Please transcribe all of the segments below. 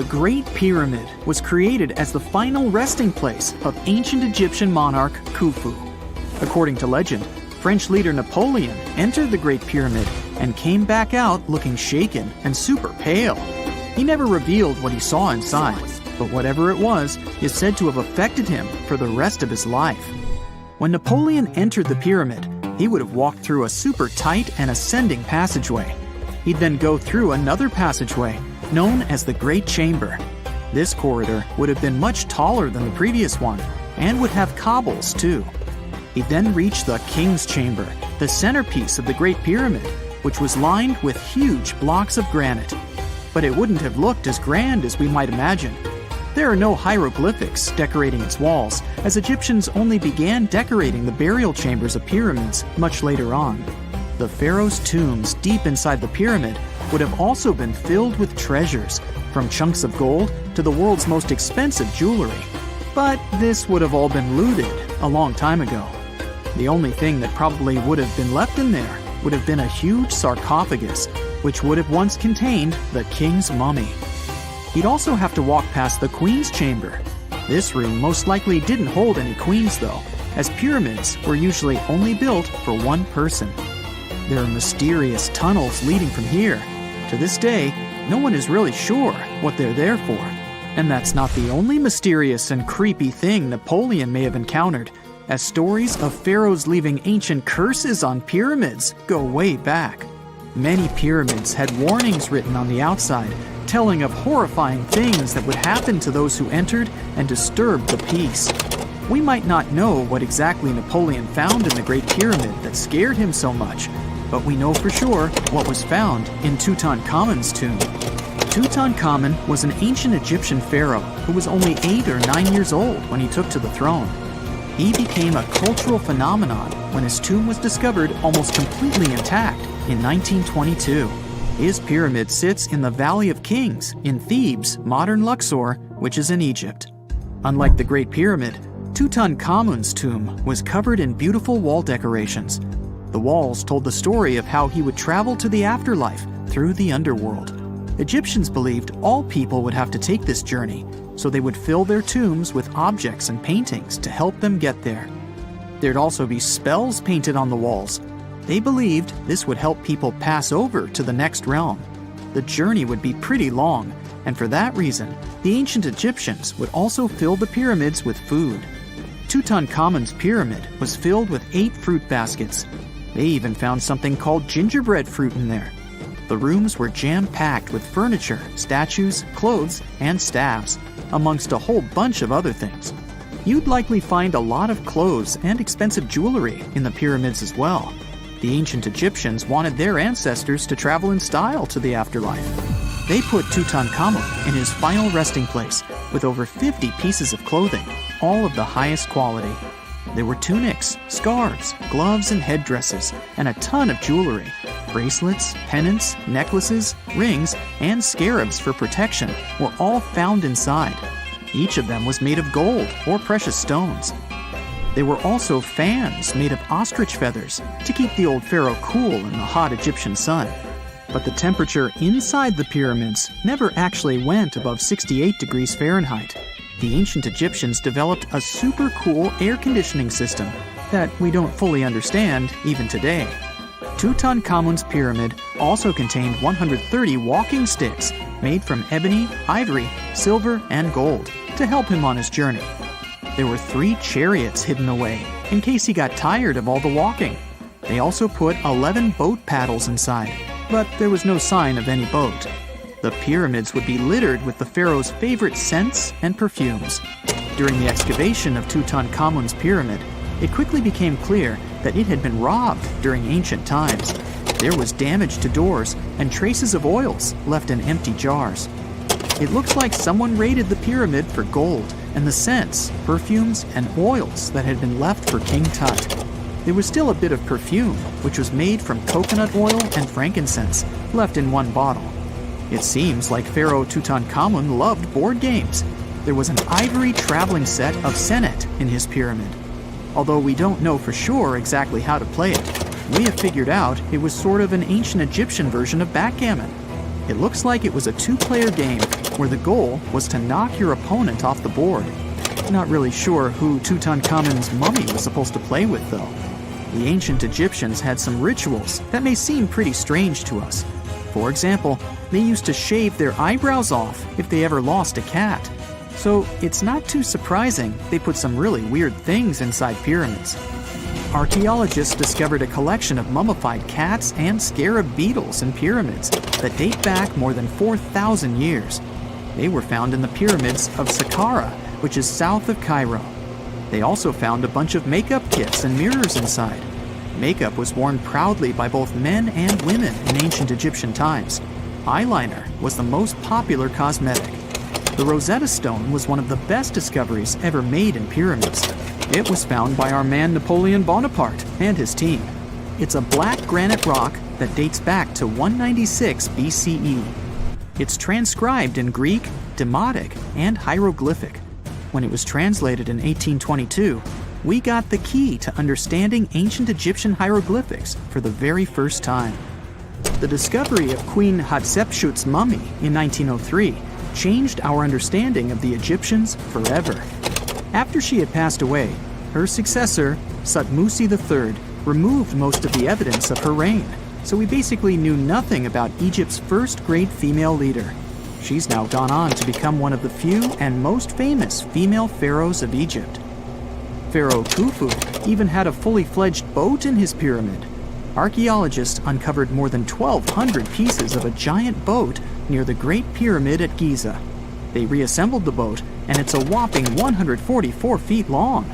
The Great Pyramid was created as the final resting place of ancient Egyptian monarch Khufu. According to legend, French leader Napoleon entered the Great Pyramid and came back out looking shaken and super pale. He never revealed what he saw inside, but whatever it was is said to have affected him for the rest of his life. When Napoleon entered the pyramid, he would have walked through a super tight and ascending passageway. He'd then go through another passageway, known as the Great Chamber. This corridor would have been much taller than the previous one, and would have cobbles too. He'd then reach the King's Chamber, the centerpiece of the Great Pyramid, which was lined with huge blocks of granite. But it wouldn't have looked as grand as we might imagine. There are no hieroglyphics decorating its walls, as Egyptians only began decorating the burial chambers of pyramids much later on. The pharaoh's tombs deep inside the pyramid would have also been filled with treasures, from chunks of gold to the world's most expensive jewelry. But this would have all been looted a long time ago. The only thing that probably would have been left in there would have been a huge sarcophagus, which would have once contained the king's mummy. He'd also have to walk past the queen's chamber. This room most likely didn't hold any queens though, as pyramids were usually only built for one person. There are mysterious tunnels leading from here. To this day, no one is really sure what they're there for. And that's not the only mysterious and creepy thing Napoleon may have encountered, as stories of pharaohs leaving ancient curses on pyramids go way back. Many pyramids had warnings written on the outside, telling of horrifying things that would happen to those who entered and disturbed the peace. We might not know what exactly Napoleon found in the Great Pyramid that scared him so much, but we know for sure what was found in Tutankhamun's tomb. Tutankhamun was an ancient Egyptian pharaoh who was only 8 or 9 years old when he took to the throne. He became a cultural phenomenon when his tomb was discovered almost completely intact in 1922. His pyramid sits in the Valley of Kings in Thebes, modern Luxor, which is in Egypt. Unlike the Great Pyramid, Tutankhamun's tomb was covered in beautiful wall decorations. The walls told the story of how he would travel to the afterlife through the underworld. Egyptians believed all people would have to take this journey, so they would fill their tombs with objects and paintings to help them get there. There'd also be spells painted on the walls. They believed this would help people pass over to the next realm. The journey would be pretty long, and for that reason, the ancient Egyptians would also fill the pyramids with food. Tutankhamun's pyramid was filled with 8 fruit baskets. They even found something called gingerbread fruit in there. The rooms were jam-packed with furniture, statues, clothes, and staffs, amongst a whole bunch of other things. You'd likely find a lot of clothes and expensive jewelry in the pyramids as well. The ancient Egyptians wanted their ancestors to travel in style to the afterlife. They put Tutankhamun in his final resting place with over 50 pieces of clothing, all of the highest quality. There were tunics, scarves, gloves, and headdresses, and a ton of jewelry. Bracelets, pendants, necklaces, rings, and scarabs for protection were all found inside. Each of them was made of gold or precious stones. There were also fans made of ostrich feathers to keep the old pharaoh cool in the hot Egyptian sun. But the temperature inside the pyramids never actually went above 68 degrees Fahrenheit. The ancient Egyptians developed a super cool air conditioning system that we don't fully understand even today. Tutankhamun's pyramid also contained 130 walking sticks made from ebony, ivory, silver, and gold to help him on his journey. There were 3 chariots hidden away in case he got tired of all the walking. They also put 11 boat paddles inside, but there was no sign of any boat. The pyramids would be littered with the pharaoh's favorite scents and perfumes. During the excavation of Tutankhamun's pyramid, it quickly became clear that it had been robbed during ancient times. There was damage to doors and traces of oils left in empty jars. It looks like someone raided the pyramid for gold and the scents, perfumes, and oils that had been left for King Tut. There was still a bit of perfume, which was made from coconut oil and frankincense, left in one bottle. It seems like Pharaoh Tutankhamun loved board games. There was an ivory traveling set of senet in his pyramid. Although we don't know for sure exactly how to play it, we have figured out it was sort of an ancient Egyptian version of backgammon. It looks like it was a 2-player game where the goal was to knock your opponent off the board. Not really sure who Tutankhamun's mummy was supposed to play with, though. The ancient Egyptians had some rituals that may seem pretty strange to us. For example, they used to shave their eyebrows off if they ever lost a cat. So it's not too surprising they put some really weird things inside pyramids. Archaeologists discovered a collection of mummified cats and scarab beetles in pyramids that date back more than 4,000 years. They were found in the pyramids of Saqqara, which is south of Cairo. They also found a bunch of makeup kits and mirrors inside. Makeup was worn proudly by both men and women in ancient Egyptian times. Eyeliner was the most popular cosmetic. The Rosetta Stone was one of the best discoveries ever made in pyramids. It was found by our man Napoleon Bonaparte and his team. It's a black granite rock that dates back to 196 BCE. It's transcribed in Greek, Demotic, and hieroglyphic. When it was translated in 1822, we got the key to understanding ancient Egyptian hieroglyphics for the very first time. The discovery of Queen Hatshepsut's mummy in 1903 changed our understanding of the Egyptians forever. After she had passed away, her successor, Thutmose III, removed most of the evidence of her reign, so we basically knew nothing about Egypt's first great female leader. She's now gone on to become one of the few and most famous female pharaohs of Egypt. Pharaoh Khufu even had a fully fledged boat in his pyramid. Archaeologists uncovered more than 1,200 pieces of a giant boat near the Great Pyramid at Giza. They reassembled the boat, and it's a whopping 144 feet long.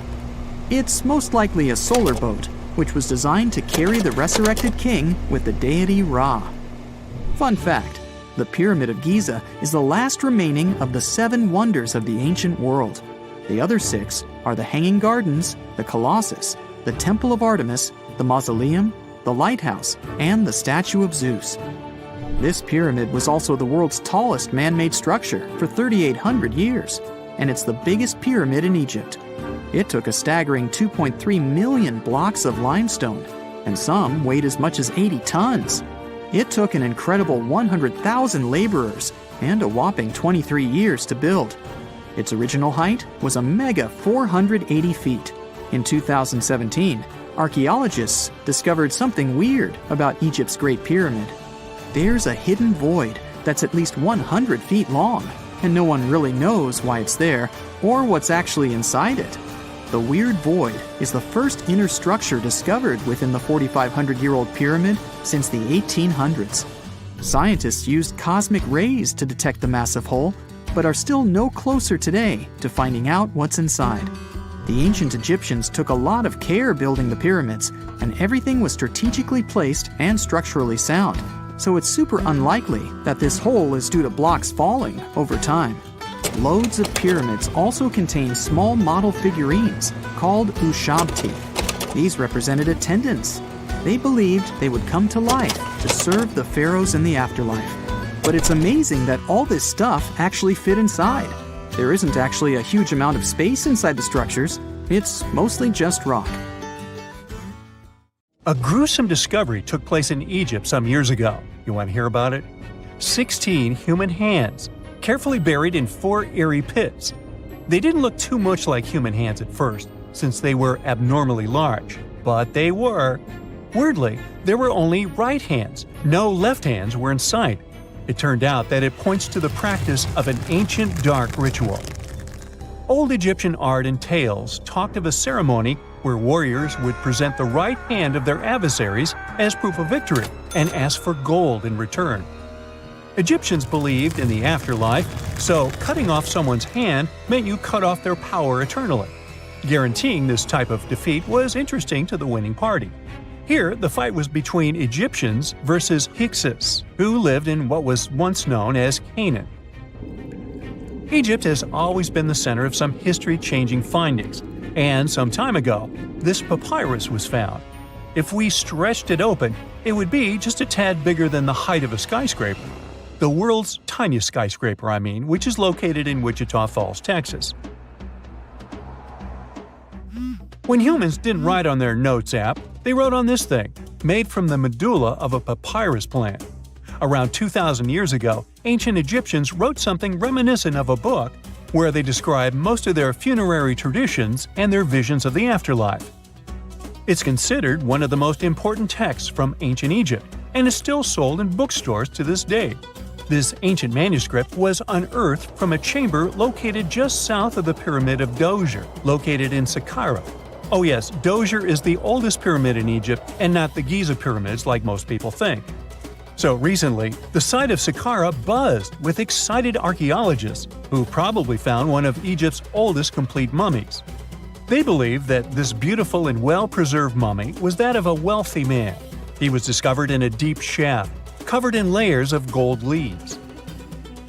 It's most likely a solar boat, which was designed to carry the resurrected king with the deity Ra. Fun fact, the Pyramid of Giza is the last remaining of the 7 wonders of the ancient world. The other 6 are the Hanging Gardens, the Colossus, the Temple of Artemis, the Mausoleum, the Lighthouse, and the Statue of Zeus. This pyramid was also the world's tallest man-made structure for 3,800 years, and it's the biggest pyramid in Egypt. It took a staggering 2.3 million blocks of limestone, and some weighed as much as 80 tons. It took an incredible 100,000 laborers and a whopping 23 years to build. Its original height was a mega 480 feet. In 2017, archaeologists discovered something weird about Egypt's Great Pyramid. There's a hidden void that's at least 100 feet long, and no one really knows why it's there or what's actually inside it. The weird void is the first inner structure discovered within the 4,500-year-old pyramid since the 1800s. Scientists used cosmic rays to detect the massive hole, but are still no closer today to finding out what's inside. The ancient Egyptians took a lot of care building the pyramids, and everything was strategically placed and structurally sound, so it's super unlikely that this hole is due to blocks falling over time. Loads of pyramids also contain small model figurines called ushabti. These represented attendants. They believed they would come to life to serve the pharaohs in the afterlife. But it's amazing that all this stuff actually fit inside. There isn't actually a huge amount of space inside the structures. It's mostly just rock. A gruesome discovery took place in Egypt some years ago. You want to hear about it? 16 human hands, carefully buried in 4 eerie pits. They didn't look too much like human hands at first, since they were abnormally large, but they were. Weirdly, there were only right hands. No left hands were in sight. It turned out that it points to the practice of an ancient dark ritual. Old Egyptian art and tales talked of a ceremony where warriors would present the right hand of their adversaries as proof of victory and ask for gold in return. Egyptians believed in the afterlife, so cutting off someone's hand meant you cut off their power eternally. Guaranteeing this type of defeat was interesting to the winning party. Here, the fight was between Egyptians versus Hyksos, who lived in what was once known as Canaan. Egypt has always been the center of some history-changing findings, and some time ago, this papyrus was found. If we stretched it open, it would be just a tad bigger than the height of a skyscraper. The world's tiniest skyscraper, which is located in Wichita Falls, Texas. When humans didn't write on their notes app, they wrote on this thing, made from the medulla of a papyrus plant. Around 2,000 years ago, ancient Egyptians wrote something reminiscent of a book where they describe most of their funerary traditions and their visions of the afterlife. It's considered one of the most important texts from ancient Egypt and is still sold in bookstores to this day. This ancient manuscript was unearthed from a chamber located just south of the Pyramid of Djoser, located in Saqqara. Oh yes, Djoser is the oldest pyramid in Egypt and not the Giza pyramids like most people think. So recently, the site of Saqqara buzzed with excited archaeologists who probably found one of Egypt's oldest complete mummies. They believe that this beautiful and well-preserved mummy was that of a wealthy man. He was discovered in a deep shaft, covered in layers of gold leaves.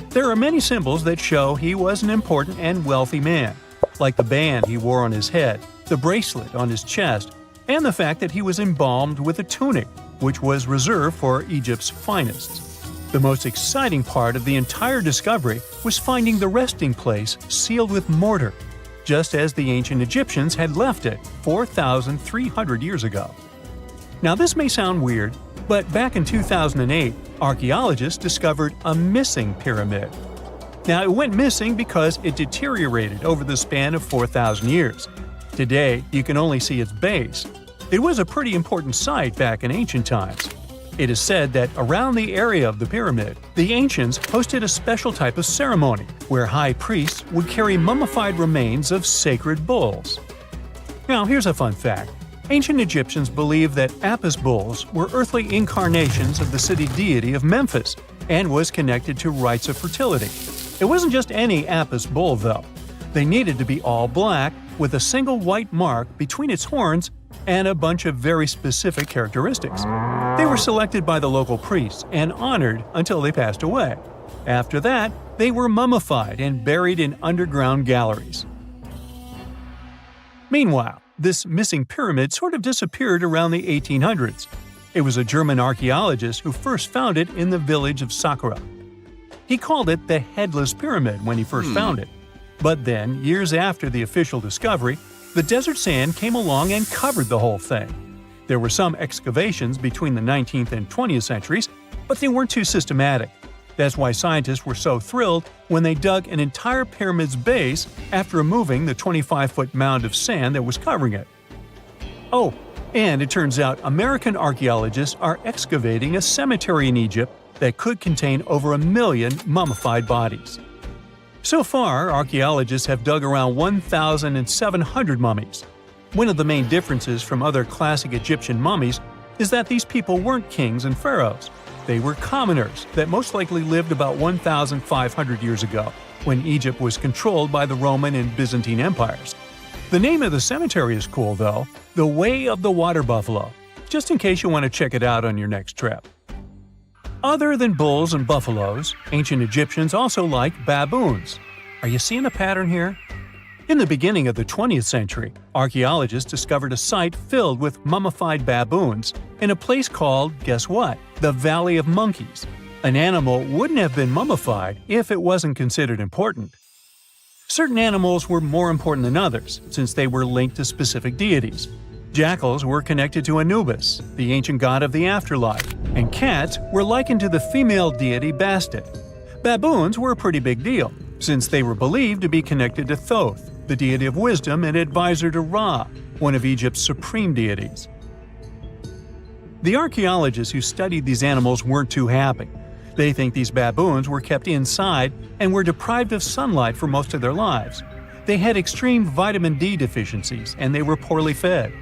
There are many symbols that show he was an important and wealthy man, like the band he wore on his head, the bracelet on his chest, and the fact that he was embalmed with a tunic, which was reserved for Egypt's finest. The most exciting part of the entire discovery was finding the resting place sealed with mortar, just as the ancient Egyptians had left it 4,300 years ago. Now this may sound weird, but back in 2008, archaeologists discovered a missing pyramid. Now it went missing because it deteriorated over the span of 4,000 years. Today, you can only see its base. It was a pretty important site back in ancient times. It is said that around the area of the pyramid, the ancients hosted a special type of ceremony where high priests would carry mummified remains of sacred bulls. Now here's a fun fact. Ancient Egyptians believed that Apis bulls were earthly incarnations of the city deity of Memphis and was connected to rites of fertility. It wasn't just any Apis bull, though. They needed to be all black, with a single white mark between its horns and a bunch of very specific characteristics. They were selected by the local priests and honored until they passed away. After that, they were mummified and buried in underground galleries. Meanwhile, this missing pyramid sort of disappeared around the 1800s. It was a German archaeologist who first found it in the village of Saqqara. He called it the Headless Pyramid when he first found it. But then, years after the official discovery, the desert sand came along and covered the whole thing. There were some excavations between the 19th and 20th centuries, but they weren't too systematic. That's why scientists were so thrilled when they dug an entire pyramid's base after removing the 25-foot mound of sand that was covering it. Oh, and it turns out American archaeologists are excavating a cemetery in Egypt that could contain over 1 million mummified bodies. So far, archaeologists have dug around 1,700 mummies. One of the main differences from other classic Egyptian mummies is that these people weren't kings and pharaohs. They were commoners that most likely lived about 1,500 years ago, when Egypt was controlled by the Roman and Byzantine empires. The name of the cemetery is cool, though, the Way of the Water Buffalo, just in case you want to check it out on your next trip. Other than bulls and buffaloes, ancient Egyptians also liked baboons. Are you seeing a pattern here? In the beginning of the 20th century, archaeologists discovered a site filled with mummified baboons in a place called, guess what, the Valley of Monkeys. An animal wouldn't have been mummified if it wasn't considered important. Certain animals were more important than others, since they were linked to specific deities. Jackals were connected to Anubis, the ancient god of the afterlife, and cats were likened to the female deity Bastet. Baboons were a pretty big deal, since they were believed to be connected to Thoth, the deity of wisdom and advisor to Ra, one of Egypt's supreme deities. The archaeologists who studied these animals weren't too happy. They think these baboons were kept inside and were deprived of sunlight for most of their lives. They had extreme vitamin D deficiencies and they were poorly fed.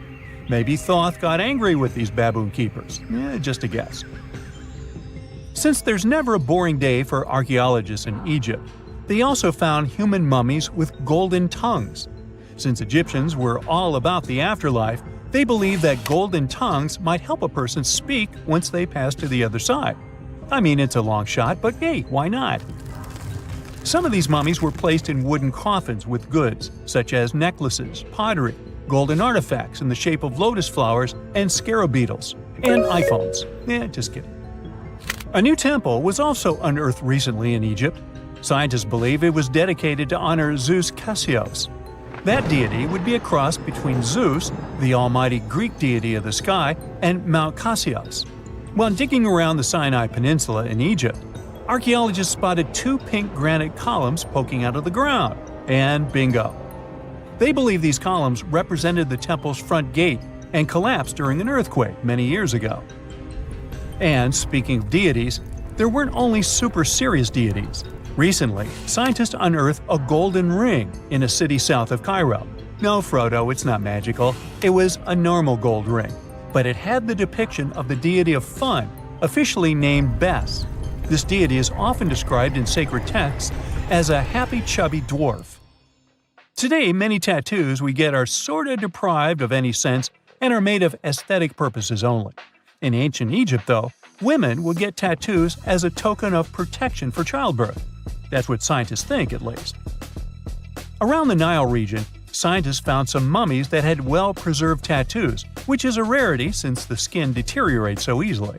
Maybe Thoth got angry with these baboon keepers. Just a guess. Since there's never a boring day for archaeologists in Egypt, they also found human mummies with golden tongues. Since Egyptians were all about the afterlife, they believed that golden tongues might help a person speak once they pass to the other side. I mean, it's a long shot, but hey, why not? Some of these mummies were placed in wooden coffins with goods, such as necklaces, pottery, golden artifacts in the shape of lotus flowers and scarab beetles, and iPhones. Just kidding. A new temple was also unearthed recently in Egypt. Scientists believe it was dedicated to honor Zeus Cassios. That deity would be a cross between Zeus, the almighty Greek deity of the sky, and Mount Cassios. While digging around the Sinai Peninsula in Egypt, archaeologists spotted 2 pink granite columns poking out of the ground, and bingo. They believe these columns represented the temple's front gate and collapsed during an earthquake many years ago. And speaking of deities, there weren't only super serious deities. Recently, scientists unearthed a golden ring in a city south of Cairo. No, Frodo, it's not magical. It was a normal gold ring, but it had the depiction of the deity of fun, officially named Bes. This deity is often described in sacred texts as a happy chubby dwarf. Today, many tattoos we get are sorta deprived of any sense and are made of aesthetic purposes only. In ancient Egypt, though, women would get tattoos as a token of protection for childbirth. That's what scientists think, at least. Around the Nile region, scientists found some mummies that had well-preserved tattoos, which is a rarity since the skin deteriorates so easily.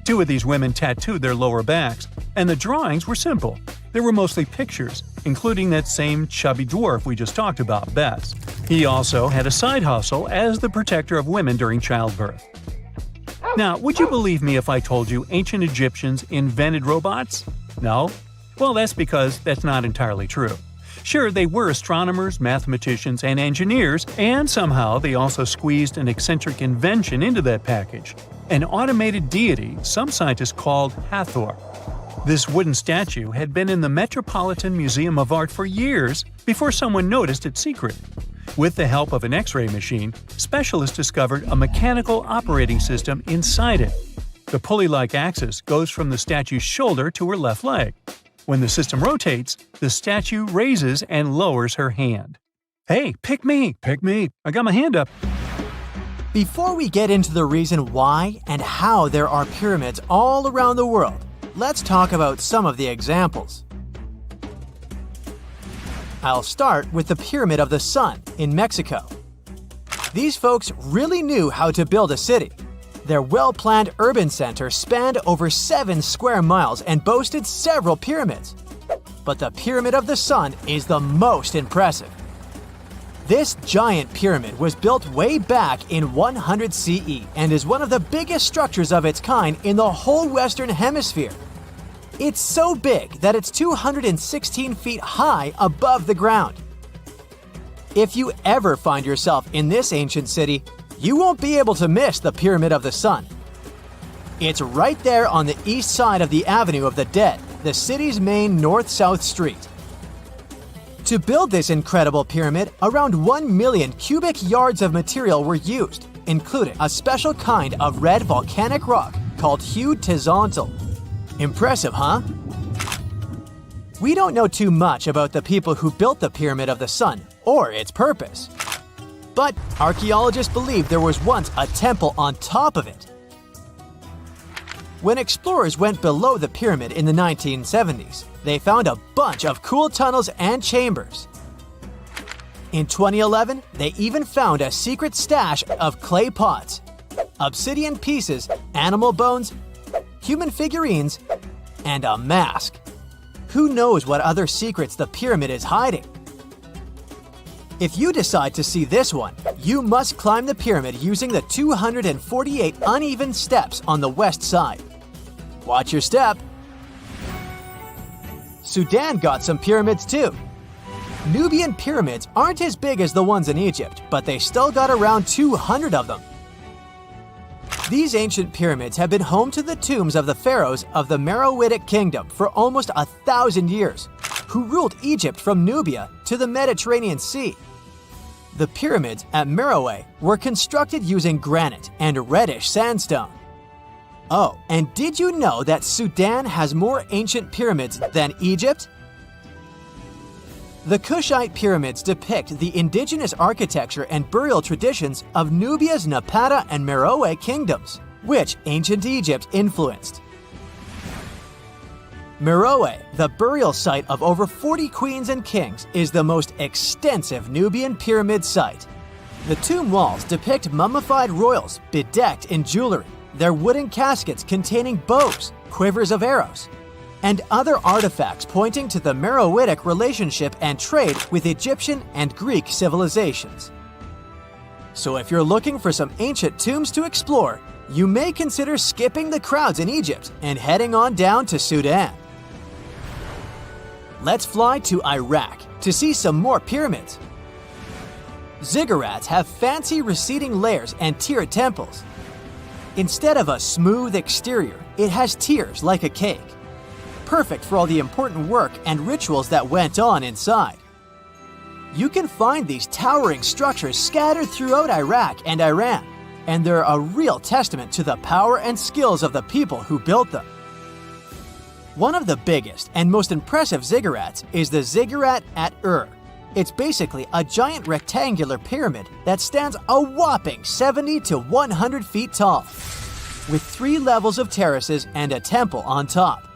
2 of these women tattooed their lower backs, and the drawings were simple. They were mostly pictures, including that same chubby dwarf we just talked about, Bes. He also had a side hustle as the protector of women during childbirth. Now, would you believe me if I told you ancient Egyptians invented robots? No? Well, that's because that's not entirely true. Sure, they were astronomers, mathematicians, and engineers, and somehow they also squeezed an eccentric invention into that package – an automated deity some scientists called Hathor. This wooden statue had been in the Metropolitan Museum of Art for years before someone noticed its secret. With the help of an X-ray machine, specialists discovered a mechanical operating system inside it. The pulley-like axis goes from the statue's shoulder to her left leg. When the system rotates, the statue raises and lowers her hand. Hey, pick me! Pick me! I got my hand up! Before we get into the reason why and how there are pyramids all around the world, let's talk about some of the examples. I'll start with the Pyramid of the Sun in Mexico. These folks really knew how to build a city. Their well-planned urban center spanned over 7 square miles and boasted several pyramids. But the Pyramid of the Sun is the most impressive. This giant pyramid was built way back in 100 CE and is one of the biggest structures of its kind in the whole Western Hemisphere. It's so big that it's 216 feet high above the ground. If you ever find yourself in this ancient city, you won't be able to miss the Pyramid of the Sun. It's right there on the east side of the Avenue of the Dead, the city's main north-south street. To build this incredible pyramid, around 1 million cubic yards of material were used, including a special kind of red volcanic rock called hued tezontle. Impressive, huh? We don't know too much about the people who built the Pyramid of the Sun or its purpose. But archaeologists believe there was once a temple on top of it. When explorers went below the pyramid in the 1970s, they found a bunch of cool tunnels and chambers. In 2011, they even found a secret stash of clay pots, obsidian pieces, animal bones, human figurines, and a mask. Who knows what other secrets the pyramid is hiding? If you decide to see this one, you must climb the pyramid using the 248 uneven steps on the west side. Watch your step. Sudan got some pyramids too. Nubian pyramids aren't as big as the ones in Egypt, but they still got around 200 of them. These ancient pyramids have been home to the tombs of the pharaohs of the Meroitic Kingdom for almost 1,000 years, who ruled Egypt from Nubia to the Mediterranean Sea. The pyramids at Meroe were constructed using granite and reddish sandstone. Oh, and did you know that Sudan has more ancient pyramids than Egypt? The Kushite pyramids depict the indigenous architecture and burial traditions of Nubia's Napata and Meroe kingdoms, which ancient Egypt influenced. Meroe, the burial site of over 40 queens and kings, is the most extensive Nubian pyramid site. The tomb walls depict mummified royals bedecked in jewelry, their wooden caskets containing bows, quivers of arrows, and other artifacts pointing to the Meroitic relationship and trade with Egyptian and Greek civilizations. So if you're looking for some ancient tombs to explore, you may consider skipping the crowds in Egypt and heading on down to Sudan. let's fly to Iraq to see some more pyramids. Ziggurats have fancy receding layers and tiered temples. Instead of a smooth exterior, it has tiers like a cake. Perfect for all the important work and rituals that went on inside. You can find these towering structures scattered throughout Iraq and Iran, and they're a real testament to the power and skills of the people who built them. One of the biggest and most impressive ziggurats is the Ziggurat at Ur. It's basically a giant rectangular pyramid that stands a whopping 70 to 100 feet tall, with 3 levels of terraces and a temple on top.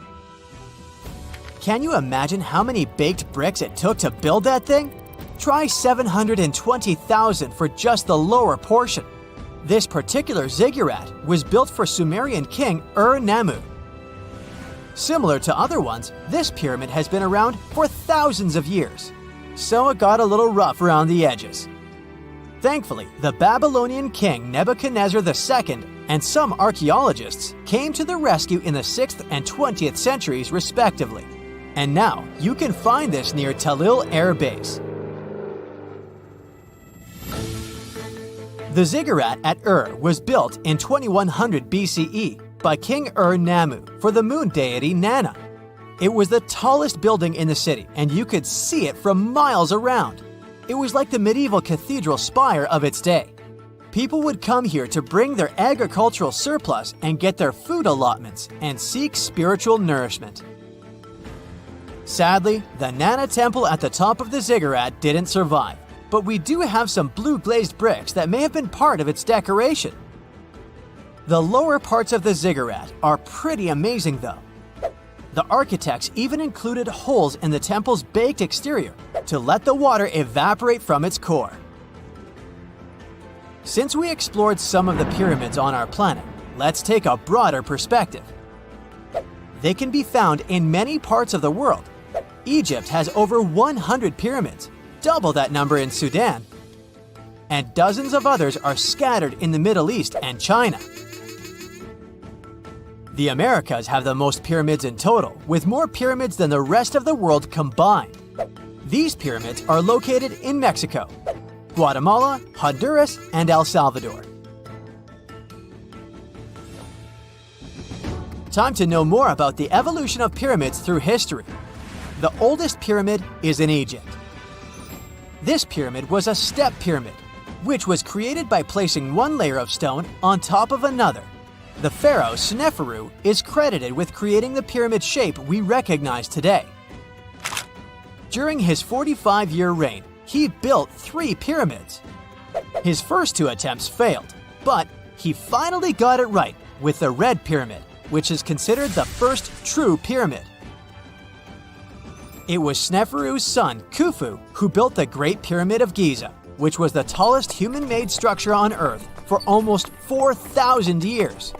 Can you imagine how many baked bricks it took to build that thing? Try 720,000 for just the lower portion. This particular ziggurat was built for Sumerian king Ur-Nammu. Similar to other ones, this pyramid has been around for thousands of years, so it got a little rough around the edges. Thankfully, the Babylonian king Nebuchadnezzar II and some archaeologists came to the rescue in the 6th and 20th centuries respectively, and now you can find this near Talil Air Base. The ziggurat at Ur was built in 2100 BCE by King Ur-Nammu for the moon deity Nana. It was the tallest building in the city, and you could see it from miles around. It was like the medieval cathedral spire of its day. People would come here to bring their agricultural surplus and get their food allotments and seek spiritual nourishment. Sadly, the Nana temple at the top of the ziggurat didn't survive, but we do have some blue glazed bricks that may have been part of its decoration. The lower parts of the ziggurat are pretty amazing though. The architects even included holes in the temple's baked exterior to let the water evaporate from its core. Since we explored some of the pyramids on our planet, let's take a broader perspective. They can be found in many parts of the world. Egypt has over 100 pyramids, double that number in Sudan, and dozens of others are scattered in the Middle East and China. The Americas have the most pyramids in total, with more pyramids than the rest of the world combined. These pyramids are located in Mexico, Guatemala, Honduras, and El Salvador. Time to know more about the evolution of pyramids through history. The oldest pyramid is in Egypt. This pyramid was a step pyramid, which was created by placing one layer of stone on top of another. The pharaoh Sneferu is credited with creating the pyramid shape we recognize today. During his 45-year reign, he built 3 pyramids. His first 2 attempts failed, but he finally got it right with the Red Pyramid, which is considered the first true pyramid. It was Sneferu's son, Khufu, who built the Great Pyramid of Giza, which was the tallest human-made structure on Earth for almost 4,000 years.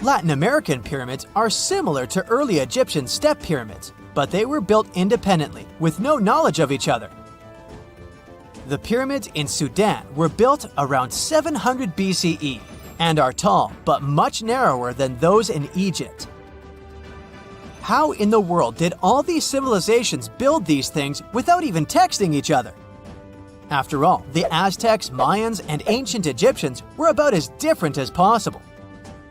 Latin American pyramids are similar to early Egyptian step pyramids, but they were built independently, with no knowledge of each other. The pyramids in Sudan were built around 700 BCE and are tall, but much narrower than those in Egypt. How in the world did all these civilizations build these things without even texting each other? After all, the Aztecs, Mayans, and ancient Egyptians were about as different as possible.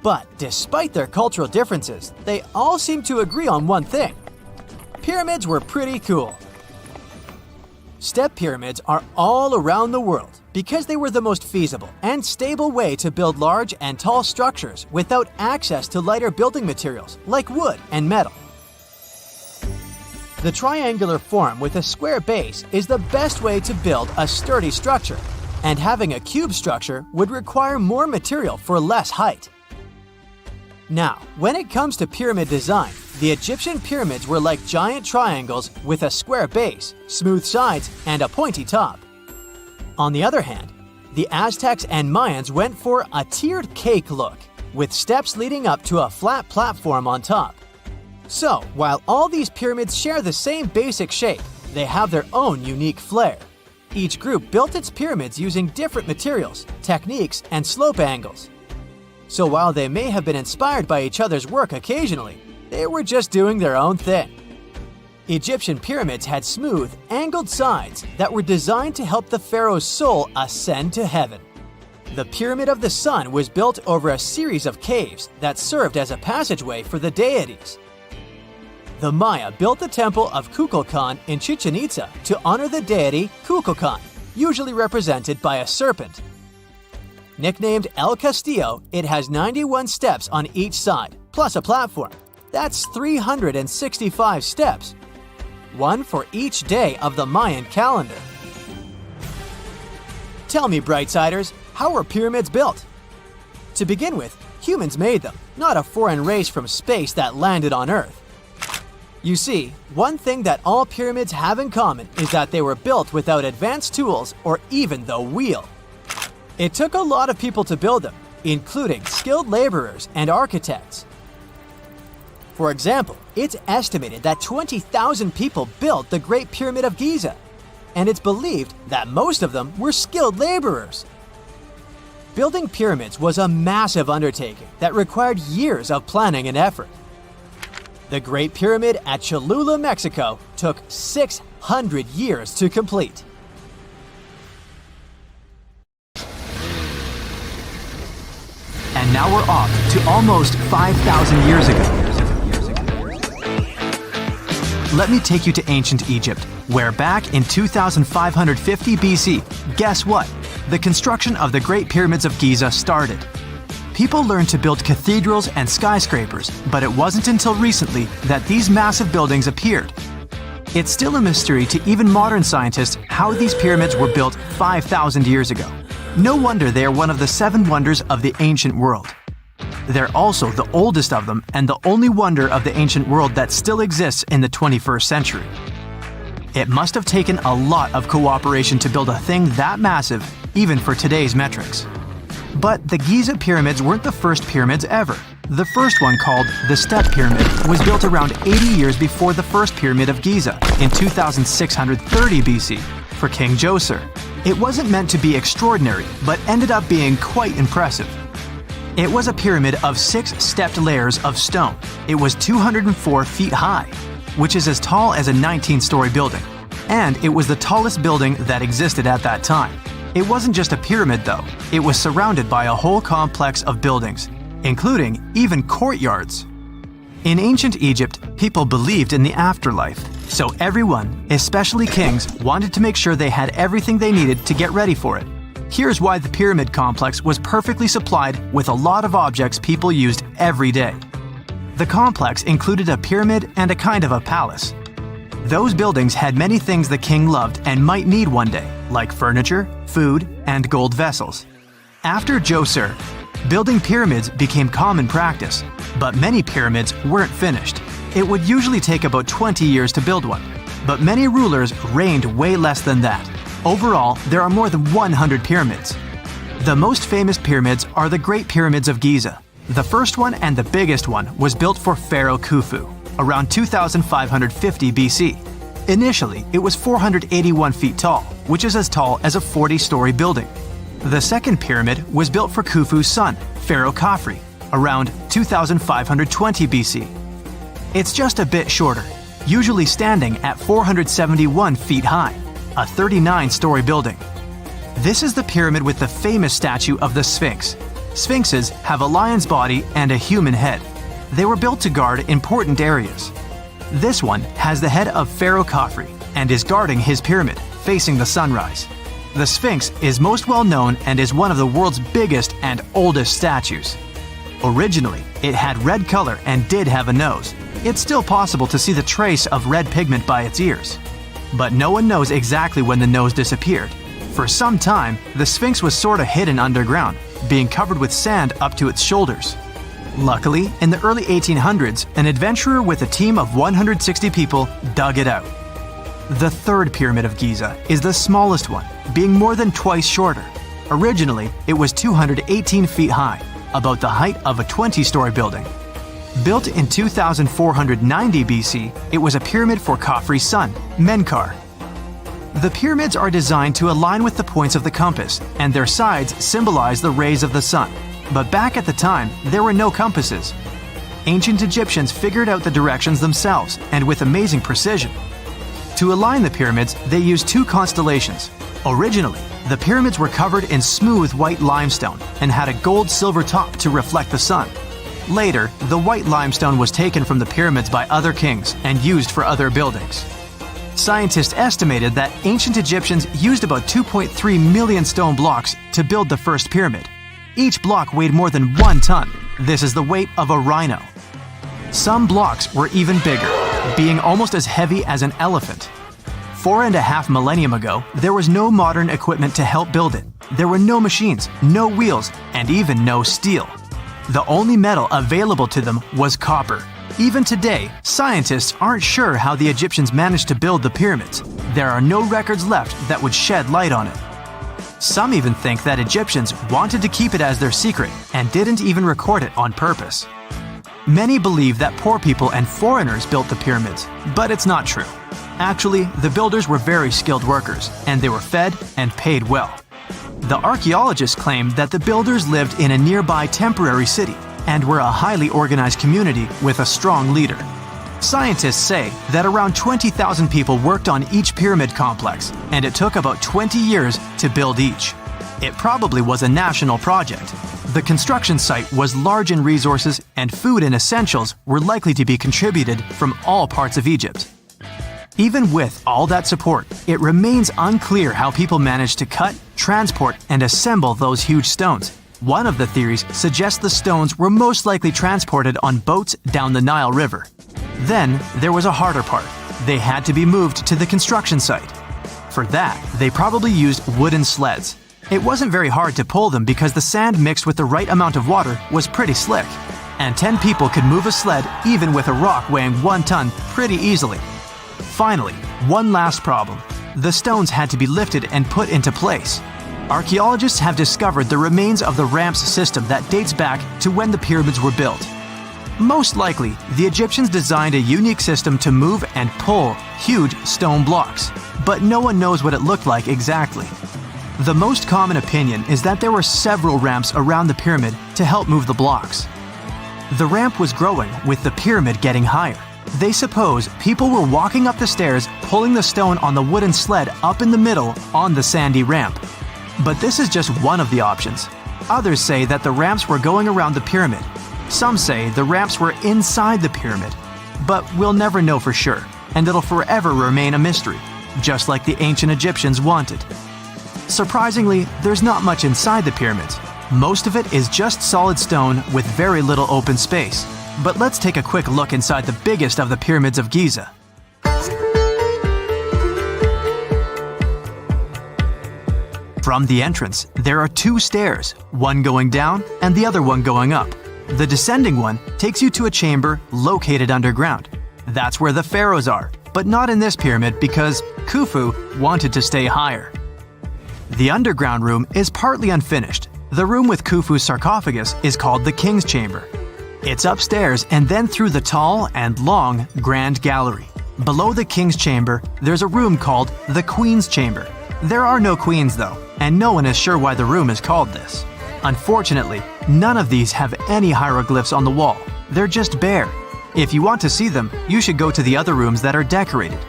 But despite their cultural differences, they all seem to agree on one thing. Pyramids were pretty cool. Step pyramids are all around the world because they were the most feasible and stable way to build large and tall structures without access to lighter building materials like wood and metal. The triangular form with a square base is the best way to build a sturdy structure, and having a cube structure would require more material for less height. Now, when it comes to pyramid design, the Egyptian pyramids were like giant triangles with a square base, smooth sides, and a pointy top. On the other hand, the Aztecs and Mayans went for a tiered cake look, with steps leading up to a flat platform on top. So, while all these pyramids share the same basic shape, they have their own unique flair. Each group built its pyramids using different materials, techniques, and slope angles. So while they may have been inspired by each other's work occasionally, they were just doing their own thing. Egyptian pyramids had smooth, angled sides that were designed to help the pharaoh's soul ascend to heaven. The Pyramid of the Sun was built over a series of caves that served as a passageway for the deities. The Maya built the temple of Kukulkan in Chichen Itza to honor the deity Kukulkan, usually represented by a serpent. Nicknamed El Castillo, it has 91 steps on each side, plus a platform. That's 365 steps, one for each day of the Mayan calendar. Tell me, Brightsiders, how were pyramids built? To begin with, humans made them, not a foreign race from space that landed on Earth. You see, one thing that all pyramids have in common is that they were built without advanced tools or even the wheel. It took a lot of people to build them, including skilled laborers and architects. For example, it's estimated that 20,000 people built the Great Pyramid of Giza, and it's believed that most of them were skilled laborers. Building pyramids was a massive undertaking that required years of planning and effort. The Great Pyramid at Cholula, Mexico, took 600 years to complete. And now we're off to almost 5,000 years ago. Let me take you to ancient Egypt, where back in 2550 BC, guess what? The construction of the Great Pyramids of Giza started. People learned to build cathedrals and skyscrapers, but it wasn't until recently that these massive buildings appeared. It's still a mystery to even modern scientists how these pyramids were built 5,000 years ago. No wonder they are one of the 7 wonders of the ancient world. They're also the oldest of them and the only wonder of the ancient world that still exists in the 21st century. It must have taken a lot of cooperation to build a thing that massive, even for today's metrics. But the Giza pyramids weren't the first pyramids ever. The first one, called the Step Pyramid, was built around 80 years before the first Pyramid of Giza in 2630 BC for King Djoser. It wasn't meant to be extraordinary, but ended up being quite impressive. It was a pyramid of 6 stepped layers of stone. It was 204 feet high, which is as tall as a 19-story building. And it was the tallest building that existed at that time. It wasn't just a pyramid though, it was surrounded by a whole complex of buildings, including even courtyards. In ancient Egypt, people believed in the afterlife, so everyone, especially kings, wanted to make sure they had everything they needed to get ready for it. Here's why the pyramid complex was perfectly supplied with a lot of objects people used every day. The complex included a pyramid and a kind of a palace. Those buildings had many things the king loved and might need one day, like furniture, food, and gold vessels. After Djoser, building pyramids became common practice, but many pyramids weren't finished. It would usually take about 20 years to build one, but many rulers reigned way less than that. Overall, there are more than 100 pyramids. The most famous pyramids are the Great Pyramids of Giza. The first one and the biggest one was built for Pharaoh Khufu, around 2550 BC. Initially, it was 481 feet tall, which is as tall as a 40-story building. The second pyramid was built for Khufu's son, Pharaoh Khafre, around 2520 BC. It's just a bit shorter, usually standing at 471 feet high, a 39-story building. This is the pyramid with the famous statue of the Sphynx. Sphinxes have a lion's body and a human head. They were built to guard important areas. This one has the head of Pharaoh Khafre and is guarding his pyramid, facing the sunrise. The Sphynx is most well known and is one of the world's biggest and oldest statues. Originally, it had red color and did have a nose. It's still possible to see the trace of red pigment by its ears. But no one knows exactly when the nose disappeared. For some time, the Sphinx was sort of hidden underground, being covered with sand up to its shoulders. Luckily, in the early 1800s, an adventurer with a team of 160 people dug it out. The third Pyramid of Giza is the smallest one, being more than twice shorter. Originally, it was 218 feet high, about the height of a 20-story building. Built in 2490 BC, it was a pyramid for Khafre's son, Menkaure. The pyramids are designed to align with the points of the compass, and their sides symbolize the rays of the sun. But back at the time, there were no compasses. ancient Egyptians figured out the directions themselves and with amazing precision. To align the pyramids, they used two constellations. Originally, the pyramids were covered in smooth white limestone and had a gold-silver top to reflect the sun. Later, the white limestone was taken from the pyramids by other kings and used for other buildings. Scientists estimated that ancient Egyptians used about 2.3 million stone blocks to build the first pyramid. Each block weighed more than 1 ton. This is the weight of a rhino. Some blocks were even bigger, being almost as heavy as an elephant. 4.5 millennia ago, there was no modern equipment to help build it. There were no machines, no wheels, and even no steel. The only metal available to them was copper. Even today, scientists aren't sure how the Egyptians managed to build the pyramids. There are no records left that would shed light on it. Some even think that Egyptians wanted to keep it as their secret and didn't even record it on purpose. Many believe that poor people and foreigners built the pyramids, but it's not true. Actually, the builders were very skilled workers, and they were fed and paid well. The archaeologists claim that the builders lived in a nearby temporary city and were a highly organized community with a strong leader. Scientists say that around 20,000 people worked on each pyramid complex, and it took about 20 years to build each. It probably was a national project. The construction site was large in resources, and food and essentials were likely to be contributed from all parts of Egypt. Even with all that support, it remains unclear how people managed to cut, transport, and assemble those huge stones. One of the theories suggests the stones were most likely transported on boats down the Nile River. Then, there was a harder part. They had to be moved to the construction site. For that, they probably used wooden sleds. It wasn't very hard to pull them because the sand mixed with the right amount of water was pretty slick. And 10 people could move a sled even with a rock weighing 1 ton pretty easily. Finally, one last problem. The stones had to be lifted and put into place. Archaeologists have discovered the remains of the ramps system that dates back to when the pyramids were built. Most likely, the Egyptians designed a unique system to move and pull huge stone blocks, but no one knows what it looked like exactly. The most common opinion is that there were several ramps around the pyramid to help move the blocks. The ramp was growing with the pyramid getting higher. They suppose people were walking up the stairs, pulling the stone on the wooden sled up in the middle on the sandy ramp. But this is just one of the options. Others say that the ramps were going around the pyramid. Some say the ramps were inside the pyramid. But we'll never know for sure, and it'll forever remain a mystery, just like the ancient Egyptians wanted. Surprisingly, there's not much inside the pyramids. Most of it is just solid stone with very little open space. But let's take a quick look inside the biggest of the pyramids of Giza. From the entrance, there are 2 stairs, one going down and the other one going up. The descending one takes you to a chamber located underground. That's where the pharaohs are, but not in this pyramid because Khufu wanted to stay higher. The underground room is partly unfinished. The room with Khufu's sarcophagus is called the King's Chamber. It's upstairs and then through the tall and long Grand Gallery. Below the King's Chamber, there's a room called the Queen's Chamber. There are no queens though, and no one is sure why the room is called this. Unfortunately, none of these have any hieroglyphs on the wall. They're just bare. If you want to see them, you should go to the other rooms that are decorated.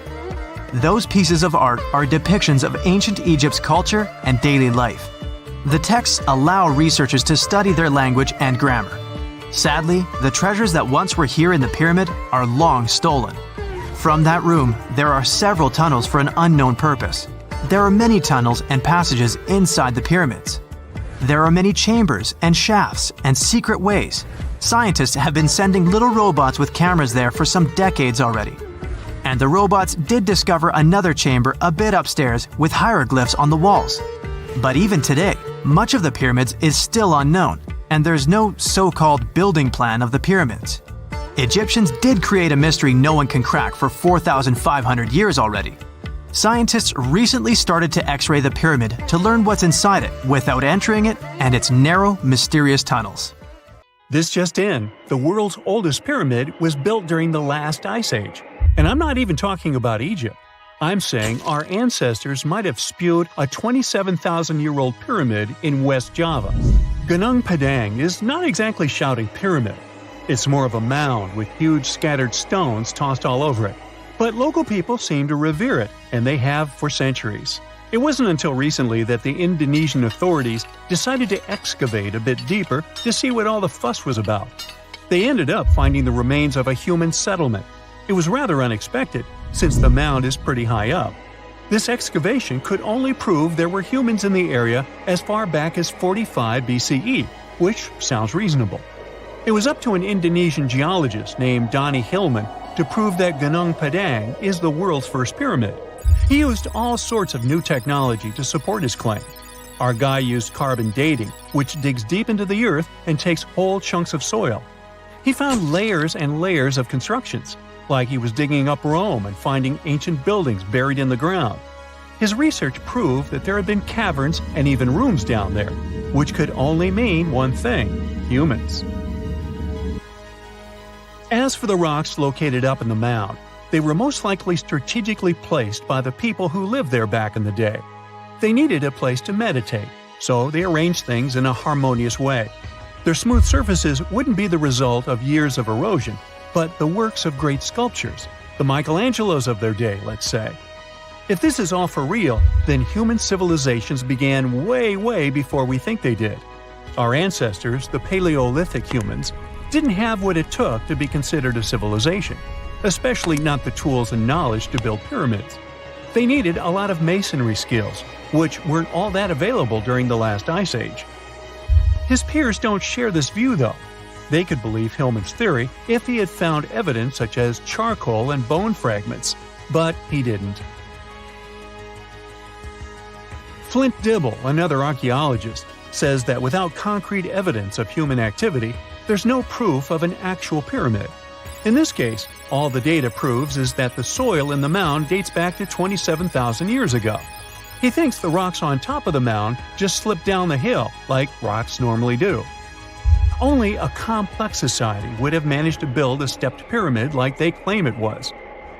Those pieces of art are depictions of ancient Egypt's culture and daily life. The texts allow researchers to study their language and grammar. Sadly, the treasures that once were here in the pyramid are long stolen. From that room, there are several tunnels for an unknown purpose. There are many tunnels and passages inside the pyramids. There are many chambers and shafts and secret ways. Scientists have been sending little robots with cameras there for some decades already. And the robots did discover another chamber a bit upstairs with hieroglyphs on the walls. But even today, much of the pyramids is still unknown, and there's no so-called building plan of the pyramids. Egyptians did create a mystery no one can crack for 4,500 years already. Scientists recently started to X-ray the pyramid to learn what's inside it without entering it and its narrow, mysterious tunnels. This just in, the world's oldest pyramid was built during the last ice age. And I'm not even talking about Egypt. I'm saying our ancestors might have spewed a 27,000-year-old pyramid in West Java. Gunung Padang is not exactly shouting pyramid. It's more of a mound with huge scattered stones tossed all over it. But local people seem to revere it, and they have for centuries. It wasn't until recently that the Indonesian authorities decided to excavate a bit deeper to see what all the fuss was about. They ended up finding the remains of a human settlement. It was rather unexpected, since the mound is pretty high up. This excavation could only prove there were humans in the area as far back as 45 BCE, which sounds reasonable. It was up to an Indonesian geologist named Donnie Hillman to prove that Gunung Padang is the world's first pyramid. He used all sorts of new technology to support his claim. Our guy used carbon dating, which digs deep into the earth and takes whole chunks of soil. He found layers and layers of constructions, like he was digging up Rome and finding ancient buildings buried in the ground. His research proved that there had been caverns and even rooms down there, which could only mean one thing: humans. As for the rocks located up in the mound, they were most likely strategically placed by the people who lived there back in the day. They needed a place to meditate, so they arranged things in a harmonious way. Their smooth surfaces wouldn't be the result of years of erosion, but the works of great sculptures, the Michelangelos of their day, let's say. If this is all for real, then human civilizations began way before we think they did. Our ancestors, the Paleolithic humans, didn't have what it took to be considered a civilization, especially not the tools and knowledge to build pyramids. They needed a lot of masonry skills, which weren't all that available during the last ice age. His peers don't share this view though. They could believe Hillman's theory if he had found evidence such as charcoal and bone fragments, but he didn't. Flint Dibble, another archaeologist, says that without concrete evidence of human activity, there's no proof of an actual pyramid. In this case, all the data proves is that the soil in the mound dates back to 27,000 years ago. He thinks the rocks on top of the mound just slipped down the hill, like rocks normally do. Only a complex society would have managed to build a stepped pyramid like they claim it was.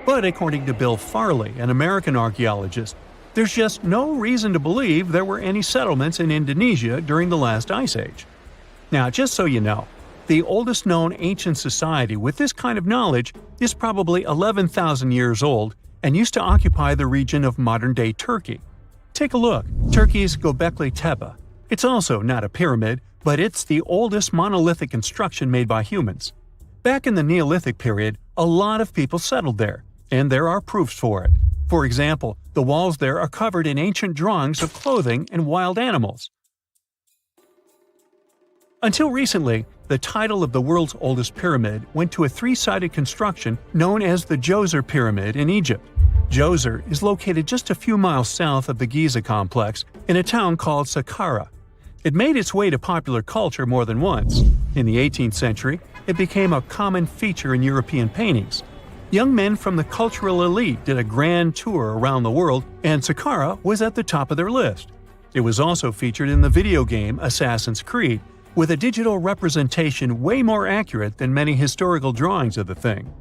But according to Bill Farley, an American archaeologist, there's just no reason to believe there were any settlements in Indonesia during the last ice age. Now, just so you know, the oldest known ancient society with this kind of knowledge is probably 11,000 years old and used to occupy the region of modern-day Turkey. Take a look, Turkey's Göbekli Tepe. It's also not a pyramid, but it's the oldest monolithic construction made by humans. Back in the Neolithic period, a lot of people settled there, and there are proofs for it. For example, the walls there are covered in ancient drawings of clothing and wild animals. Until recently, the title of the world's oldest pyramid went to a three-sided construction known as the Djoser Pyramid in Egypt. Djoser is located just a few miles south of the Giza complex in a town called Saqqara. It made its way to popular culture more than once. In the 18th century, it became a common feature in European paintings. Young men from the cultural elite did a grand tour around the world, and Saqqara was at the top of their list. It was also featured in the video game Assassin's Creed, with a digital representation way more accurate than many historical drawings of the thing.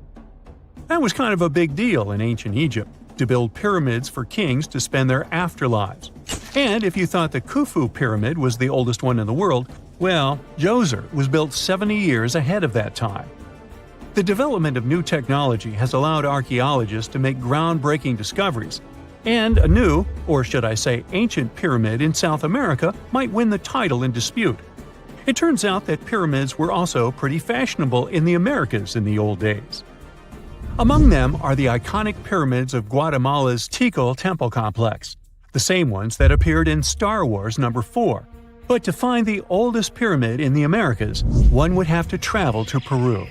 That was kind of a big deal in ancient Egypt, to build pyramids for kings to spend their afterlives. And if you thought the Khufu pyramid was the oldest one in the world, well, Djoser was built 70 years ahead of that time. The development of new technology has allowed archaeologists to make groundbreaking discoveries, and a new, or should I say ancient pyramid in South America might win the title in dispute. It turns out that pyramids were also pretty fashionable in the Americas in the old days. Among them are the iconic pyramids of Guatemala's Tikal temple complex, the same ones that appeared in Star Wars No. 4. But to find the oldest pyramid in the Americas, one would have to travel to Peru.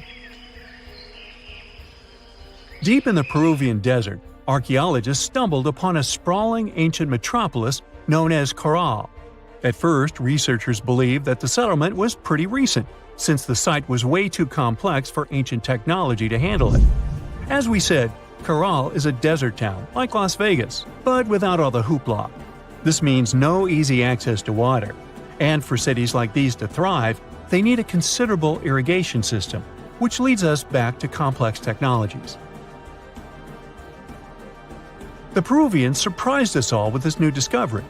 Deep in the Peruvian desert, archaeologists stumbled upon a sprawling ancient metropolis known as Caral. At first, researchers believed that the settlement was pretty recent, since the site was way too complex for ancient technology to handle it. As we said, Caral is a desert town, like Las Vegas, but without all the hoopla. This means no easy access to water. And for cities like these to thrive, they need a considerable irrigation system, which leads us back to complex technologies. The Peruvians surprised us all with this new discovery.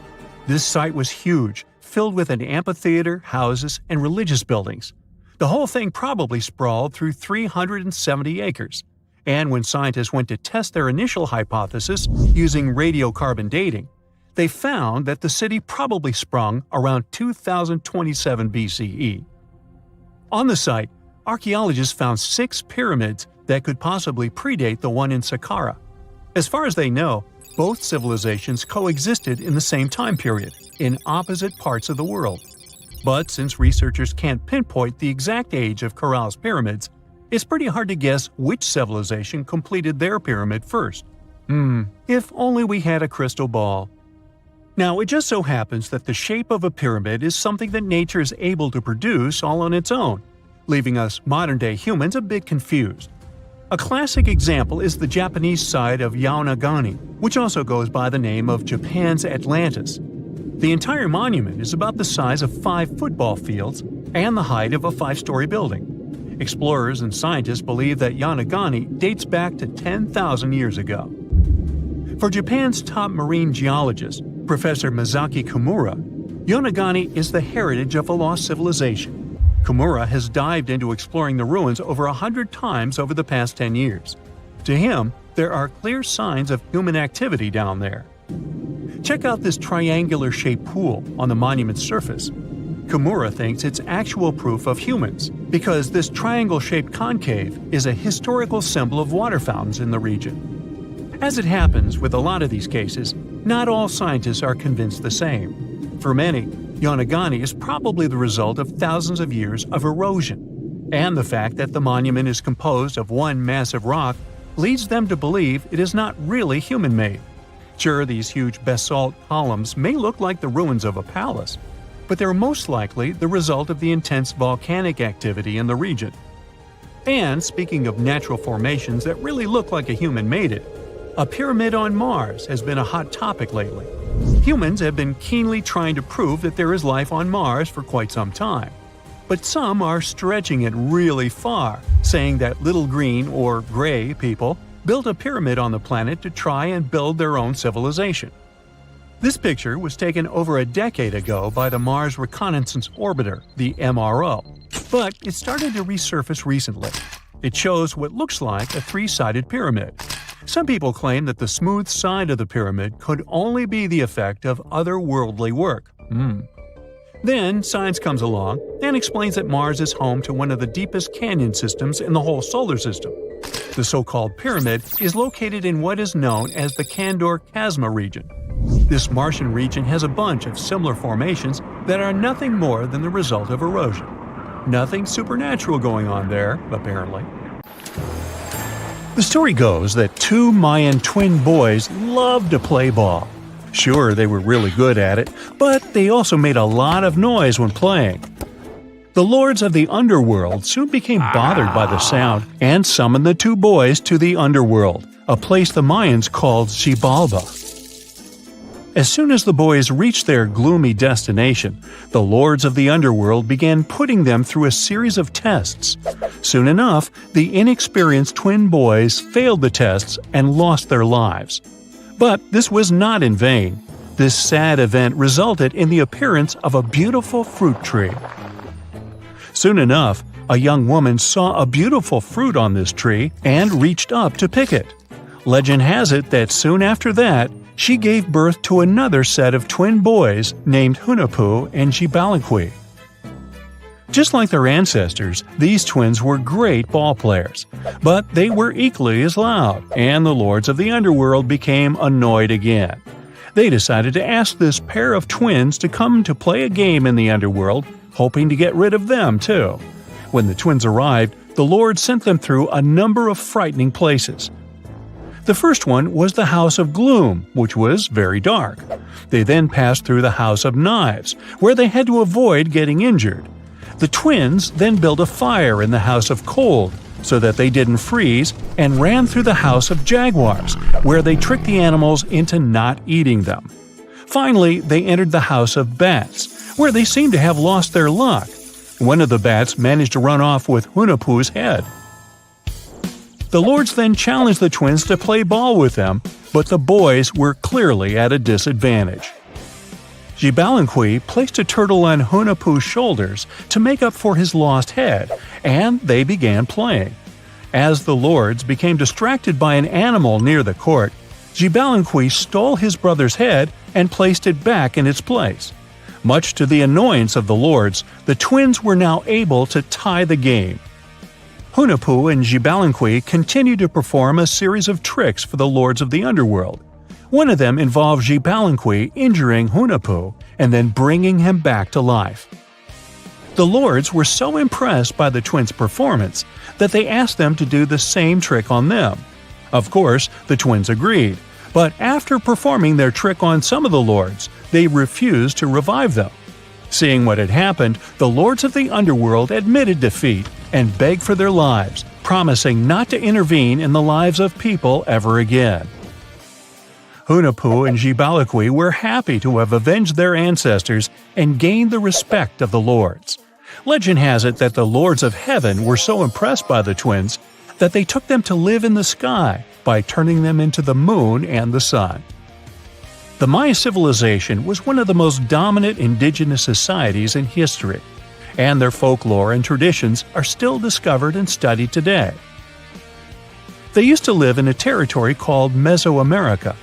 This site was huge, filled with an amphitheater, houses, and religious buildings. The whole thing probably sprawled through 370 acres. And when scientists went to test their initial hypothesis using radiocarbon dating, they found that the city probably sprung around 2027 BCE. On the site, archaeologists found 6 pyramids that could possibly predate the one in Saqqara. As far as they know, both civilizations coexisted in the same time period, in opposite parts of the world. But since researchers can't pinpoint the exact age of Corral's pyramids, it's pretty hard to guess which civilization completed their pyramid first. If only we had a crystal ball. Now, it just so happens that the shape of a pyramid is something that nature is able to produce all on its own, leaving us modern-day humans a bit confused. A classic example is the Japanese side of Yaonagani, which also goes by the name of Japan's Atlantis. The entire monument is about the size of 5 football fields and the height of a 5-story building. Explorers and scientists believe that Yaonagani dates back to 10,000 years ago. For Japan's top marine geologist, Professor Masaki Kimura, Yaonagani is the heritage of a lost civilization. Kimura has dived into exploring the ruins over 100 times over the past 10 years. To him, there are clear signs of human activity down there. Check out this triangular-shaped pool on the monument's surface. Kimura thinks it's actual proof of humans, because this triangle-shaped concave is a historical symbol of water fountains in the region. As it happens with a lot of these cases, not all scientists are convinced the same. For many, Yaonagani is probably the result of thousands of years of erosion, and the fact that the monument is composed of one massive rock leads them to believe it is not really human-made. Sure, these huge basalt columns may look like the ruins of a palace, but they're most likely the result of the intense volcanic activity in the region. And speaking of natural formations that really look like a human made it, a pyramid on Mars has been a hot topic lately. Humans have been keenly trying to prove that there is life on Mars for quite some time. But some are stretching it really far, saying that little green or gray people built a pyramid on the planet to try and build their own civilization. This picture was taken over a decade ago by the Mars Reconnaissance Orbiter, the MRO, but it started to resurface recently. It shows what looks like a 3-sided pyramid. Some people claim that the smooth side of the pyramid could only be the effect of otherworldly work. Then science comes along and explains that Mars is home to one of the deepest canyon systems in the whole solar system. The so-called pyramid is located in what is known as the Kandor-Chasma region. This Martian region has a bunch of similar formations that are nothing more than the result of erosion. Nothing supernatural going on there, apparently. The story goes that 2 Mayan twin boys loved to play ball. Sure, they were really good at it, but they also made a lot of noise when playing. The lords of the underworld soon became bothered by the sound and summoned the 2 boys to the underworld, a place the Mayans called Xibalba. As soon as the boys reached their gloomy destination, the lords of the underworld began putting them through a series of tests. Soon enough, the inexperienced twin boys failed the tests and lost their lives. But this was not in vain. This sad event resulted in the appearance of a beautiful fruit tree. Soon enough, a young woman saw a beautiful fruit on this tree and reached up to pick it. Legend has it that soon after that, she gave birth to another set of twin boys named Hunahpu and Xibalba. Just like their ancestors, these twins were great ball players, but they were equally as loud, and the lords of the underworld became annoyed again. They decided to ask this pair of twins to come to play a game in the underworld, hoping to get rid of them too. When the twins arrived, the lord sent them through a number of frightening places. The first one was the House of Gloom, which was very dark. They then passed through the House of Knives, where they had to avoid getting injured. The twins then built a fire in the House of Cold, so that they didn't freeze, and ran through the House of Jaguars, where they tricked the animals into not eating them. Finally, they entered the House of Bats, where they seemed to have lost their luck. One of the bats managed to run off with Hunahpu's head. The lords then challenged the twins to play ball with them, but the boys were clearly at a disadvantage. Gibalanqui placed a turtle on Hunahpu's shoulders to make up for his lost head, and they began playing. As the lords became distracted by an animal near the court, Gibalanqui stole his brother's head and placed it back in its place. Much to the annoyance of the lords, the twins were now able to tie the game. Hunahpu and Gibalanqui continued to perform a series of tricks for the lords of the underworld. One of them involved Gibalanqui injuring Hunahpu and then bringing him back to life. The lords were so impressed by the twins' performance that they asked them to do the same trick on them. Of course, the twins agreed, but after performing their trick on some of the lords, they refused to revive them. Seeing what had happened, the lords of the underworld admitted defeat and begged for their lives, promising not to intervene in the lives of people ever again. Hunahpu and Gibalanqui were happy to have avenged their ancestors and gained the respect of the lords. Legend has it that the lords of heaven were so impressed by the twins that they took them to live in the sky by turning them into the moon and the sun. The Maya civilization was one of the most dominant indigenous societies in history, and their folklore and traditions are still discovered and studied today. They used to live in a territory called Mesoamerica.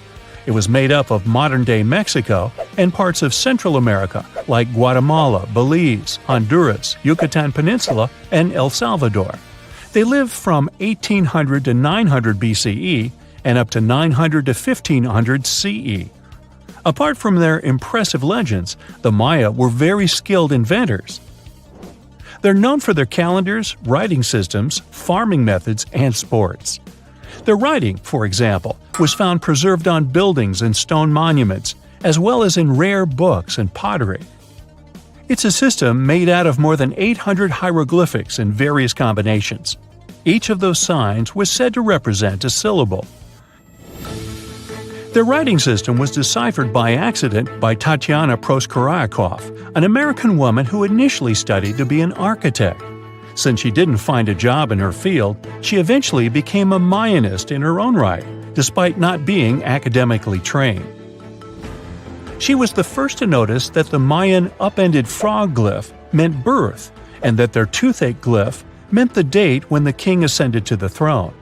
It was made up of modern-day Mexico and parts of Central America like Guatemala, Belize, Honduras, Yucatan Peninsula, and El Salvador. They lived from 1800 to 900 BCE and up to 900 to 1500 CE. Apart from their impressive legends, the Maya were very skilled inventors. They're known for their calendars, writing systems, farming methods, and sports. Their writing, for example, was found preserved on buildings and stone monuments, as well as in rare books and pottery. It's a system made out of more than 800 hieroglyphics in various combinations. Each of those signs was said to represent a syllable. Their writing system was deciphered by accident by Tatiana Proskorakov, an American woman who initially studied to be an architect. Since she didn't find a job in her field, she eventually became a Mayanist in her own right, despite not being academically trained. She was the first to notice that the Mayan upended frog glyph meant birth, and that their toothache glyph meant the date when the king ascended to the throne.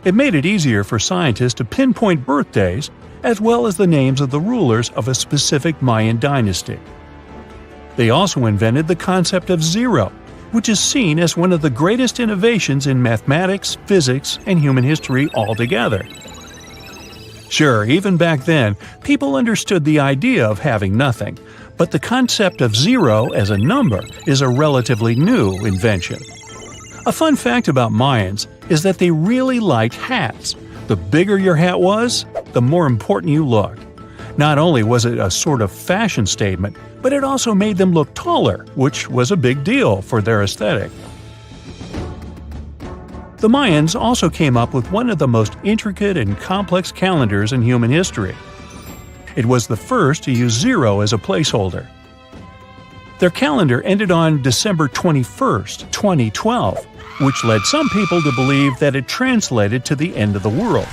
It made it easier for scientists to pinpoint birthdays, as well as the names of the rulers of a specific Mayan dynasty. They also invented the concept of zero, which is seen as one of the greatest innovations in mathematics, physics, and human history altogether. Sure, even back then, people understood the idea of having nothing, but the concept of zero as a number is a relatively new invention. A fun fact about Mayans is that they really liked hats. The bigger your hat was, the more important you looked. Not only was it a sort of fashion statement, but it also made them look taller, which was a big deal for their aesthetic. The Mayans also came up with one of the most intricate and complex calendars in human history. It was the first to use zero as a placeholder. Their calendar ended on December 21st, 2012, which led some people to believe that it translated to the end of the world.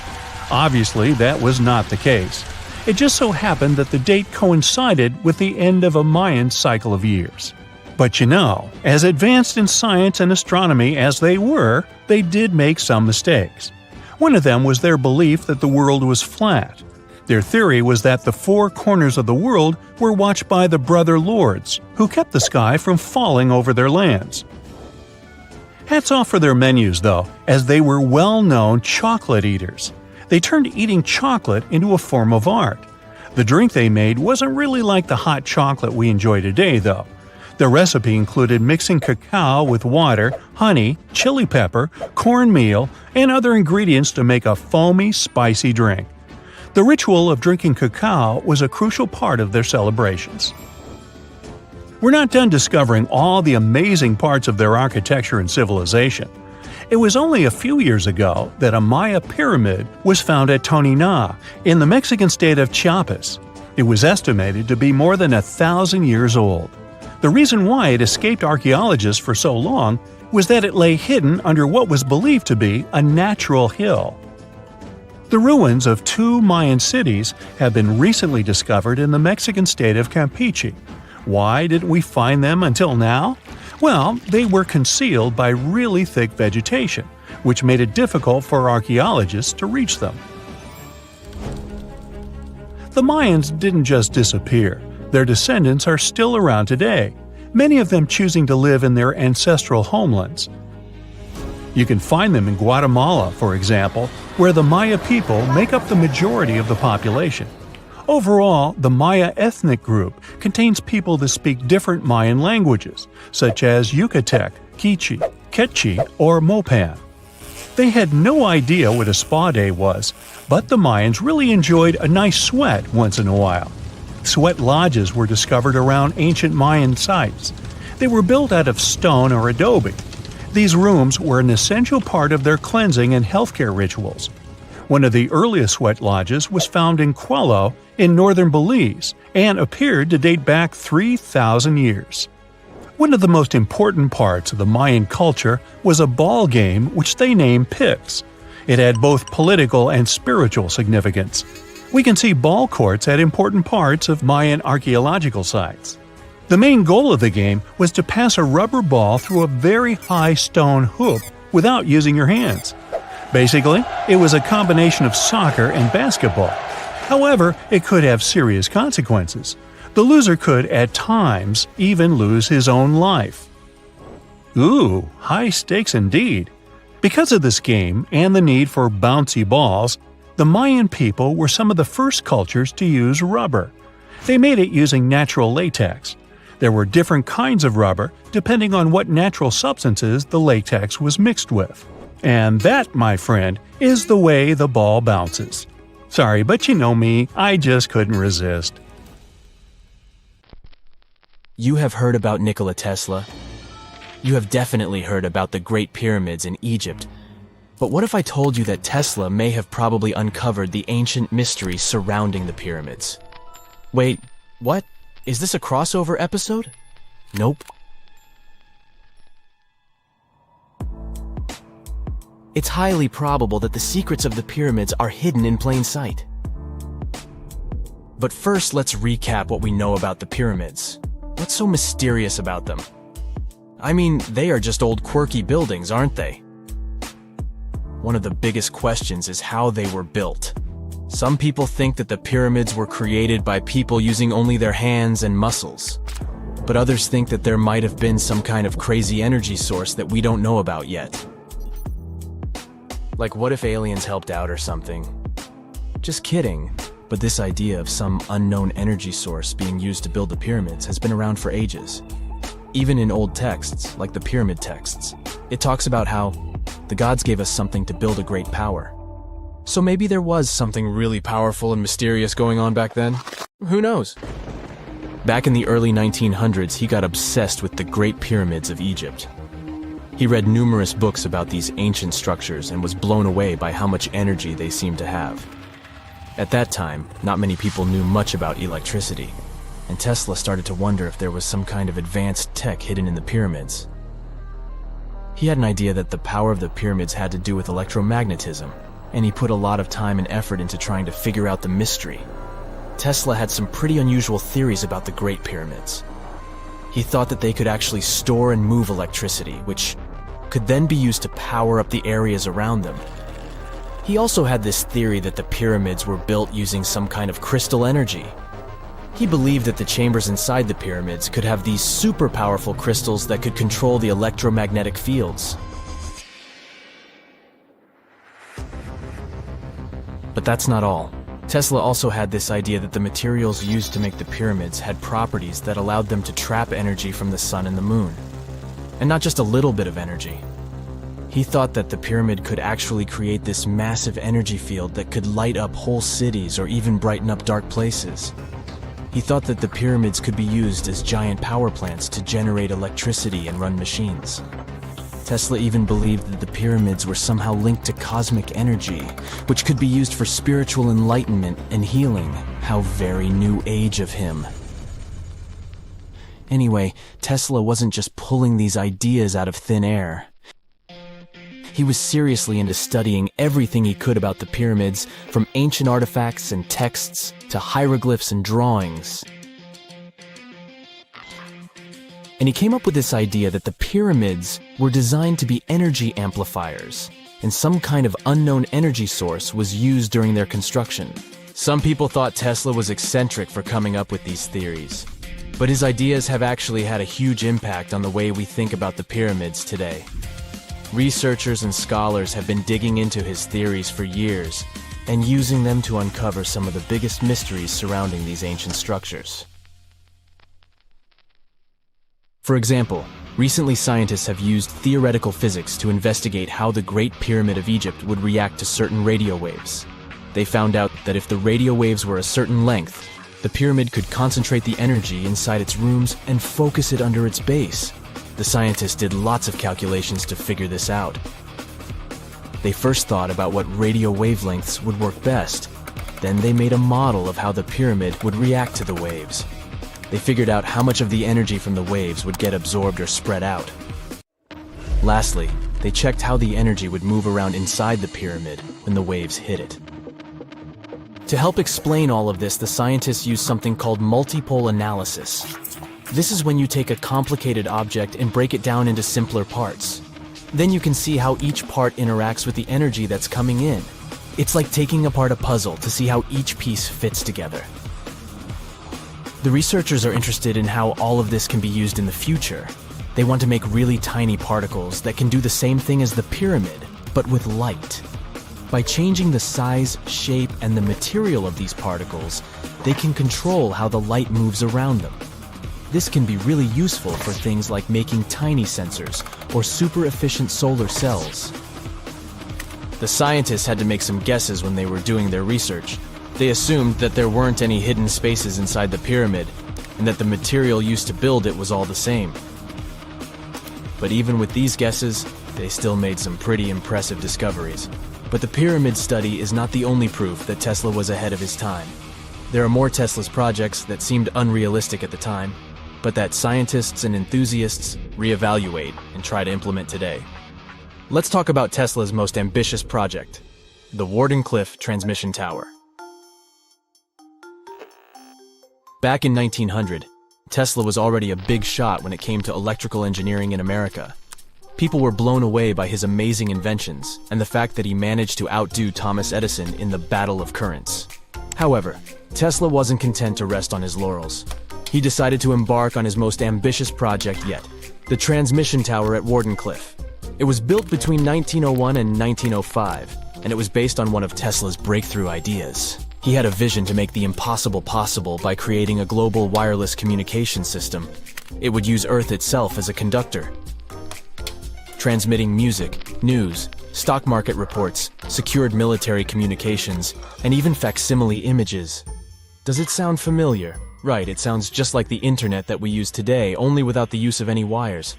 Obviously, that was not the case. It just so happened that the date coincided with the end of a Mayan cycle of years. But you know, as advanced in science and astronomy as they were, they did make some mistakes. One of them was their belief that the world was flat. Their theory was that the four corners of the world were watched by the brother lords, who kept the sky from falling over their lands. Hats off for their menus, though, as they were well-known chocolate eaters. They turned eating chocolate into a form of art. The drink they made wasn't really like the hot chocolate we enjoy today, though. The recipe included mixing cacao with water, honey, chili pepper, cornmeal, and other ingredients to make a foamy, spicy drink. The ritual of drinking cacao was a crucial part of their celebrations. We're not done discovering all the amazing parts of their architecture and civilization. It was only a few years ago that a Maya pyramid was found at Tonina, in the Mexican state of Chiapas. It was estimated to be more than 1,000 years old. The reason why it escaped archaeologists for so long was that it lay hidden under what was believed to be a natural hill. The ruins of 2 Mayan cities have been recently discovered in the Mexican state of Campeche. Why didn't we find them until now? Well, they were concealed by really thick vegetation, which made it difficult for archaeologists to reach them. The Mayans didn't just disappear. Their descendants are still around today, many of them choosing to live in their ancestral homelands. You can find them in Guatemala, for example, where the Maya people make up the majority of the population. Overall, the Maya ethnic group contains people that speak different Mayan languages, such as Yucatec, Quiche, Quechua, or Mopan. They had no idea what a spa day was, but the Mayans really enjoyed a nice sweat once in a while. Sweat lodges were discovered around ancient Mayan sites. They were built out of stone or adobe. These rooms were an essential part of their cleansing and healthcare rituals. One of the earliest sweat lodges was found in Quello in northern Belize and appeared to date back 3,000 years. One of the most important parts of the Mayan culture was a ball game which they named Pix. It had both political and spiritual significance. We can see ball courts at important parts of Mayan archaeological sites. The main goal of the game was to pass a rubber ball through a very high stone hoop without using your hands. Basically, it was a combination of soccer and basketball. However, it could have serious consequences. The loser could, at times, even lose his own life. Ooh, high stakes indeed. Because of this game and the need for bouncy balls, the Mayan people were some of the first cultures to use rubber. They made it using natural latex. There were different kinds of rubber depending on what natural substances the latex was mixed with. And that, my friend, is the way the ball bounces. Sorry, but you know me, I just couldn't resist. You have heard about Nikola Tesla. You have definitely heard about the Great Pyramids in Egypt. But what if I told you that Tesla may have probably uncovered the ancient mysteries surrounding the pyramids? Wait, what? Is this a crossover episode? Nope. It's highly probable that the secrets of the pyramids are hidden in plain sight. But first, let's recap what we know about the pyramids. What's so mysterious about them? I mean, they are just old quirky buildings, aren't they? One of the biggest questions is how they were built. Some people think that the pyramids were created by people using only their hands and muscles. But others think that there might have been some kind of crazy energy source that we don't know about yet. Like, what if aliens helped out or something? Just kidding. But this idea of some unknown energy source being used to build the pyramids has been around for ages. Even in old texts, like the pyramid texts, it talks about how the gods gave us something to build a great power. So maybe there was something really powerful and mysterious going on back then? Who knows? Back in the early 1900s, he got obsessed with the Great Pyramids of Egypt. He read numerous books about these ancient structures and was blown away by how much energy they seemed to have. At that time, not many people knew much about electricity, and Tesla started to wonder if there was some kind of advanced tech hidden in the pyramids. He had an idea that the power of the pyramids had to do with electromagnetism, and he put a lot of time and effort into trying to figure out the mystery. Tesla had some pretty unusual theories about the Great Pyramids. He thought that they could actually store and move electricity, which could then be used to power up the areas around them. He also had this theory that the pyramids were built using some kind of crystal energy. He believed that the chambers inside the pyramids could have these super powerful crystals that could control the electromagnetic fields. But that's not all. Tesla also had this idea that the materials used to make the pyramids had properties that allowed them to trap energy from the sun and the moon. And not just a little bit of energy. He thought that the pyramid could actually create this massive energy field that could light up whole cities or even brighten up dark places. He thought that the pyramids could be used as giant power plants to generate electricity and run machines. Tesla even believed that the pyramids were somehow linked to cosmic energy, which could be used for spiritual enlightenment and healing. How very new age of him. Anyway, Tesla wasn't just pulling these ideas out of thin air. He was seriously into studying everything he could about the pyramids, from ancient artifacts and texts to hieroglyphs and drawings. And he came up with this idea that the pyramids were designed to be energy amplifiers, and some kind of unknown energy source was used during their construction. Some people thought Tesla was eccentric for coming up with these theories, but his ideas have actually had a huge impact on the way we think about the pyramids today. Researchers and scholars have been digging into his theories for years and using them to uncover some of the biggest mysteries surrounding these ancient structures. For example, recently scientists have used theoretical physics to investigate how the Great Pyramid of Egypt would react to certain radio waves. They found out that if the radio waves were a certain length, the pyramid could concentrate the energy inside its rooms and focus it under its base. The scientists did lots of calculations to figure this out. They first thought about what radio wavelengths would work best. Then they made a model of how the pyramid would react to the waves. They figured out how much of the energy from the waves would get absorbed or spread out. Lastly, they checked how the energy would move around inside the pyramid when the waves hit it. To help explain all of this, the scientists used something called multipole analysis. This is when you take a complicated object and break it down into simpler parts. Then you can see how each part interacts with the energy that's coming in. It's like taking apart a puzzle to see how each piece fits together. The researchers are interested in how all of this can be used in the future. They want to make really tiny particles that can do the same thing as the pyramid, but with light. By changing the size, shape, and the material of these particles, they can control how the light moves around them. This can be really useful for things like making tiny sensors or super efficient solar cells. The scientists had to make some guesses when they were doing their research. They assumed that there weren't any hidden spaces inside the pyramid, and that the material used to build it was all the same. But even with these guesses, they still made some pretty impressive discoveries. But the pyramid study is not the only proof that Tesla was ahead of his time. There are more Tesla's projects that seemed unrealistic at the time, but that scientists and enthusiasts reevaluate and try to implement today. Let's talk about Tesla's most ambitious project, the Wardenclyffe Transmission Tower. Back in 1900, Tesla was already a big shot when it came to electrical engineering in America. People were blown away by his amazing inventions and the fact that he managed to outdo Thomas Edison in the battle of currents. However, Tesla wasn't content to rest on his laurels. He decided to embark on his most ambitious project yet, the transmission tower at Wardenclyffe. It was built between 1901 and 1905, and it was based on one of Tesla's breakthrough ideas. He had a vision to make the impossible possible by creating a global wireless communication system. It would use Earth itself as a conductor, transmitting music, news, stock market reports, secured military communications, and even facsimile images. Does it sound familiar? Right, it sounds just like the internet that we use today, only without the use of any wires.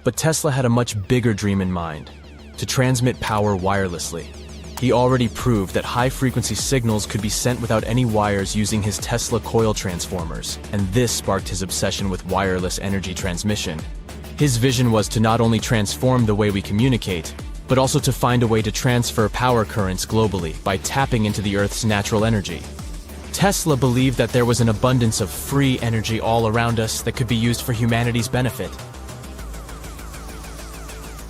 But Tesla had a much bigger dream in mind, to transmit power wirelessly. He already proved that high-frequency signals could be sent without any wires using his Tesla coil transformers, and this sparked his obsession with wireless energy transmission. His vision was to not only transform the way we communicate, but also to find a way to transfer power currents globally by tapping into the Earth's natural energy. Tesla believed that there was an abundance of free energy all around us that could be used for humanity's benefit.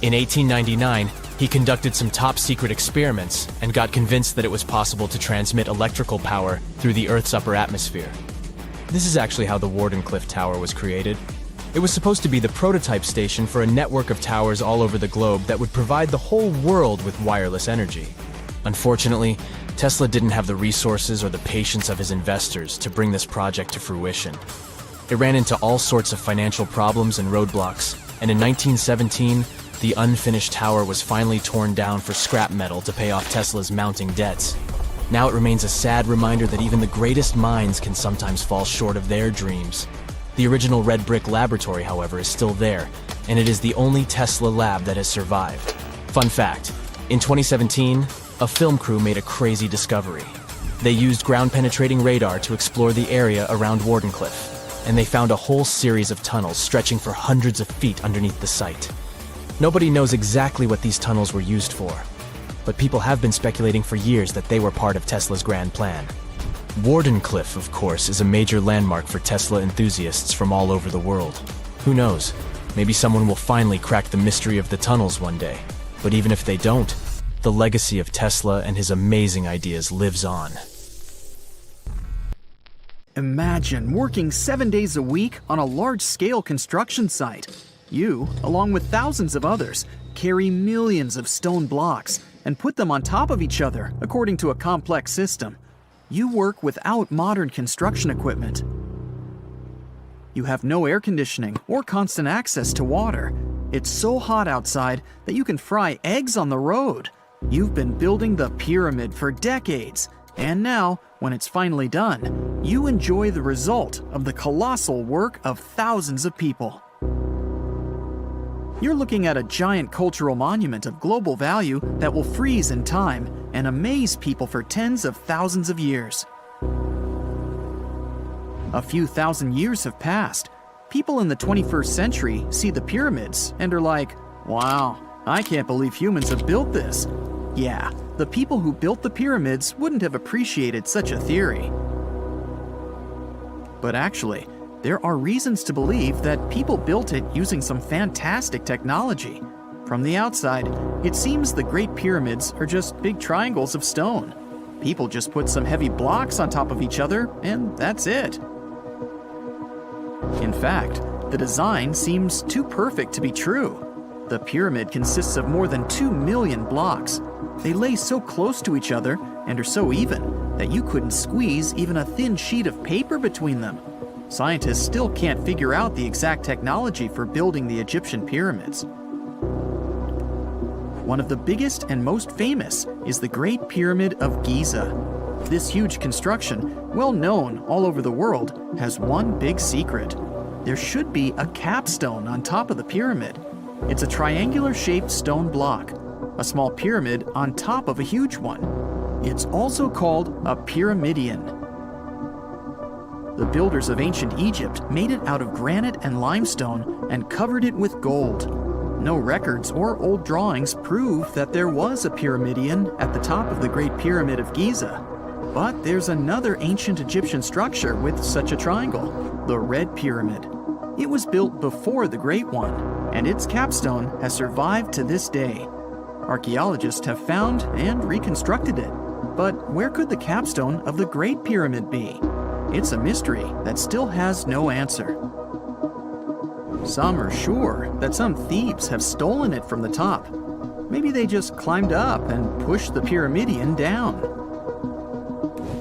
In 1899, he conducted some top-secret experiments and got convinced that it was possible to transmit electrical power through the Earth's upper atmosphere. This is actually how the Wardenclyffe Tower was created. It was supposed to be the prototype station for a network of towers all over the globe that would provide the whole world with wireless energy. Unfortunately, Tesla didn't have the resources or the patience of his investors to bring this project to fruition. It ran into all sorts of financial problems and roadblocks, and in 1917, the unfinished tower was finally torn down for scrap metal to pay off Tesla's mounting debts. Now it remains a sad reminder that even the greatest minds can sometimes fall short of their dreams. The original red brick laboratory, however, is still there, and it is the only Tesla lab that has survived. Fun fact, in 2017, a film crew made a crazy discovery. They used ground-penetrating radar to explore the area around Wardenclyffe, and they found a whole series of tunnels stretching for hundreds of feet underneath the site. Nobody knows exactly what these tunnels were used for, but people have been speculating for years that they were part of Tesla's grand plan. Wardenclyffe, of course, is a major landmark for Tesla enthusiasts from all over the world. Who knows? Maybe someone will finally crack the mystery of the tunnels one day. But even if they don't, the legacy of Tesla and his amazing ideas lives on. Imagine working 7 days a week on a large-scale construction site. You, along with thousands of others, carry millions of stone blocks and put them on top of each other according to a complex system. You work without modern construction equipment. You have no air conditioning or constant access to water. It's so hot outside that you can fry eggs on the road. You've been building the pyramid for decades, and now, when it's finally done, you enjoy the result of the colossal work of thousands of people. You're looking at a giant cultural monument of global value that will freeze in time and amaze people for tens of thousands of years. A few thousand years have passed. People in the 21st century see the pyramids and are like, wow, I can't believe humans have built this. Yeah, the people who built the pyramids wouldn't have appreciated such a theory. But actually, there are reasons to believe that people built it using some fantastic technology. From the outside, it seems the Great Pyramids are just big triangles of stone. People just put some heavy blocks on top of each other, and that's it. In fact, the design seems too perfect to be true. The pyramid consists of more than 2 million blocks. They lay so close to each other and are so even that you couldn't squeeze even a thin sheet of paper between them. Scientists still can't figure out the exact technology for building the Egyptian pyramids. One of the biggest and most famous is the Great Pyramid of Giza. This huge construction, well known all over the world, has one big secret. There should be a capstone on top of the pyramid. It's a triangular-shaped stone block, a small pyramid on top of a huge one. It's also called a pyramidion. The builders of ancient Egypt made it out of granite and limestone and covered it with gold. No records or old drawings prove that there was a pyramidion at the top of the Great Pyramid of Giza. But there's another ancient Egyptian structure with such a triangle, the Red Pyramid. It was built before the Great One, and its capstone has survived to this day. Archaeologists have found and reconstructed it. But where could the capstone of the Great Pyramid be? It's a mystery that still has no answer. Some are sure that some thieves have stolen it from the top. Maybe they just climbed up and pushed the pyramidion down.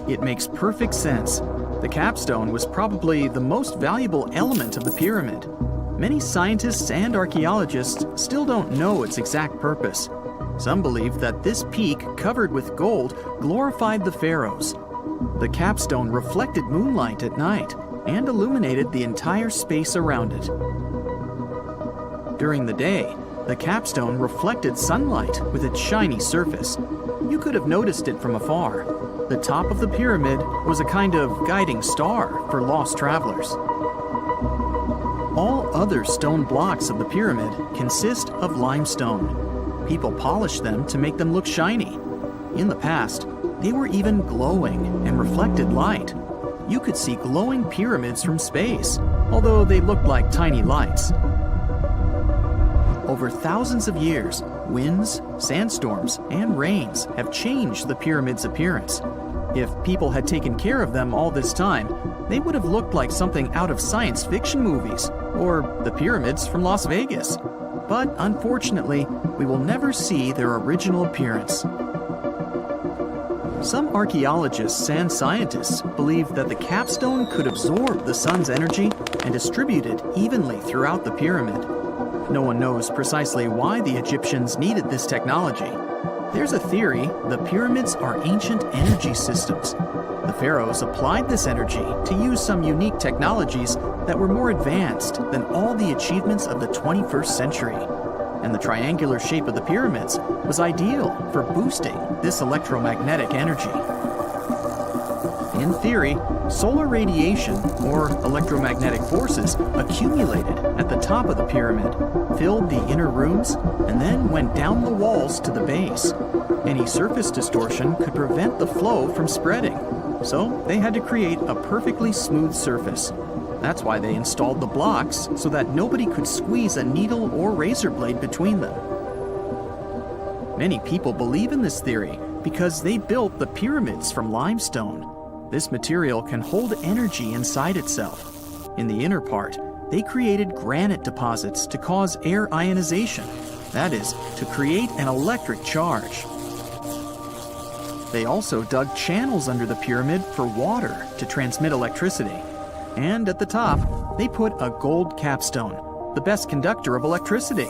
It makes perfect sense. The capstone was probably the most valuable element of the pyramid. Many scientists and archaeologists still don't know its exact purpose. Some believe that this peak covered with gold glorified the pharaohs. The capstone reflected moonlight at night and illuminated the entire space around it. During the day, the capstone reflected sunlight with its shiny surface. You could have noticed it from afar. The top of the pyramid was a kind of guiding star for lost travelers. All other stone blocks of the pyramid consist of limestone. People polished them to make them look shiny. In the past, they were even glowing and reflected light. You could see glowing pyramids from space, although they looked like tiny lights. Over thousands of years, winds, sandstorms, and rains have changed the pyramid's appearance. If people had taken care of them all this time, they would have looked like something out of science fiction movies, or the pyramids from Las Vegas. But unfortunately, we will never see their original appearance. Some archaeologists and scientists believe that the capstone could absorb the sun's energy and distribute it evenly throughout the pyramid. No one knows precisely why the Egyptians needed this technology. There's a theory the pyramids are ancient energy systems. The pharaohs applied this energy to use some unique technologies that were more advanced than all the achievements of the 21st century. And the triangular shape of the pyramids was ideal for boosting this electromagnetic energy. In theory, solar radiation, or electromagnetic forces, accumulated at the top of the pyramid, filled the inner rooms, and then went down the walls to the base. Any surface distortion could prevent the flow from spreading, so they had to create a perfectly smooth surface. That's why they installed the blocks so that nobody could squeeze a needle or razor blade between them. Many people believe in this theory because they built the pyramids from limestone. This material can hold energy inside itself. In the inner part, they created granite deposits to cause air ionization, that is, to create an electric charge. They also dug channels under the pyramid for water to transmit electricity. And at the top, they put a gold capstone, the best conductor of electricity.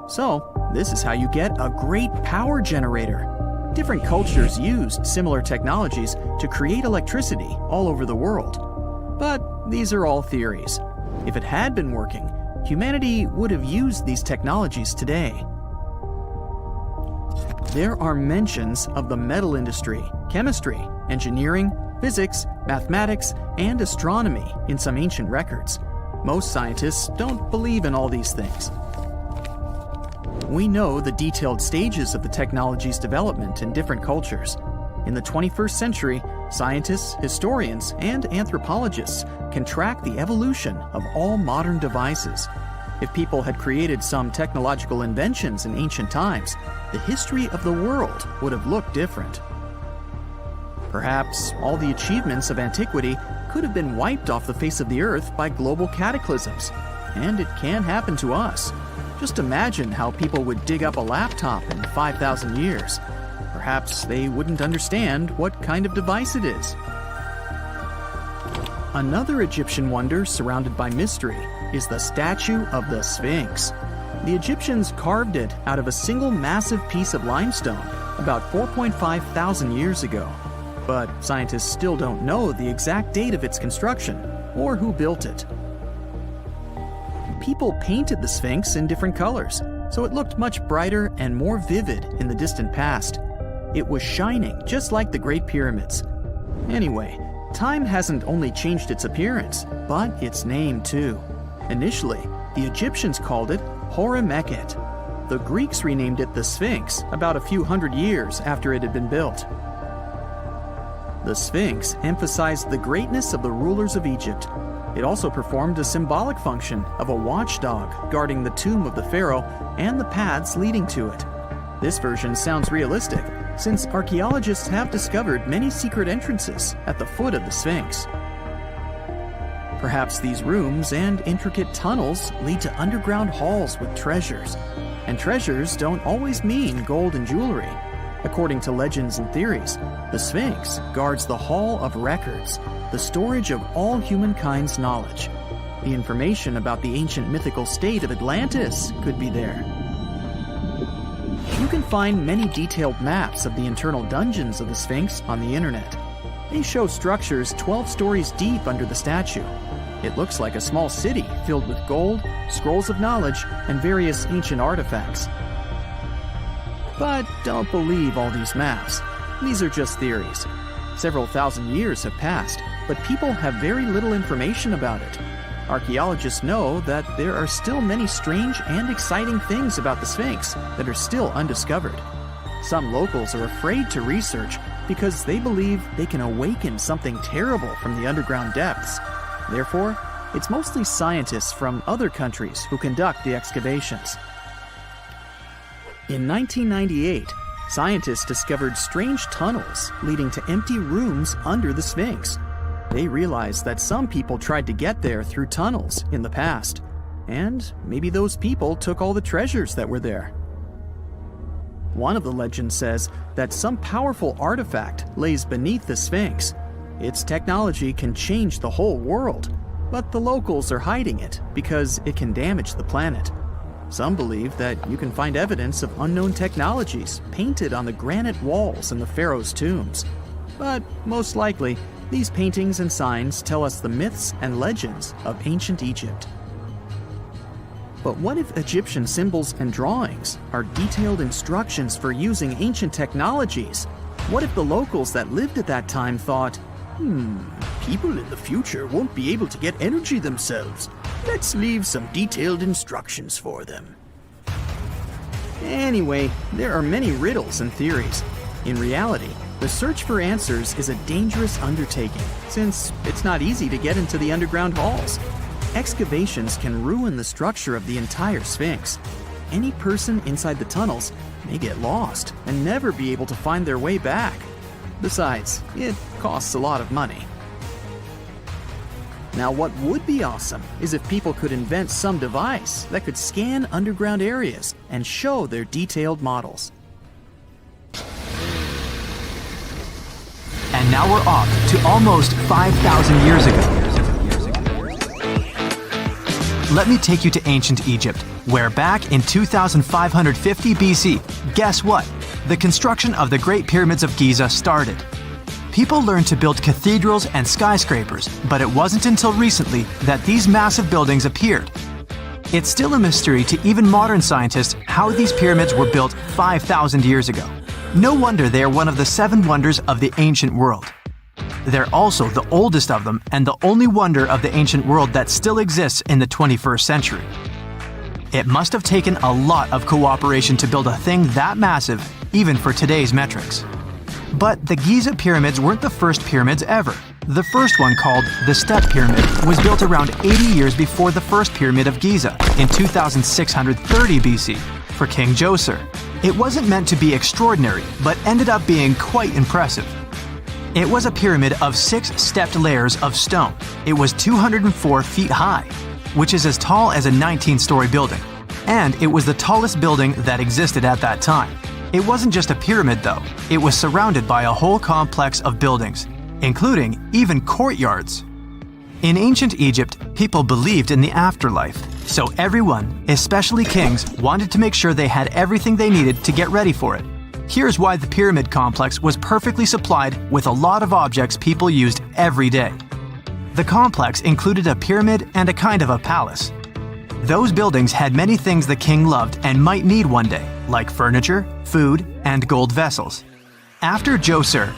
So, this is how you get a great power generator. Different cultures used similar technologies to create electricity all over the world. But these are all theories. If it had been working, humanity would have used these technologies today. There are mentions of the metal industry, chemistry, engineering, physics, mathematics, and astronomy in some ancient records. Most scientists don't believe in all these things. We know the detailed stages of the technology's development in different cultures. In the 21st century, scientists, historians, and anthropologists can track the evolution of all modern devices. If people had created some technological inventions in ancient times, the history of the world would have looked different. Perhaps all the achievements of antiquity could have been wiped off the face of the earth by global cataclysms. And it can happen to us. Just imagine how people would dig up a laptop in 5,000 years. Perhaps they wouldn't understand what kind of device it is. Another Egyptian wonder surrounded by mystery is the statue of the Sphinx. The Egyptians carved it out of a single massive piece of limestone about 4.5 thousand years ago. But scientists still don't know the exact date of its construction or who built it. People painted the Sphinx in different colors, so it looked much brighter and more vivid in the distant past. It was shining just like the Great Pyramids. Anyway, time hasn't only changed its appearance, but its name too. Initially, the Egyptians called it Hor-Mekhet. The Greeks renamed it the Sphinx about a few hundred years after it had been built. The Sphinx emphasized the greatness of the rulers of Egypt. It also performed a symbolic function of a watchdog guarding the tomb of the pharaoh and the paths leading to it. This version sounds realistic, since archaeologists have discovered many secret entrances at the foot of the Sphinx. Perhaps these rooms and intricate tunnels lead to underground halls with treasures. And treasures don't always mean gold and jewelry. According to legends and theories, the Sphinx guards the Hall of Records, the storage of all humankind's knowledge. The information about the ancient mythical state of Atlantis could be there. You can find many detailed maps of the internal dungeons of the Sphinx on the internet. They show structures 12 stories deep under the statue. It looks like a small city filled with gold, scrolls of knowledge, and various ancient artifacts. But don't believe all these maps. These are just theories. Several thousand years have passed, but people have very little information about it. Archaeologists know that there are still many strange and exciting things about the Sphinx that are still undiscovered. Some locals are afraid to research because they believe they can awaken something terrible from the underground depths. Therefore, it's mostly scientists from other countries who conduct the excavations. In 1998, scientists discovered strange tunnels leading to empty rooms under the Sphinx. They realized that some people tried to get there through tunnels in the past, and maybe those people took all the treasures that were there. One of the legends says that some powerful artifact lays beneath the Sphinx. Its technology can change the whole world, but the locals are hiding it because it can damage the planet. Some believe that you can find evidence of unknown technologies painted on the granite walls in the pharaoh's tombs. But most likely, these paintings and signs tell us the myths and legends of ancient Egypt. But what if Egyptian symbols and drawings are detailed instructions for using ancient technologies? What if the locals that lived at that time thought, People in the future won't be able to get energy themselves. Let's leave some detailed instructions for them. Anyway, there are many riddles and theories. In reality, the search for answers is a dangerous undertaking, since it's not easy to get into the underground halls. Excavations can ruin the structure of the entire Sphinx. Any person inside the tunnels may get lost and never be able to find their way back. Besides, it costs a lot of money. Now, what would be awesome is if people could invent some device that could scan underground areas and show their detailed models. And now we're off to almost 5,000 years ago. Let me take you to ancient Egypt, where back in 2550 BC, guess what? The construction of the Great Pyramids of Giza started. People learned to build cathedrals and skyscrapers, but it wasn't until recently that these massive buildings appeared. It's still a mystery to even modern scientists how these pyramids were built 5,000 years ago. No wonder they are one of the 7 wonders of the ancient world. They're also the oldest of them and the only wonder of the ancient world that still exists in the 21st century. It must have taken a lot of cooperation to build a thing that massive, even for today's metrics. But the Giza pyramids weren't the first pyramids ever. The first one, called the Step Pyramid, was built around 80 years before the first Pyramid of Giza in 2630 BC for King Djoser. It wasn't meant to be extraordinary, but ended up being quite impressive. It was a pyramid of 6 stepped layers of stone. It was 204 feet high, which is as tall as a 19-story building. And it was the tallest building that existed at that time. It wasn't just a pyramid though, it was surrounded by a whole complex of buildings, including even courtyards. In ancient Egypt, people believed in the afterlife, so everyone, especially kings, wanted to make sure they had everything they needed to get ready for it. Here's why the pyramid complex was perfectly supplied with a lot of objects people used every day. The complex included a pyramid and a kind of a palace. Those buildings had many things the king loved and might need one day, like furniture, food, and gold vessels. After Djoser,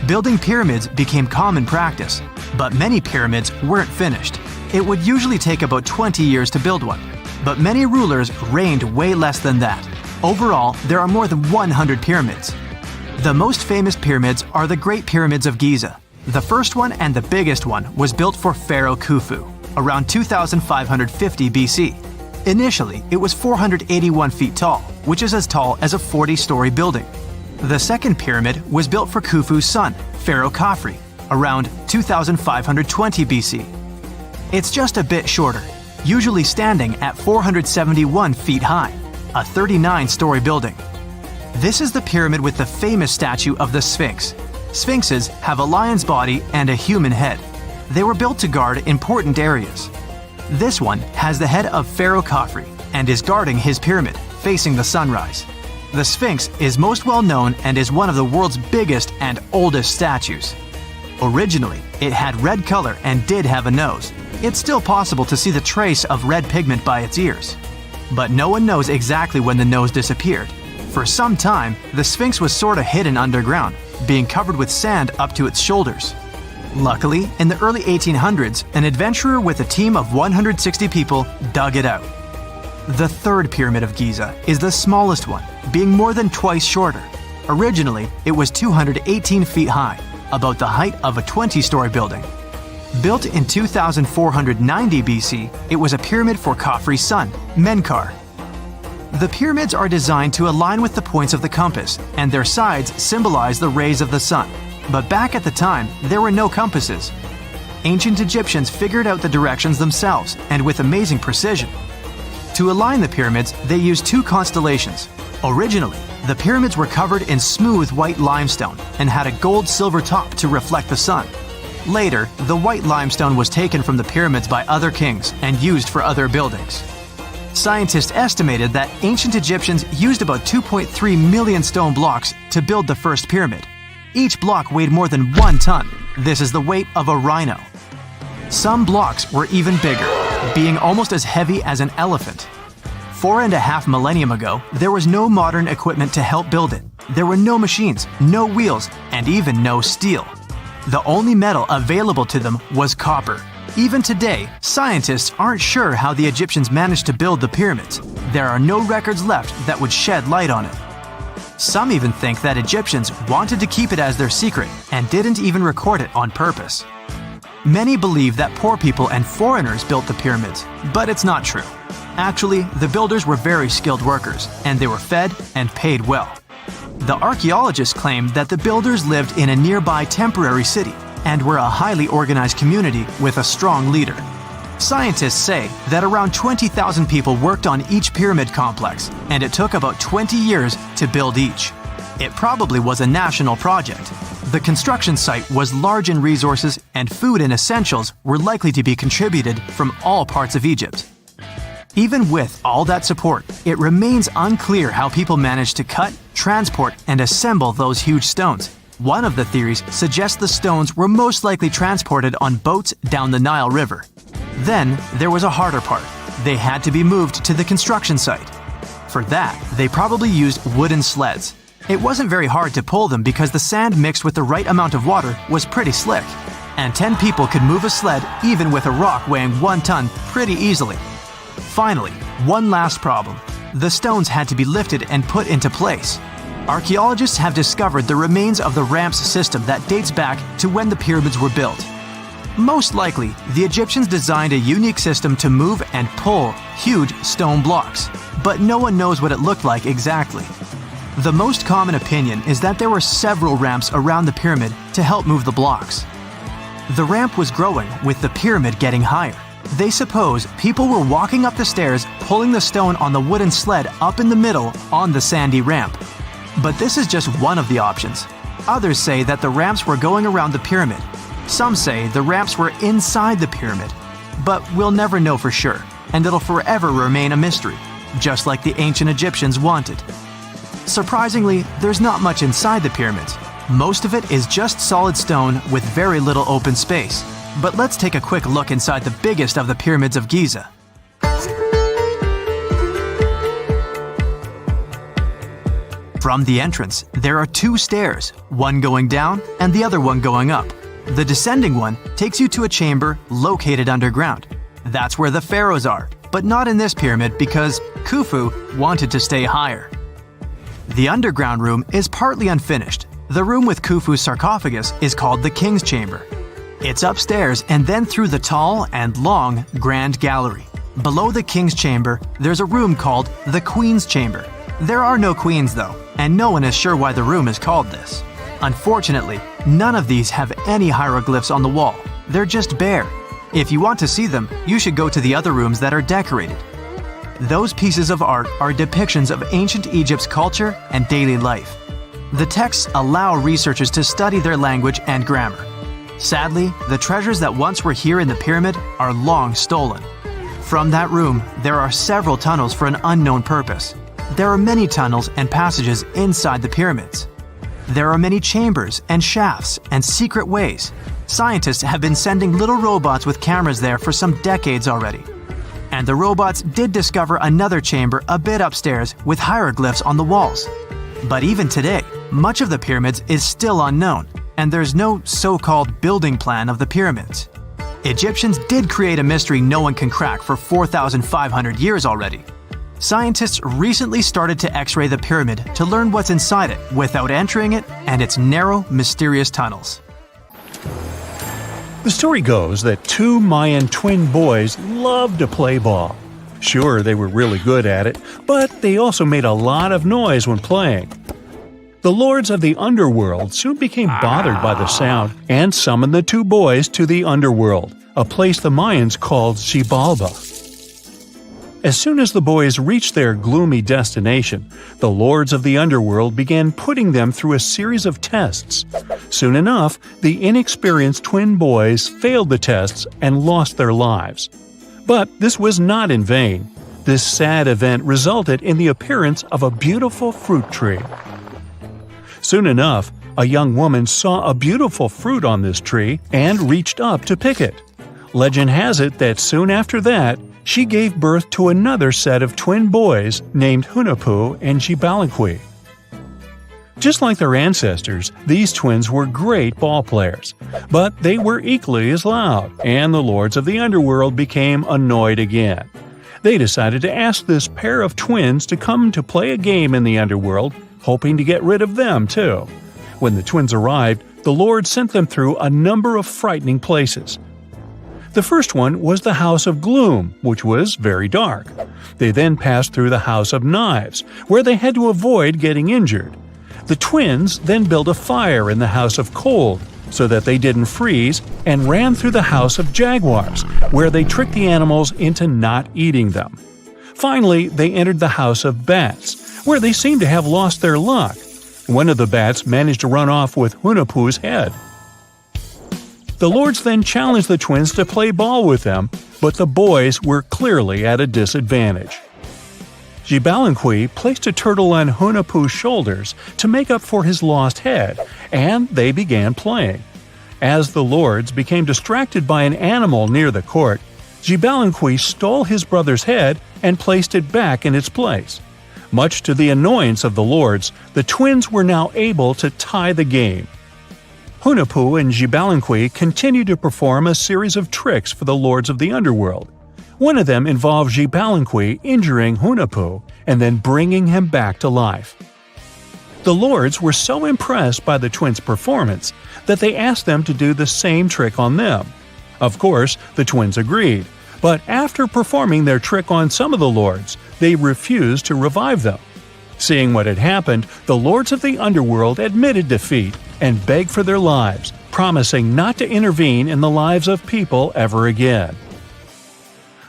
building pyramids became common practice, but many pyramids weren't finished. It would usually take about 20 years to build one, but many rulers reigned way less than that. Overall, there are more than 100 pyramids. The most famous pyramids are the Great Pyramids of Giza. The first one and the biggest one was built for Pharaoh Khufu, around 2550 BC. Initially, it was 481 feet tall, which is as tall as a 40-story building. The second pyramid was built for Khufu's son, Pharaoh Khafre, around 2520 BC. It's just a bit shorter, usually standing at 471 feet high, a 39-story building. This is the pyramid with the famous statue of the Sphinx. Sphinxes have a lion's body and a human head. They were built to guard important areas. This one has the head of Pharaoh Khafre and is guarding his pyramid, facing the sunrise. The Sphinx is most well known and is one of the world's biggest and oldest statues. Originally, it had red color and did have a nose. It's still possible to see the trace of red pigment by its ears. But no one knows exactly when the nose disappeared. For some time, the Sphinx was sort of hidden underground, being covered with sand up to its shoulders. Luckily, in the early 1800s, an adventurer with a team of 160 people dug it out. The third Pyramid of Giza is the smallest one, being more than twice shorter. Originally, it was 218 feet high, about the height of a 20-story building. Built in 2490 BC, it was a pyramid for Khafre's son, Menkaure. The pyramids are designed to align with the points of the compass, and their sides symbolize the rays of the sun. But back at the time, there were no compasses. Ancient Egyptians figured out the directions themselves, and with amazing precision. To align the pyramids, they used 2 constellations. Originally, the pyramids were covered in smooth white limestone and had a gold-silver top to reflect the sun. Later, the white limestone was taken from the pyramids by other kings and used for other buildings. Scientists estimated that ancient Egyptians used about 2.3 million stone blocks to build the first pyramid. Each block weighed more than 1 ton. This is the weight of a rhino. Some blocks were even bigger, being almost as heavy as an elephant. 4.5 millennia ago, there was no modern equipment to help build it. There were no machines, no wheels, and even no steel. The only metal available to them was copper. Even today, scientists aren't sure how the Egyptians managed to build the pyramids. There are no records left that would shed light on it. Some even think that Egyptians wanted to keep it as their secret and didn't even record it on purpose. Many believe that poor people and foreigners built the pyramids, but it's not true. Actually, the builders were very skilled workers, and they were fed and paid well. The archaeologists claim that the builders lived in a nearby temporary city and were a highly organized community with a strong leader. Scientists say that around 20,000 people worked on each pyramid complex, and it took about 20 years to build each. It probably was a national project. The construction site was large in resources, and food and essentials were likely to be contributed from all parts of Egypt. Even with all that support, it remains unclear how people managed to cut, transport, and assemble those huge stones. One of the theories suggests the stones were most likely transported on boats down the Nile River. Then, there was a harder part. They had to be moved to the construction site. For that, they probably used wooden sleds. It wasn't very hard to pull them because the sand mixed with the right amount of water was pretty slick. And 10 people could move a sled even with a rock weighing 1 ton pretty easily. Finally, one last problem. The stones had to be lifted and put into place. Archaeologists have discovered the remains of the ramps system that dates back to when the pyramids were built. Most likely, the Egyptians designed a unique system to move and pull huge stone blocks, but no one knows what it looked like exactly. The most common opinion is that there were several ramps around the pyramid to help move the blocks. The ramp was growing with the pyramid getting higher. They suppose people were walking up the stairs, pulling the stone on the wooden sled up in the middle on the sandy ramp. But this is just one of the options. Others say that the ramps were going around the pyramid. Some say the ramps were inside the pyramid. But we'll never know for sure, and it'll forever remain a mystery, just like the ancient Egyptians wanted. Surprisingly, there's not much inside the pyramids. Most of it is just solid stone with very little open space. But let's take a quick look inside the biggest of the pyramids of Giza. From the entrance, there are 2 stairs, one going down and the other one going up. The descending one takes you to a chamber located underground. That's where the pharaohs are, but not in this pyramid because Khufu wanted to stay higher. The underground room is partly unfinished. The room with Khufu's sarcophagus is called the King's Chamber. It's upstairs and then through the tall and long Grand Gallery. Below the King's Chamber, there's a room called the Queen's Chamber. There are no queens though, and no one is sure why the room is called this. Unfortunately, none of these have any hieroglyphs on the wall. They're just bare. If you want to see them, you should go to the other rooms that are decorated. Those pieces of art are depictions of ancient Egypt's culture and daily life. The texts allow researchers to study their language and grammar. Sadly, the treasures that once were here in the pyramid are long stolen. From that room, there are several tunnels for an unknown purpose. There are many tunnels and passages inside the pyramids. There are many chambers and shafts and secret ways. Scientists have been sending little robots with cameras there for some decades already. And the robots did discover another chamber a bit upstairs with hieroglyphs on the walls. But even today, much of the pyramids is still unknown, and there's no so-called building plan of the pyramids. Egyptians did create a mystery no one can crack for 4,500 years already. Scientists recently started to X-ray the pyramid to learn what's inside it without entering it and its narrow, mysterious tunnels. The story goes that 2 Mayan twin boys loved to play ball. Sure, they were really good at it, but they also made a lot of noise when playing. The lords of the underworld soon became bothered by the sound and summoned the 2 boys to the underworld, a place the Mayans called Xibalba. As soon as the boys reached their gloomy destination, the lords of the underworld began putting them through a series of tests. Soon enough, the inexperienced twin boys failed the tests and lost their lives. But this was not in vain. This sad event resulted in the appearance of a beautiful fruit tree. Soon enough, a young woman saw a beautiful fruit on this tree and reached up to pick it. Legend has it that soon after that, she gave birth to another set of twin boys named Hunahpu and Xibalba. Just like their ancestors, these twins were great ball players, but they were equally as loud, and the lords of the underworld became annoyed again. They decided to ask this pair of twins to come to play a game in the underworld, hoping to get rid of them too. When the twins arrived, the Lord sent them through a number of frightening places. The first one was the House of Gloom, which was very dark. They then passed through the House of Knives, where they had to avoid getting injured. The twins then built a fire in the House of Cold, so that they didn't freeze, and ran through the House of Jaguars, where they tricked the animals into not eating them. Finally, they entered the House of Bats, where they seemed to have lost their luck. One of the bats managed to run off with Hunahpu's head. The lords then challenged the twins to play ball with them, but the boys were clearly at a disadvantage. Xibalanqui placed a turtle on Hunahpu's shoulders to make up for his lost head, and they began playing. As the lords became distracted by an animal near the court, Xibalanqui stole his brother's head and placed it back in its place. Much to the annoyance of the lords, the twins were now able to tie the game. Hunahpu and Xibalanqui continued to perform a series of tricks for the lords of the underworld. One of them involved Xibalanqui injuring Hunahpu and then bringing him back to life. The lords were so impressed by the twins' performance that they asked them to do the same trick on them. Of course, the twins agreed, but after performing their trick on some of the lords, they refused to revive them. Seeing what had happened, the lords of the underworld admitted defeat and begged for their lives, promising not to intervene in the lives of people ever again.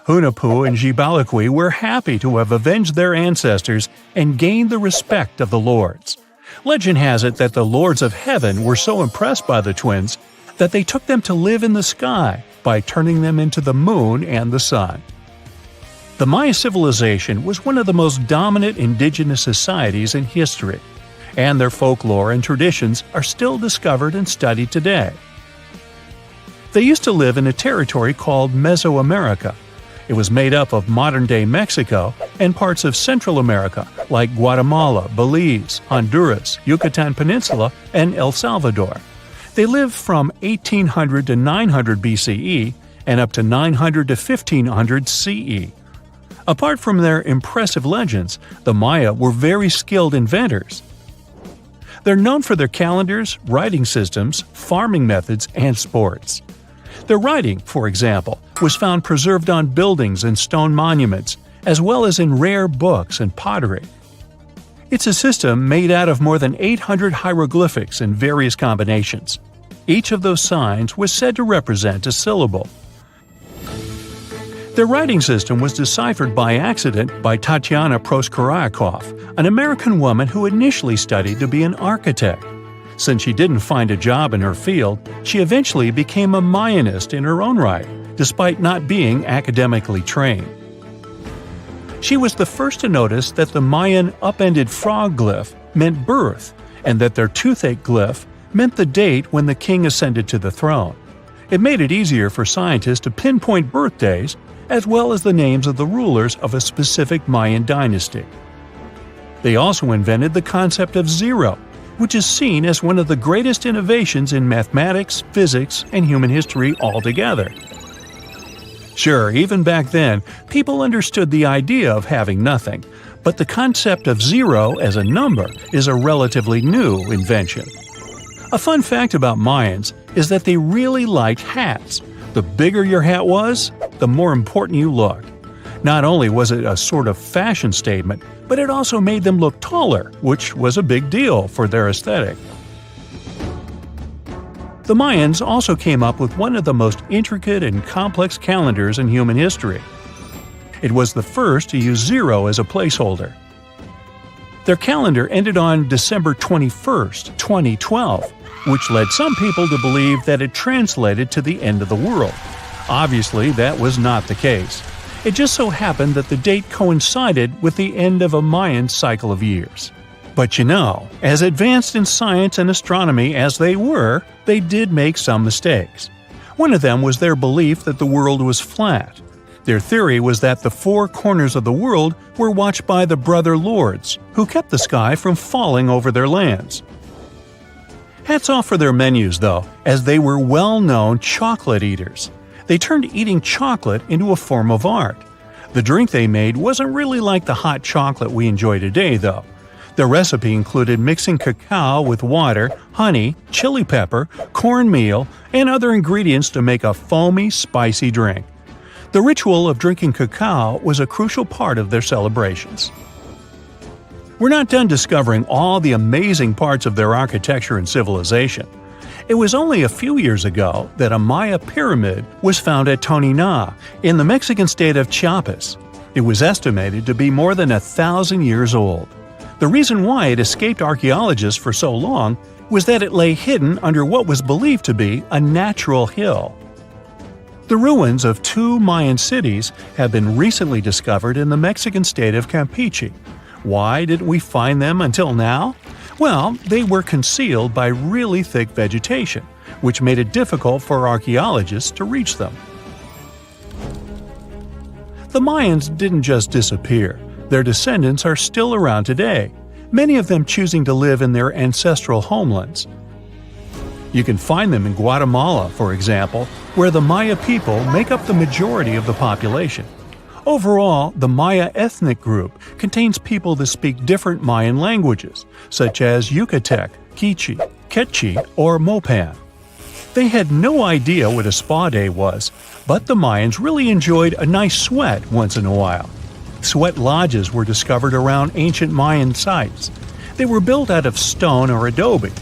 Hunahpu and Xibalanqui were happy to have avenged their ancestors and gained the respect of the lords. Legend has it that the lords of heaven were so impressed by the twins that they took them to live in the sky by turning them into the moon and the sun. The Maya civilization was one of the most dominant indigenous societies in history, and their folklore and traditions are still discovered and studied today. They used to live in a territory called Mesoamerica. It was made up of modern-day Mexico and parts of Central America like Guatemala, Belize, Honduras, Yucatan Peninsula, and El Salvador. They lived from 1800 to 900 BCE and up to 900 to 1500 CE. Apart from their impressive legends, the Maya were very skilled inventors. They're known for their calendars, writing systems, farming methods, and sports. Their writing, for example, was found preserved on buildings and stone monuments, as well as in rare books and pottery. It's a system made out of more than 800 hieroglyphics in various combinations. Each of those signs was said to represent a syllable. Their writing system was deciphered by accident by Tatiana Proskorakov, an American woman who initially studied to be an architect. Since she didn't find a job in her field, she eventually became a Mayanist in her own right, despite not being academically trained. She was the first to notice that the Mayan upended frog glyph meant birth, and that their toothache glyph meant the date when the king ascended to the throne. It made it easier for scientists to pinpoint birthdays, as well as the names of the rulers of a specific Mayan dynasty. They also invented the concept of zero, which is seen as one of the greatest innovations in mathematics, physics, and human history altogether. Sure, even back then, people understood the idea of having nothing, but the concept of zero as a number is a relatively new invention. A fun fact about Mayans is that they really liked hats. The bigger your hat was, the more important you looked. Not only was it a sort of fashion statement, but it also made them look taller, which was a big deal for their aesthetic. The Mayans also came up with one of the most intricate and complex calendars in human history. It was the first to use zero as a placeholder. Their calendar ended on December 21st, 2012, which led some people to believe that it translated to the end of the world. Obviously, that was not the case. It just so happened that the date coincided with the end of a Mayan cycle of years. But you know, as advanced in science and astronomy as they were, they did make some mistakes. One of them was their belief that the world was flat. Their theory was that the four corners of the world were watched by the brother lords, who kept the sky from falling over their lands. Hats off for their menus, though, as they were well-known chocolate eaters. They turned eating chocolate into a form of art. The drink they made wasn't really like the hot chocolate we enjoy today, though. The recipe included mixing cacao with water, honey, chili pepper, cornmeal, and other ingredients to make a foamy, spicy drink. The ritual of drinking cacao was a crucial part of their celebrations. We're not done discovering all the amazing parts of their architecture and civilization. It was only a few years ago that a Maya pyramid was found at Tonina, in the Mexican state of Chiapas. It was estimated to be more than 1,000 years old. The reason why it escaped archaeologists for so long was that it lay hidden under what was believed to be a natural hill. The ruins of two Mayan cities have been recently discovered in the Mexican state of Campeche. Why didn't we find them until now? Well, they were concealed by really thick vegetation, which made it difficult for archaeologists to reach them. The Mayans didn't just disappear. Their descendants are still around today, many of them choosing to live in their ancestral homelands. You can find them in Guatemala, for example, where the Maya people make up the majority of the population. Overall, the Maya ethnic group contains people that speak different Mayan languages, such as Yucatec, Quiche, Quechua, or Mopan. They had no idea what a spa day was, but the Mayans really enjoyed a nice sweat once in a while. Sweat lodges were discovered around ancient Mayan sites. They were built out of stone or adobe.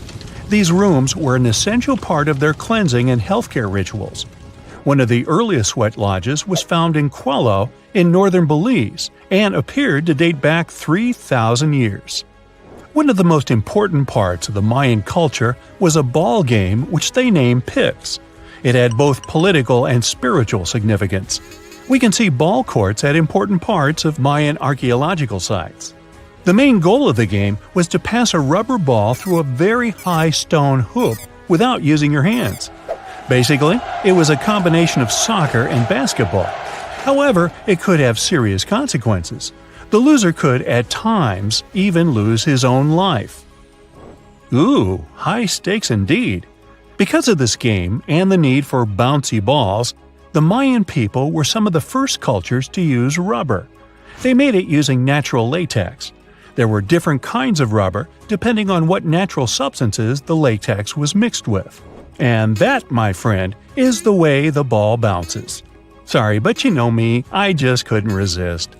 These rooms were an essential part of their cleansing and healthcare rituals. One of the earliest sweat lodges was found in Quello in northern Belize and appeared to date back 3,000 years. One of the most important parts of the Mayan culture was a ball game which they named Pix. It had both political and spiritual significance. We can see ball courts at important parts of Mayan archaeological sites. The main goal of the game was to pass a rubber ball through a very high stone hoop without using your hands. Basically, it was a combination of soccer and basketball. However, it could have serious consequences. The loser could, at times, even lose his own life. Ooh, high stakes indeed. Because of this game and the need for bouncy balls, the Mayan people were some of the first cultures to use rubber. They made it using natural latex. There were different kinds of rubber depending on what natural substances the latex was mixed with. And that, my friend, is the way the ball bounces. Sorry, but you know me, I just couldn't resist.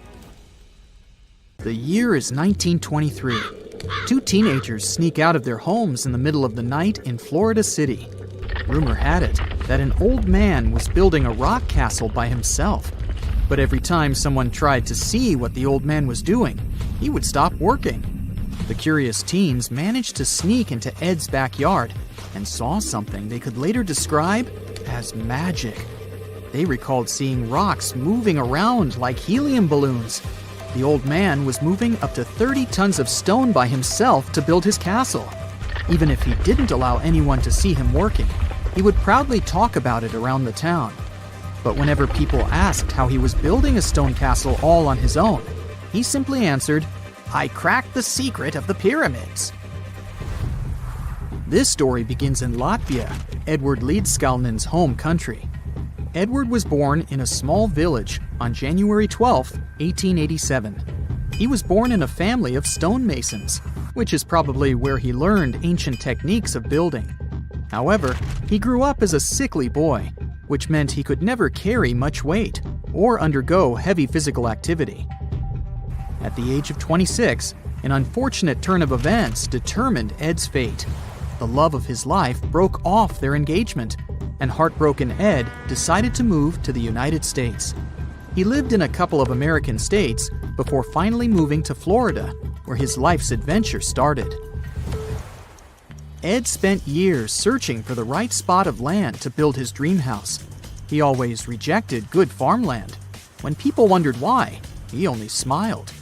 The year is 1923. Two teenagers sneak out of their homes in the middle of the night in Florida City. Rumor had it that an old man was building a rock castle by himself. But every time someone tried to see what the old man was doing, he would stop working. The curious teens managed to sneak into Ed's backyard and saw something they could later describe as magic. They recalled seeing rocks moving around like helium balloons. The old man was moving up to 30 tons of stone by himself to build his castle. Even if he didn't allow anyone to see him working, he would proudly talk about it around the town. But whenever people asked how he was building a stone castle all on his own, he simply answered, "I cracked the secret of the pyramids." This story begins in Latvia, Edward Leedskalnin's home country. Edward was born in a small village on January 12, 1887. He was born in a family of stonemasons, which is probably where he learned ancient techniques of building. However, he grew up as a sickly boy, which meant he could never carry much weight or undergo heavy physical activity. At the age of 26, an unfortunate turn of events determined Ed's fate. The love of his life broke off their engagement, and heartbroken Ed decided to move to the United States. He lived in a couple of American states before finally moving to Florida, where his life's adventure started. Ed spent years searching for the right spot of land to build his dream house. He always rejected good farmland. When people wondered why, he only smiled.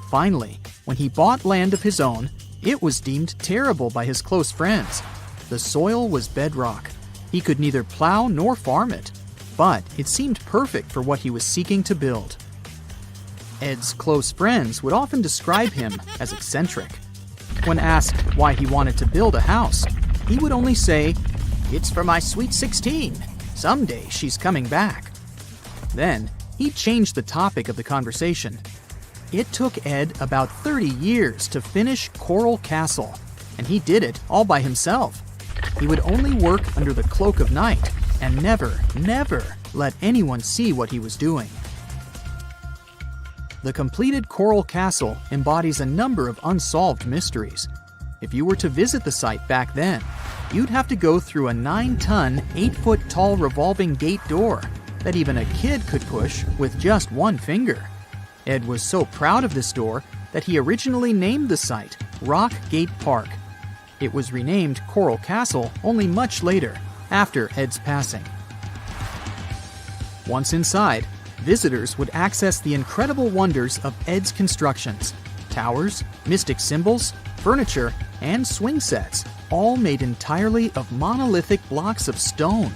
Finally, when he bought land of his own, it was deemed terrible by his close friends. The soil was bedrock. He could neither plow nor farm it. but it seemed perfect for what he was seeking to build. Ed's close friends would often describe him as eccentric. When asked why he wanted to build a house, he would only say, "It's for my sweet 16. Someday she's coming back." Then, he changed the topic of the conversation. It took Ed about 30 years to finish Coral Castle, and he did it all by himself. He would only work under the cloak of night and never, never let anyone see what he was doing. The completed Coral Castle embodies a number of unsolved mysteries. If you were to visit the site back then, you'd have to go through a 9-ton, 8-foot-tall revolving gate door that even a kid could push with just one finger. Ed was so proud of this door that he originally named the site Rock Gate Park. It was renamed Coral Castle only much later, after Ed's passing. Once inside, visitors would access the incredible wonders of Ed's constructions: towers, mystic symbols, furniture, and swing sets, all made entirely of monolithic blocks of stone.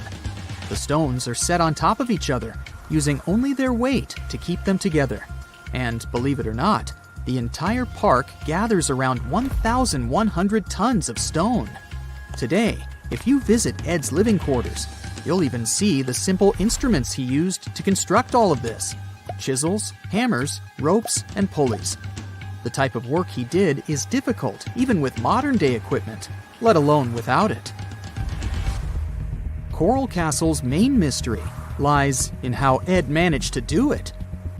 The stones are set on top of each other, using only their weight to keep them together. And believe it or not, the entire park gathers around 1,100 tons of stone. Today, if you visit Ed's living quarters, you'll even see the simple instruments he used to construct all of this: chisels, hammers, ropes, and pulleys. The type of work he did is difficult even with modern-day equipment, let alone without it. Coral Castle's main mystery lies in how Ed managed to do it.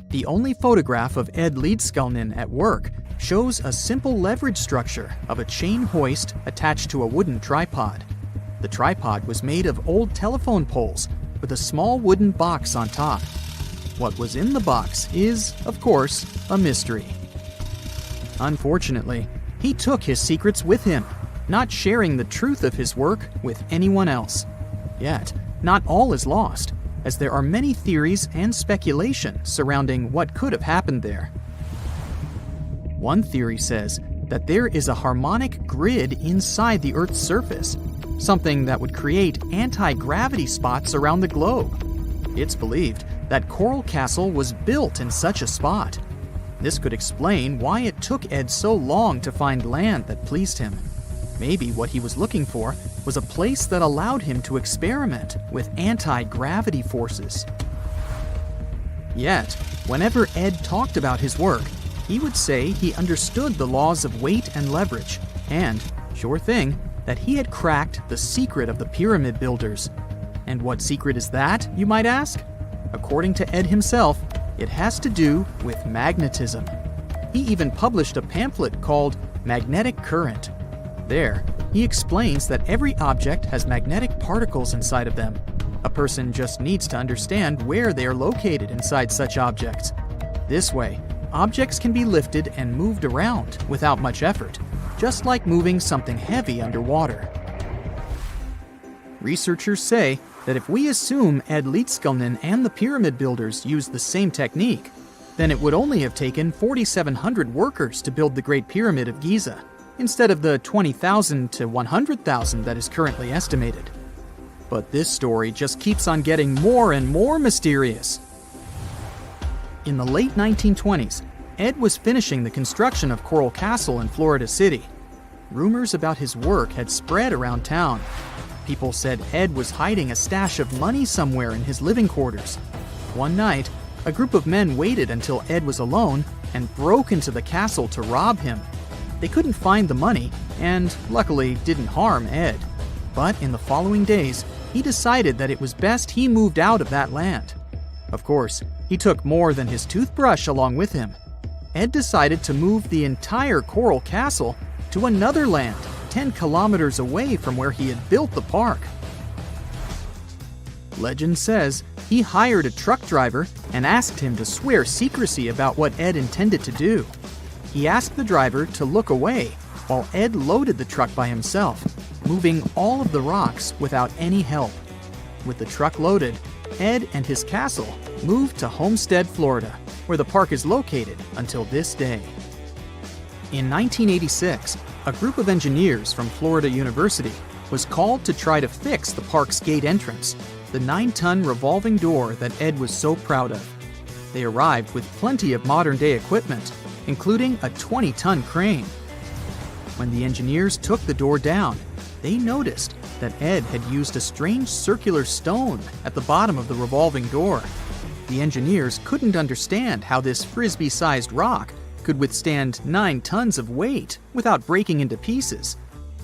The only photograph of Ed Leedskalnin at work shows a simple leverage structure of a chain hoist attached to a wooden tripod. The tripod was made of old telephone poles with a small wooden box on top. What was in the box is, of course, a mystery. Unfortunately, he took his secrets with him, not sharing the truth of his work with anyone else. Yet, not all is lost, as there are many theories and speculation surrounding what could have happened there. One theory says that there is a harmonic grid inside the Earth's surface, something that would create anti-gravity spots around the globe. It's believed that Coral Castle was built in such a spot. This could explain why it took Ed so long to find land that pleased him. Maybe what he was looking for was a place that allowed him to experiment with anti-gravity forces. Yet, whenever Ed talked about his work, he would say he understood the laws of weight and leverage, and, sure thing, that he had cracked the secret of the pyramid builders. And what secret is that, you might ask? According to Ed himself, it has to do with magnetism. He even published a pamphlet called Magnetic Current. There, he explains that every object has magnetic particles inside of them. A person just needs to understand where they are located inside such objects. This way, objects can be lifted and moved around without much effort, just like moving something heavy underwater. Researchers say that if we assume Ed Leedskalnin and the pyramid builders used the same technique, then it would only have taken 4,700 workers to build the Great Pyramid of Giza, instead of the 20,000 to 100,000 that is currently estimated. But this story just keeps on getting more and more mysterious. In the late 1920s, Ed was finishing the construction of Coral Castle in Florida City. Rumors about his work had spread around town. People said Ed was hiding a stash of money somewhere in his living quarters. One night, a group of men waited until Ed was alone and broke into the castle to rob him. They couldn't find the money and, luckily, didn't harm Ed. But in the following days, he decided that it was best he moved out of that land. Of course, he took more than his toothbrush along with him. Ed decided to move the entire Coral Castle to another land 10 kilometers away from where he had built the park. Legend says he hired a truck driver and asked him to swear secrecy about what Ed intended to do. He asked the driver to look away while Ed loaded the truck by himself, moving all of the rocks without any help. With the truck loaded, Ed and his castle moved to Homestead, Florida, where the park is located until this day. In 1986, a group of engineers from Florida University was called to try to fix the park's gate entrance. the 9-ton revolving door that Ed was so proud of. They arrived with plenty of modern-day equipment, including a 20-ton crane. When the engineers took the door down, they noticed that Ed had used a strange circular stone at the bottom of the revolving door. The engineers couldn't understand how this frisbee-sized rock could withstand 9 tons of weight without breaking into pieces.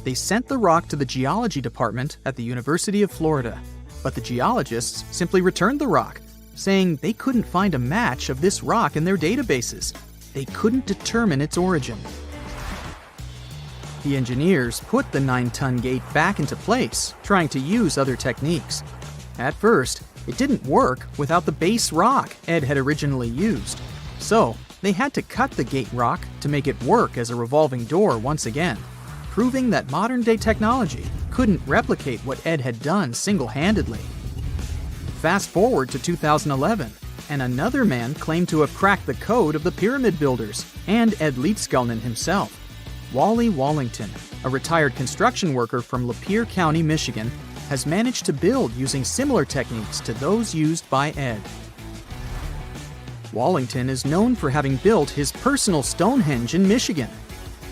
They sent the rock to the geology department at the University of Florida, but the geologists simply returned the rock, saying they couldn't find a match of this rock in their databases. They couldn't determine its origin. The engineers put the 9-ton gate back into place, trying to use other techniques. At first, it didn't work without the base rock Ed had originally used. So, they had to cut the gate rock to make it work as a revolving door once again, proving that modern-day technology couldn't replicate what Ed had done single-handedly. Fast forward to 2011, and another man claimed to have cracked the code of the pyramid builders and Ed Leedskalnin himself. Wally Wallington, a retired construction worker from Lapeer County, Michigan, has managed to build using similar techniques to those used by Ed. Wallington is known for having built his personal Stonehenge in Michigan.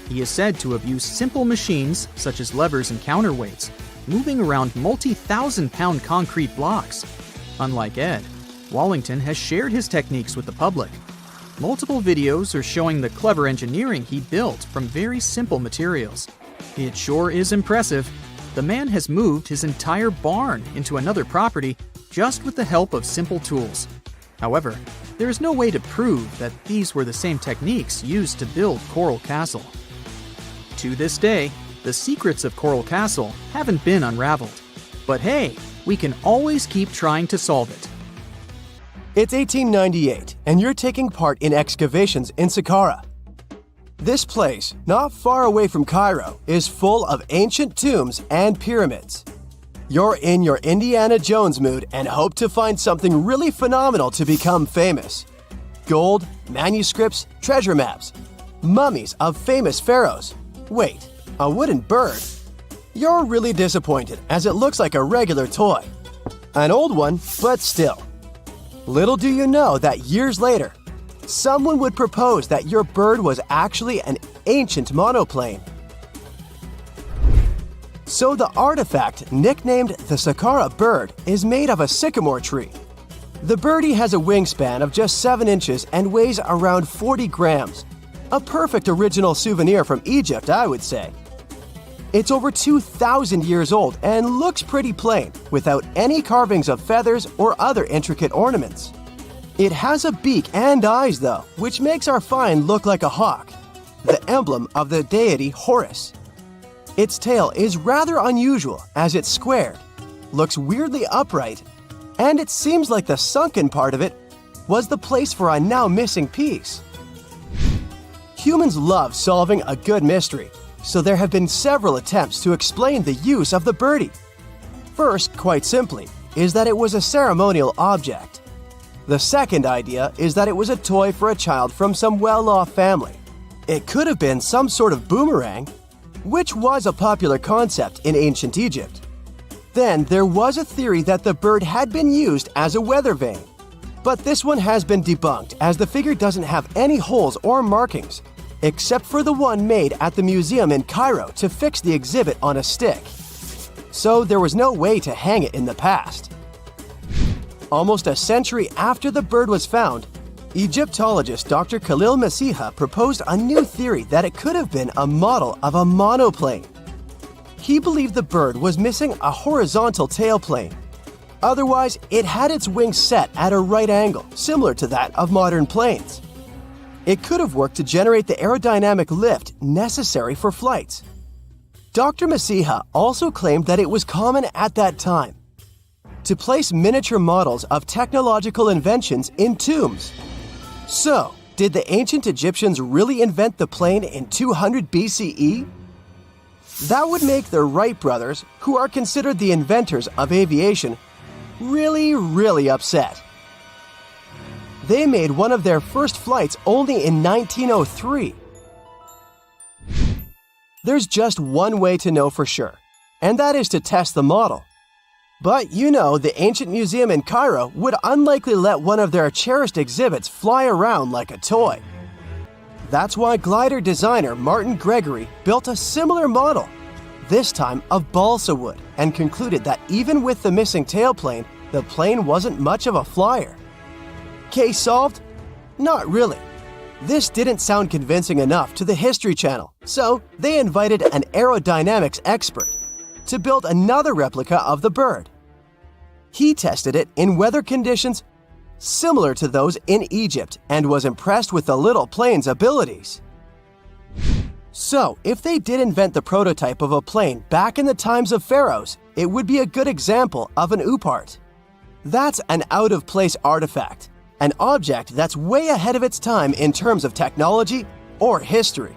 He is said to have used simple machines, such as levers and counterweights, moving around multi-thousand-pound concrete blocks. Unlike Ed, Wallington has shared his techniques with the public. Multiple videos are showing the clever engineering he built from very simple materials. It sure is impressive. The man has moved his entire barn into another property just with the help of simple tools. However, there is no way to prove that these were the same techniques used to build Coral Castle. To this day, the secrets of Coral Castle haven't been unraveled. But hey, we can always keep trying to solve it. It's 1898, and you're taking part in excavations in Saqqara. This place, not far away from Cairo, is full of ancient tombs and pyramids. You're in your Indiana Jones mood and hope to find something really phenomenal to become famous. Gold, manuscripts, treasure maps, mummies of famous pharaohs. Wait, a wooden bird? You're really disappointed as it looks like a regular toy. An old one, but still. Little do you know that years later, someone would propose that your bird was actually an ancient monoplane. So the artifact, nicknamed the Saqqara Bird, is made of a sycamore tree. The birdie has a wingspan of just 7 inches and weighs around 40 grams. A perfect original souvenir from Egypt, I would say. It's over 2,000 years old and looks pretty plain, without any carvings of feathers or other intricate ornaments. It has a beak and eyes though, which makes our find look like a hawk, the emblem of the deity Horus. Its tail is rather unusual as it's squared, looks weirdly upright, and it seems like the sunken part of it was the place for a now missing piece. Humans love solving a good mystery, so there have been several attempts to explain the use of the birdie. First, quite simply, is that it was a ceremonial object. The second idea is that it was a toy for a child from some well-off family. It could have been some sort of boomerang, which was a popular concept in ancient Egypt. Then there was a theory that the bird had been used as a weather vane. But this one has been debunked as the figure doesn't have any holes or markings, except for the one made at the museum in Cairo to fix the exhibit on a stick. So there was no way to hang it in the past. Almost a century after the bird was found, Egyptologist Dr. Khalil Masiha proposed a new theory that it could have been a model of a monoplane. He believed the bird was missing a horizontal tailplane. Otherwise, it had its wings set at a right angle, similar to that of modern planes. It could have worked to generate the aerodynamic lift necessary for flights. Dr. Masiha also claimed that it was common at that time to place miniature models of technological inventions in tombs. So, did the ancient Egyptians really invent the plane in 200 BCE? That would make the Wright brothers, who are considered the inventors of aviation, really upset. They made one of their first flights only in 1903. There's just one way to know for sure, and that is to test the model. But you know, the ancient museum in Cairo would unlikely let one of their cherished exhibits fly around like a toy. That's why glider designer Martin Gregory built a similar model, this time of balsa wood, and concluded that even with the missing tailplane, the plane wasn't much of a flyer. Case solved? Not really. This didn't sound convincing enough to the History Channel, so they invited an aerodynamics expert to build another replica of the bird. He tested it in weather conditions similar to those in Egypt and was impressed with the little plane's abilities. So, if they did invent the prototype of a plane back in the times of pharaohs, it would be a good example of an oupart. That's an out-of-place artifact, an object that's way ahead of its time in terms of technology or history.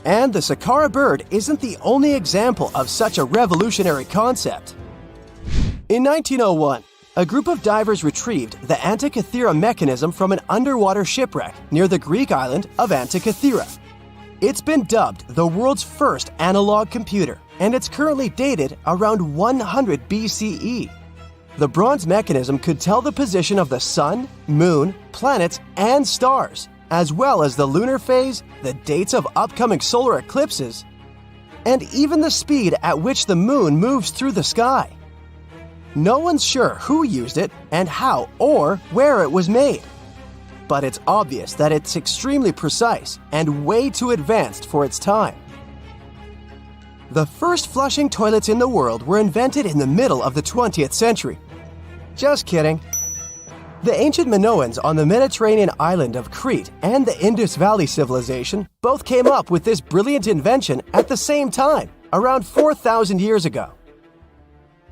And the Saqqara Bird isn't the only example of such a revolutionary concept. In 1901, a group of divers retrieved the Antikythera mechanism from an underwater shipwreck near the Greek island of Antikythera. It's been dubbed the world's first analog computer, and it's currently dated around 100 BCE. The bronze mechanism could tell the position of the sun, moon, planets, and stars, as well as the lunar phase, the dates of upcoming solar eclipses, and even the speed at which the moon moves through the sky. No one's sure who used it and how or where it was made. But it's obvious that it's extremely precise and way too advanced for its time. The first flushing toilets in the world were invented in the middle of the 20th century. Just kidding. The ancient Minoans on the Mediterranean island of Crete and the Indus Valley civilization both came up with this brilliant invention at the same time, around 4,000 years ago.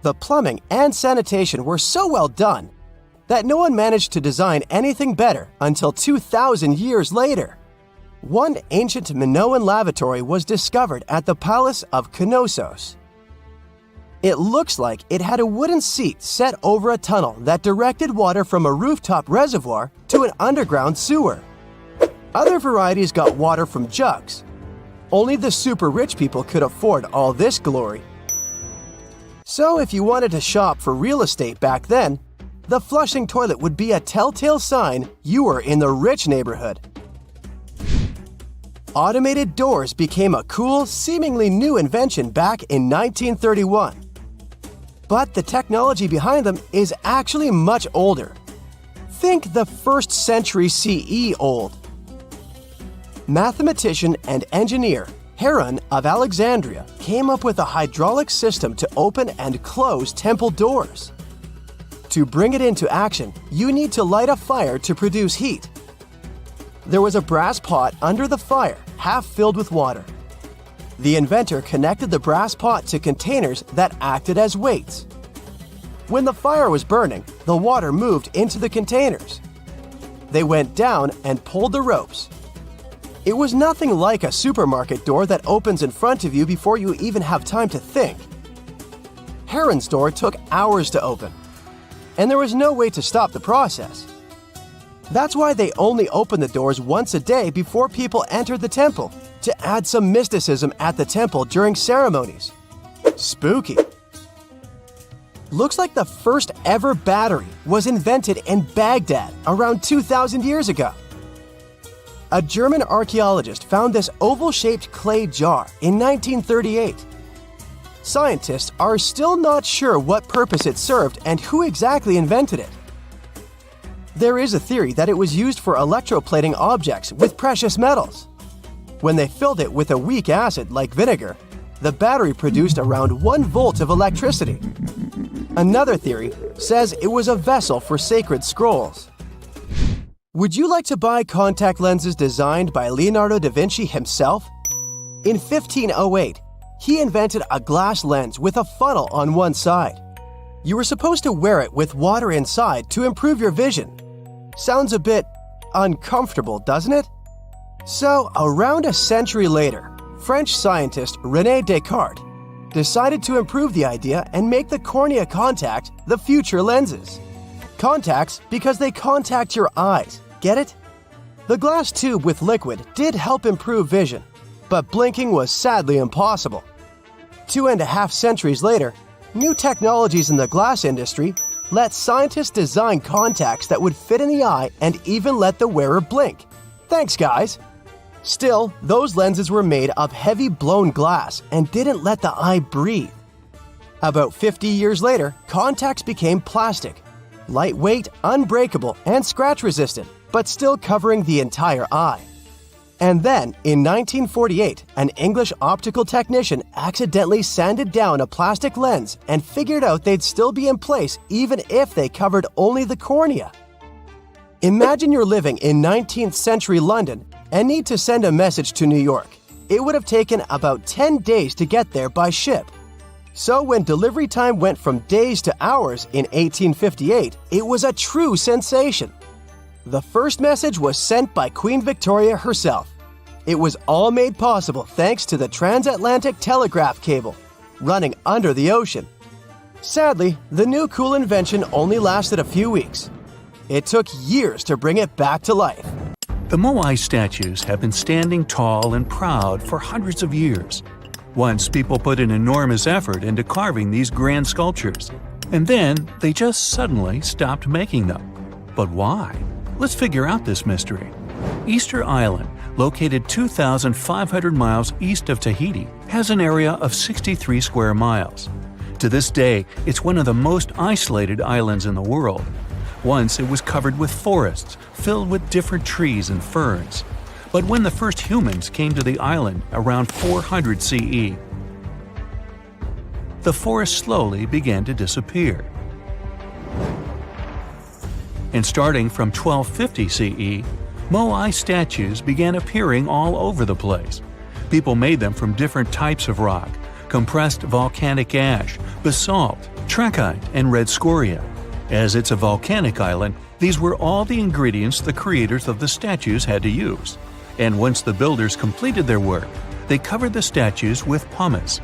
The plumbing and sanitation were so well done that no one managed to design anything better until 2,000 years later. One ancient Minoan lavatory was discovered at the Palace of Knossos. It looks like it had a wooden seat set over a tunnel that directed water from a rooftop reservoir to an underground sewer. Other varieties got water from jugs. Only the super rich people could afford all this glory. So if you wanted to shop for real estate back then, the flushing toilet would be a telltale sign you were in the rich neighborhood. Automated doors became a cool, seemingly new invention back in 1931. But the technology behind them is actually much older. Think the 1st century CE old. Mathematician and engineer Heron of Alexandria came up with a hydraulic system to open and close temple doors. To bring it into action, you need to light a fire to produce heat. There was a brass pot under the fire, half filled with water. The inventor connected the brass pot to containers that acted as weights. When the fire was burning, the water moved into the containers. They went down and pulled the ropes. It was nothing like a supermarket door that opens in front of you before you even have time to think. Heron's door took hours to open, and there was no way to stop the process. That's why they only opened the doors once a day before people entered the temple, to add some mysticism at the temple during ceremonies. Spooky. Looks like the first ever battery was invented in Baghdad around 2,000 years ago. A German archaeologist found this oval-shaped clay jar in 1938. Scientists are still not sure what purpose it served and who exactly invented it. There is a theory that it was used for electroplating objects with precious metals. When they filled it with a weak acid like vinegar, the battery produced around 1 volt of electricity. Another theory says it was a vessel for sacred scrolls. Would you like to buy contact lenses designed by Leonardo da Vinci himself? In 1508, he invented a glass lens with a funnel on one side. You were supposed to wear it with water inside to improve your vision. Sounds a bit uncomfortable, doesn't it? So, around a century later, French scientist René Descartes decided to improve the idea and make the cornea contact the future lenses. Contacts because they contact your eyes, get it? The glass tube with liquid did help improve vision, but blinking was sadly impossible. 2.5 centuries later, new technologies in the glass industry let scientists design contacts that would fit in the eye and even let the wearer blink. Thanks, guys! Still, those lenses were made of heavy blown glass and didn't let the eye breathe. About 50 years later, contacts became plastic, lightweight, unbreakable, and scratch-resistant, but still covering the entire eye. And then, in 1948, an English optical technician accidentally sanded down a plastic lens and figured out they'd still be in place even if they covered only the cornea. Imagine you're living in 19th century London and need to send a message to New York. It would have taken about 10 days to get there by ship. So when delivery time went from days to hours in 1858, it was a true sensation. The first message was sent by Queen Victoria herself. It was all made possible thanks to the transatlantic telegraph cable, running under the ocean. Sadly, the new cool invention only lasted a few weeks. It took years to bring it back to life. The Moai statues have been standing tall and proud for hundreds of years. Once people put an enormous effort into carving these grand sculptures, and then they just suddenly stopped making them. But why? Let's figure out this mystery. Easter Island, located 2,500 miles east of Tahiti, has an area of 63 square miles. To this day, it's one of the most isolated islands in the world. Once it was covered with forests, filled with different trees and ferns. But when the first humans came to the island around 400 CE, the forest slowly began to disappear. And starting from 1250 CE, Moai statues began appearing all over the place. People made them from different types of rock: compressed volcanic ash, basalt, trachyte, and red scoria. As it's a volcanic island, these were all the ingredients the creators of the statues had to use. And once the builders completed their work, they covered the statues with pumice.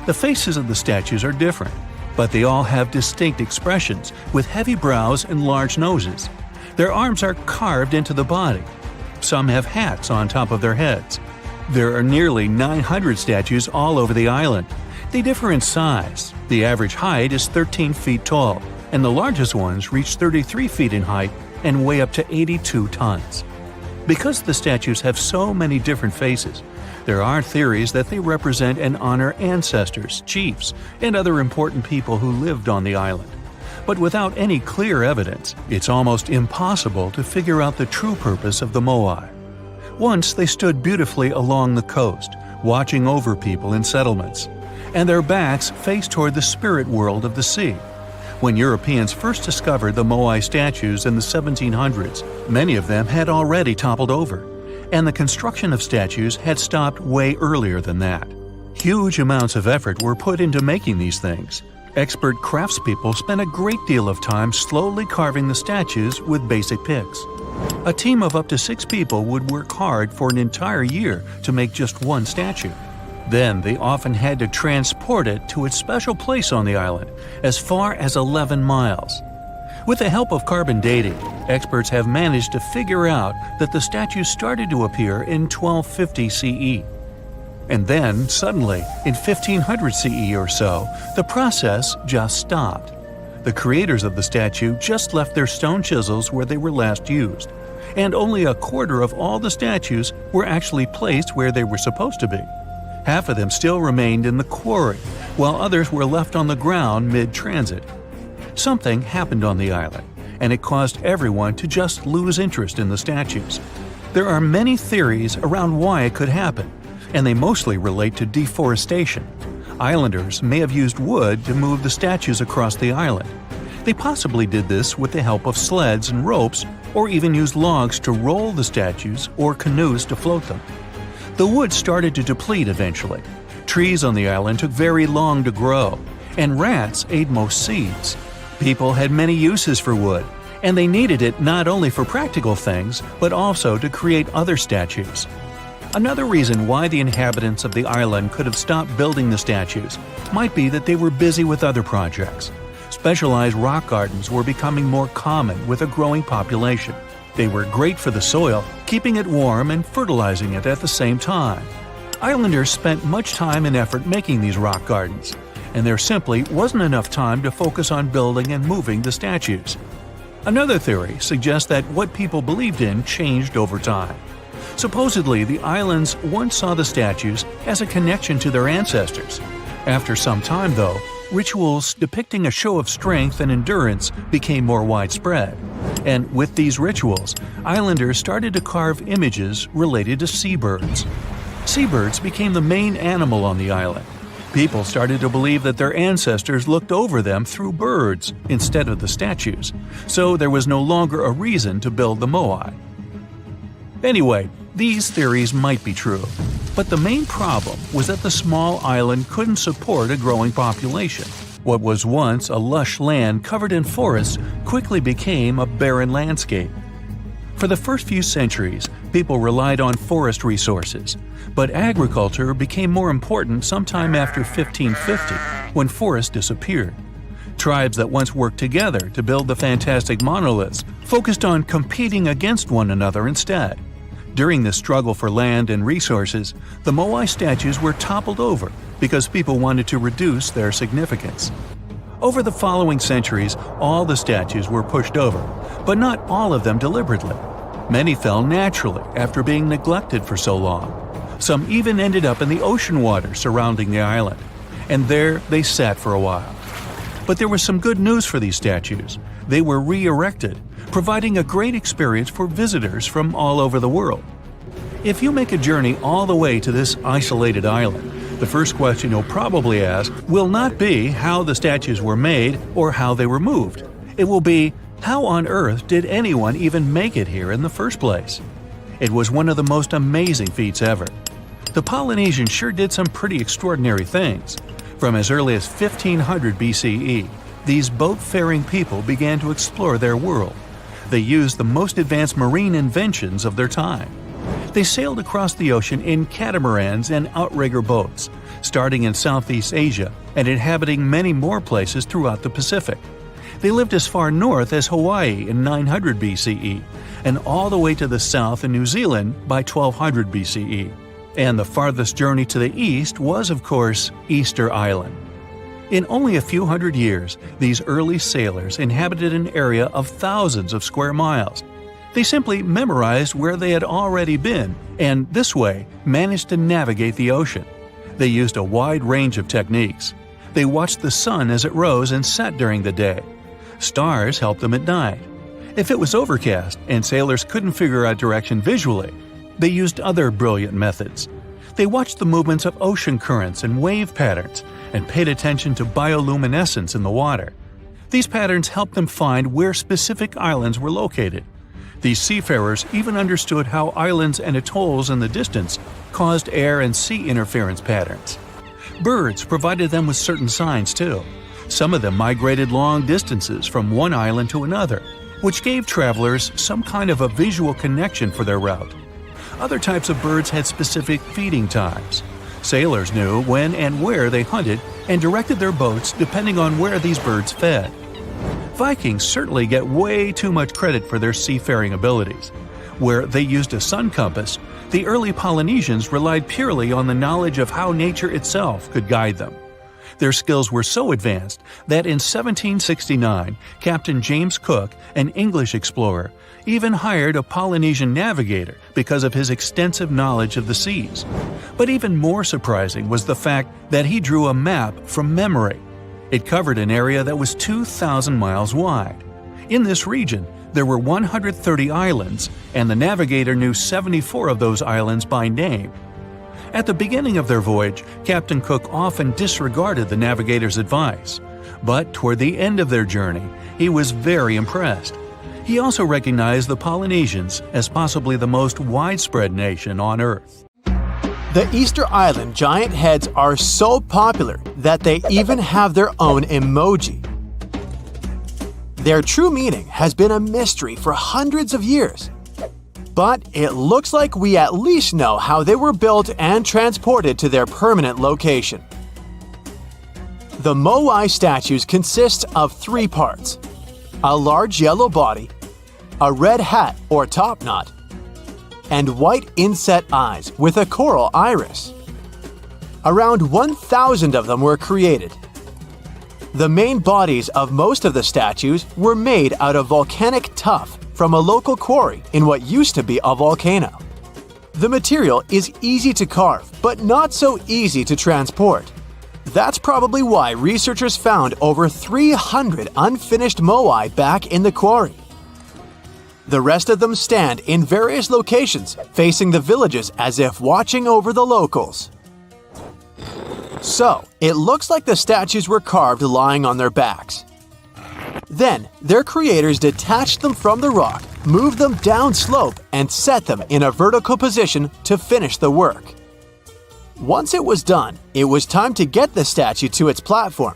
The faces of the statues are different, but they all have distinct expressions with heavy brows and large noses. Their arms are carved into the body. Some have hats on top of their heads. There are nearly 900 statues all over the island. They differ in size. The average height is 13 feet tall, and the largest ones reach 33 feet in height and weigh up to 82 tons. Because the statues have so many different faces, there are theories that they represent and honor ancestors, chiefs, and other important people who lived on the island. But without any clear evidence, it's almost impossible to figure out the true purpose of the Moai. Once they stood beautifully along the coast, watching over people in settlements, and their backs faced toward the spirit world of the sea. When Europeans first discovered the Moai statues in the 1700s, many of them had already toppled over, and the construction of statues had stopped way earlier than that. Huge amounts of effort were put into making these things. Expert craftspeople spent a great deal of time slowly carving the statues with basic picks. A team of up to 6 people would work hard for an entire year to make just one statue. Then they often had to transport it to its special place on the island, as far as 11 miles. With the help of carbon dating, experts have managed to figure out that the statues started to appear in 1250 CE. And then, suddenly, in 1500 CE or so, the process just stopped. The creators of the statue just left their stone chisels where they were last used, and only a quarter of all the statues were actually placed where they were supposed to be. Half of them still remained in the quarry, while others were left on the ground mid-transit. Something happened on the island, and it caused everyone to just lose interest in the statues. There are many theories around why it could happen, and they mostly relate to deforestation. Islanders may have used wood to move the statues across the island. They possibly did this with the help of sleds and ropes, or even used logs to roll the statues or canoes to float them. The wood started to deplete eventually. Trees on the island took very long to grow, and rats ate most seeds. People had many uses for wood, and they needed it not only for practical things, but also to create other statues. Another reason why the inhabitants of the island could have stopped building the statues might be that they were busy with other projects. Specialized rock gardens were becoming more common with a growing population. They were great for the soil, keeping it warm and fertilizing it at the same time. Islanders spent much time and effort making these rock gardens, and there simply wasn't enough time to focus on building and moving the statues. Another theory suggests that what people believed in changed over time. Supposedly, the islands once saw the statues as a connection to their ancestors. After some time, though, rituals depicting a show of strength and endurance became more widespread. And with these rituals, islanders started to carve images related to seabirds. Seabirds became the main animal on the island. People started to believe that their ancestors looked over them through birds instead of the statues, so there was no longer a reason to build the Moai. Anyway, these theories might be true, but the main problem was that the small island couldn't support a growing population. What was once a lush land covered in forests quickly became a barren landscape. For the first few centuries, people relied on forest resources, but agriculture became more important sometime after 1550, when forests disappeared. Tribes that once worked together to build the fantastic monoliths focused on competing against one another instead. During this struggle for land and resources, the Moai statues were toppled over because people wanted to reduce their significance. Over the following centuries, all the statues were pushed over, but not all of them deliberately. Many fell naturally after being neglected for so long. Some even ended up in the ocean water surrounding the island, and there they sat for a while. But there was some good news for these statues. They were re-erected, providing a great experience for visitors from all over the world. If you make a journey all the way to this isolated island, the first question you'll probably ask will not be how the statues were made or how they were moved. It will be, how on earth did anyone even make it here in the first place? It was one of the most amazing feats ever. The Polynesians sure did some pretty extraordinary things. From as early as 1500 BCE, these boat-faring people began to explore their world. They used the most advanced marine inventions of their time. They sailed across the ocean in catamarans and outrigger boats, starting in Southeast Asia and inhabiting many more places throughout the Pacific. They lived as far north as Hawaii in 900 BCE and all the way to the south in New Zealand by 1200 BCE. And the farthest journey to the east was, of course, Easter Island. In only a few hundred years, these early sailors inhabited an area of thousands of square miles. They simply memorized where they had already been and, this way, managed to navigate the ocean. They used a wide range of techniques. They watched the sun as it rose and set during the day. Stars helped them at night. If it was overcast and sailors couldn't figure out direction visually, they used other brilliant methods. They watched the movements of ocean currents and wave patterns and paid attention to bioluminescence in the water. These patterns helped them find where specific islands were located. These seafarers even understood how islands and atolls in the distance caused air and sea interference patterns. Birds provided them with certain signs too. Some of them migrated long distances from one island to another, which gave travelers some kind of a visual connection for their route. Other types of birds had specific feeding times. Sailors knew when and where they hunted and directed their boats depending on where these birds fed. Vikings certainly get way too much credit for their seafaring abilities. Where they used a sun compass, the early Polynesians relied purely on the knowledge of how nature itself could guide them. Their skills were so advanced that in 1769, Captain James Cook, an English explorer, even hired a Polynesian navigator because of his extensive knowledge of the seas. But even more surprising was the fact that he drew a map from memory. It covered an area that was 2,000 miles wide. In this region, there were 130 islands, and the navigator knew 74 of those islands by name. At the beginning of their voyage, Captain Cook often disregarded the navigator's advice. But toward the end of their journey, he was very impressed. He also recognized the Polynesians as possibly the most widespread nation on Earth. The Easter Island giant heads are so popular that they even have their own emoji. Their true meaning has been a mystery for hundreds of years. But it looks like we at least know how they were built and transported to their permanent location. The Moai statues consist of 3 parts: a large yellow body, a red hat or top knot, and white inset eyes with a coral iris. Around 1,000 of them were created, The main bodies of most of the statues were made out of volcanic tuff from a local quarry in what used to be a volcano. The material is easy to carve, but not so easy to transport. That's probably why researchers found over 300 unfinished moai back in the quarry. The rest of them stand in various locations, facing the villages as if watching over the locals. So, it looks like the statues were carved lying on their backs. Then, their creators detached them from the rock, moved them down slope, and set them in a vertical position to finish the work. Once it was done, it was time to get the statue to its platform.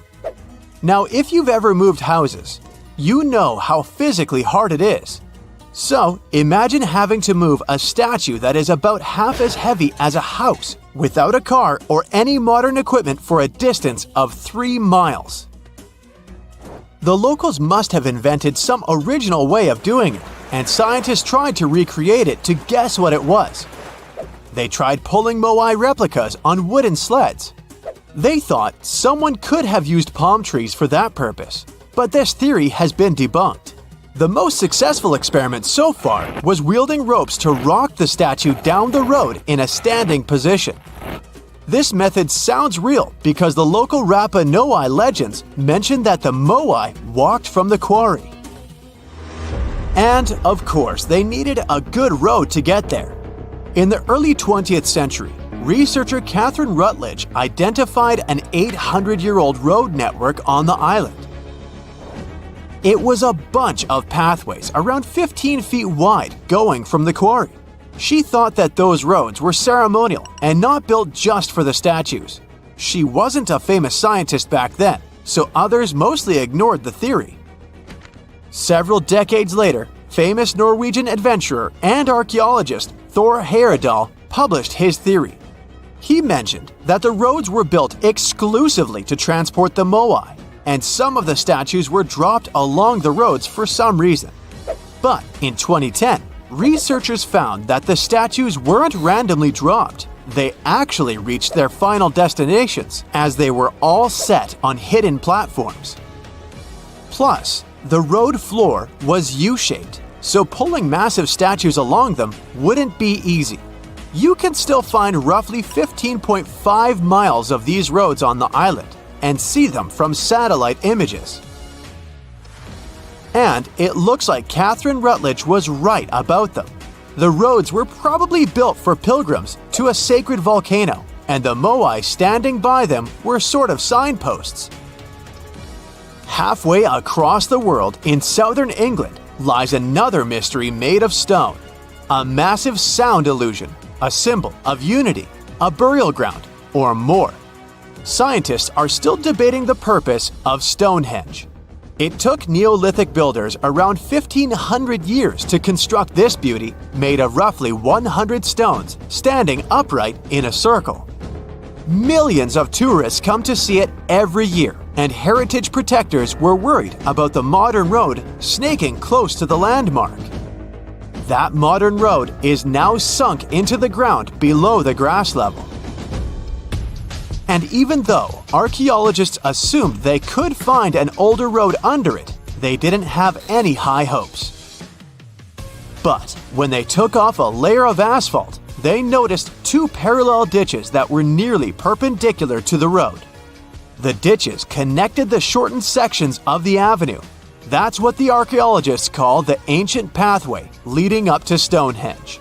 Now, if you've ever moved houses, you know how physically hard it is. So, imagine having to move a statue that is about half as heavy as a house without a car or any modern equipment for a distance of 3 miles. The locals must have invented some original way of doing it, and scientists tried to recreate it to guess what it was. They tried pulling moai replicas on wooden sleds. They thought someone could have used palm trees for that purpose, but this theory has been debunked. The most successful experiment so far was wielding ropes to rock the statue down the road in a standing position. This method sounds real because the local Rapa Nui legends mention that the Moai walked from the quarry. And, of course, they needed a good road to get there. In the early 20th century, researcher Catherine Rutledge identified an 800-year-old road network on the island. It was a bunch of pathways around 15 feet wide going from the quarry. She thought that those roads were ceremonial and not built just for the statues. She wasn't a famous scientist back then, so others mostly ignored the theory. Several decades later, famous Norwegian adventurer and archaeologist Thor Heyerdahl published his theory. He mentioned that the roads were built exclusively to transport the moai, and some of the statues were dropped along the roads for some reason. But in 2010, researchers found that the statues weren't randomly dropped. They actually reached their final destinations, as they were all set on hidden platforms. Plus, the road floor was U-shaped, so pulling massive statues along them wouldn't be easy. You can still find roughly 15.5 miles of these roads on the island, and see them from satellite images. And it looks like Catherine Rutledge was right about them. The roads were probably built for pilgrims to a sacred volcano, and the moai standing by them were sort of signposts. Halfway across the world in southern England lies another mystery made of stone, a massive sound illusion, a symbol of unity, a burial ground, or more. Scientists are still debating the purpose of Stonehenge. It took Neolithic builders around 1,500 years to construct this beauty made of roughly 100 stones standing upright in a circle. Millions of tourists come to see it every year, and heritage protectors were worried about the modern road snaking close to the landmark. That modern road is now sunk into the ground below the grass level. And even though archaeologists assumed they could find an older road under it, they didn't have any high hopes. But when they took off a layer of asphalt, they noticed 2 parallel ditches that were nearly perpendicular to the road. The ditches connected the shortened sections of the avenue. That's what the archaeologists call the ancient pathway leading up to Stonehenge.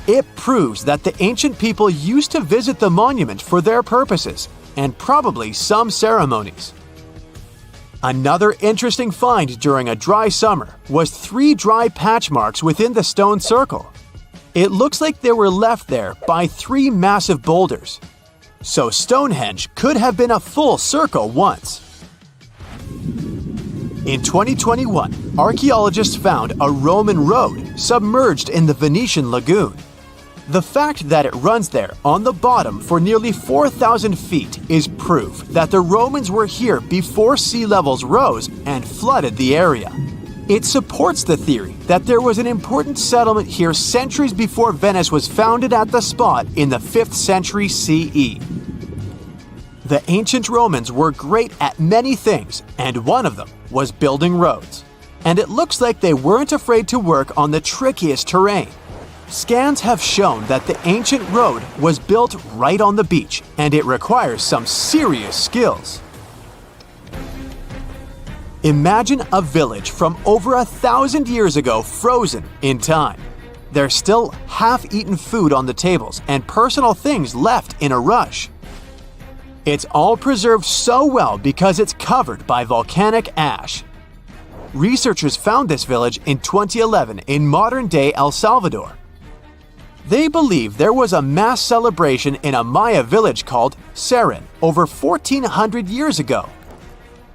It proves that the ancient people used to visit the monument for their purposes, and probably some ceremonies. Another interesting find during a dry summer was 3 dry patch marks within the stone circle. It looks like they were left there by 3 massive boulders. So Stonehenge could have been a full circle once. In 2021, archaeologists found a Roman road submerged in the Venetian lagoon. The fact that it runs there on the bottom for nearly 4,000 feet is proof that the Romans were here before sea levels rose and flooded the area. It supports the theory that there was an important settlement here centuries before Venice was founded at the spot in the 5th century CE. The ancient Romans were great at many things, and one of them was building roads. And it looks like they weren't afraid to work on the trickiest terrain. Scans have shown that the ancient road was built right on the beach, and it requires some serious skills. Imagine a village from over 1,000 years ago frozen in time. There's still half-eaten food on the tables and personal things left in a rush. It's all preserved so well because it's covered by volcanic ash. Researchers found this village in 2011 in modern-day El Salvador. They believe there was a mass celebration in a Maya village called Sarin over 1,400 years ago.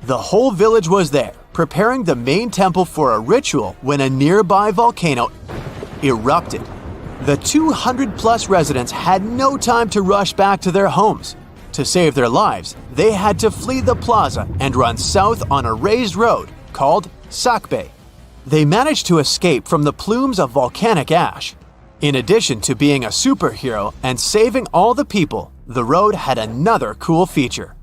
The whole village was there, preparing the main temple for a ritual when a nearby volcano erupted. The 200-plus residents had no time to rush back to their homes. To save their lives, they had to flee the plaza and run south on a raised road called Saqqara. They managed to escape from the plumes of volcanic ash. In addition to being a superhero and saving all the people, the road had another cool feature.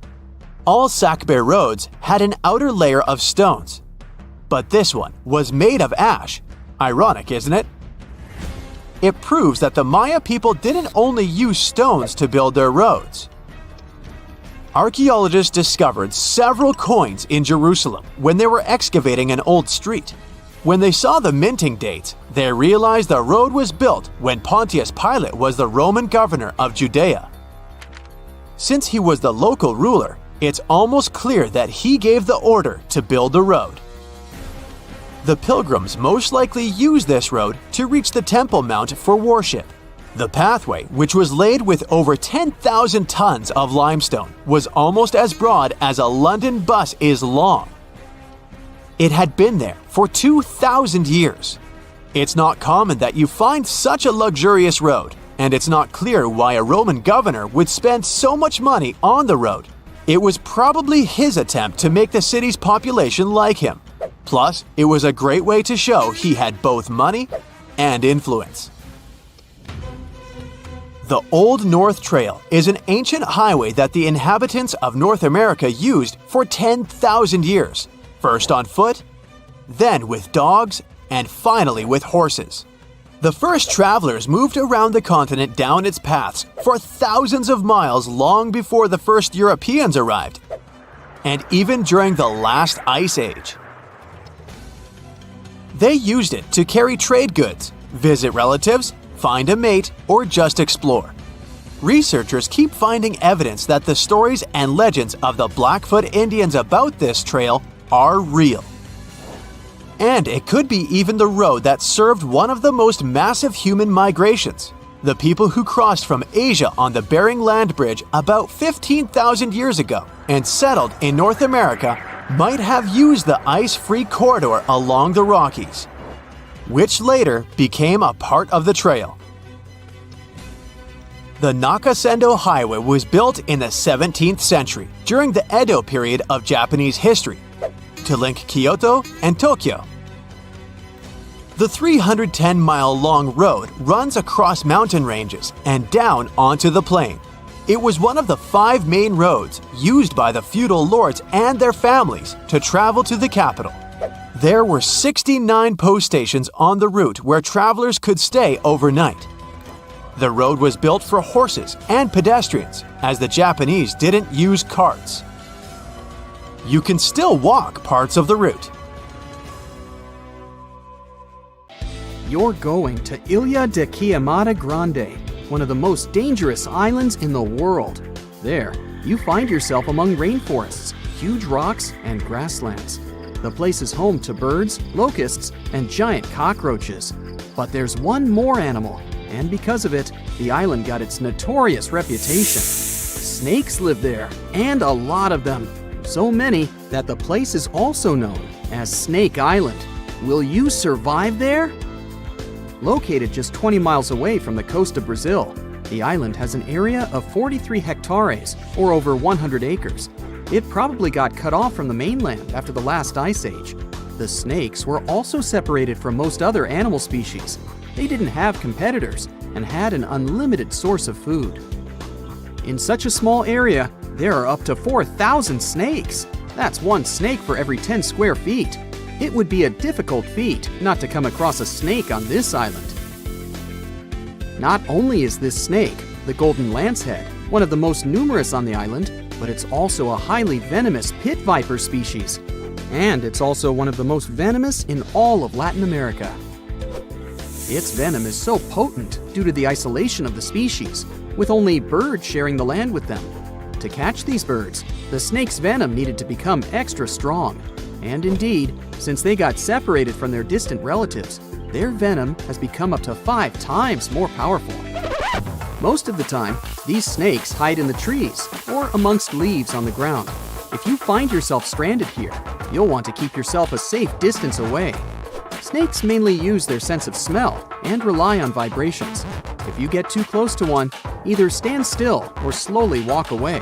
All Saqqara roads had an outer layer of stones, but this one was made of ash. Ironic, isn't it? It proves that the Maya people didn't only use stones to build their roads. Archaeologists discovered several coins in Jerusalem when they were excavating an old street. When they saw the minting dates, they realized the road was built when Pontius Pilate was the Roman governor of Judea. Since he was the local ruler, it's almost clear that he gave the order to build the road. The pilgrims most likely used this road to reach the Temple Mount for worship. The pathway, which was laid with over 10,000 tons of limestone, was almost as broad as a London bus is long. It had been there for 2,000 years. It's not common that you find such a luxurious road, and it's not clear why a Roman governor would spend so much money on the road. It was probably his attempt to make the city's population like him. Plus, it was a great way to show he had both money and influence. The Old North Trail is an ancient highway that the inhabitants of North America used for 10,000 years, first on foot, then with dogs, and finally with horses. The first travelers moved around the continent down its paths for thousands of miles long before the first Europeans arrived, and even during the last ice age. They used it to carry trade goods, visit relatives, find a mate, or just explore. Researchers keep finding evidence that the stories and legends of the Blackfoot Indians about this trail are real. And it could be even the road that served one of the most massive human migrations. The people who crossed from Asia on the Bering Land Bridge about 15,000 years ago and settled in North America might have used the ice-free corridor along the Rockies, which later became a part of the trail. The Nakasendo Highway was built in the 17th century during the Edo period of Japanese history to link Kyoto and Tokyo. The 310-mile-long road runs across mountain ranges and down onto the plain. It was one of the 5 main roads used by the feudal lords and their families to travel to the capital. There were 69 post stations on the route where travelers could stay overnight. The road was built for horses and pedestrians, as the Japanese didn't use carts. You can still walk parts of the route. You're going to Ilha de Queimada Grande, one of the most dangerous islands in the world. There, you find yourself among rainforests, huge rocks, and grasslands. The place is home to birds, locusts, and giant cockroaches. But there's one more animal, and because of it, the island got its notorious reputation. Snakes live there, and a lot of them. So many that the place is also known as Snake Island. Will you survive there? Located just 20 miles away from the coast of Brazil, the island has an area of 43 hectares, or over 100 acres. It probably got cut off from the mainland after the last ice age. The snakes were also separated from most other animal species. They didn't have competitors and had an unlimited source of food. In such a small area, There are up to 4,000 snakes. That's one snake for every 10 square feet. It would be a difficult feat not to come across a snake on this island. Not only is this snake, the golden lancehead, one of the most numerous on the island, but it's also a highly venomous pit viper species. And it's also one of the most venomous in all of Latin America. Its venom is so potent due to the isolation of the species, with only birds sharing the land with them. To catch these birds, the snake's venom needed to become extra strong. And indeed, since they got separated from their distant relatives, their venom has become up to 5 times more powerful. Most of the time, these snakes hide in the trees or amongst leaves on the ground. If you find yourself stranded here, you'll want to keep yourself a safe distance away. Snakes mainly use their sense of smell and rely on vibrations. If you get too close to one, either stand still or slowly walk away.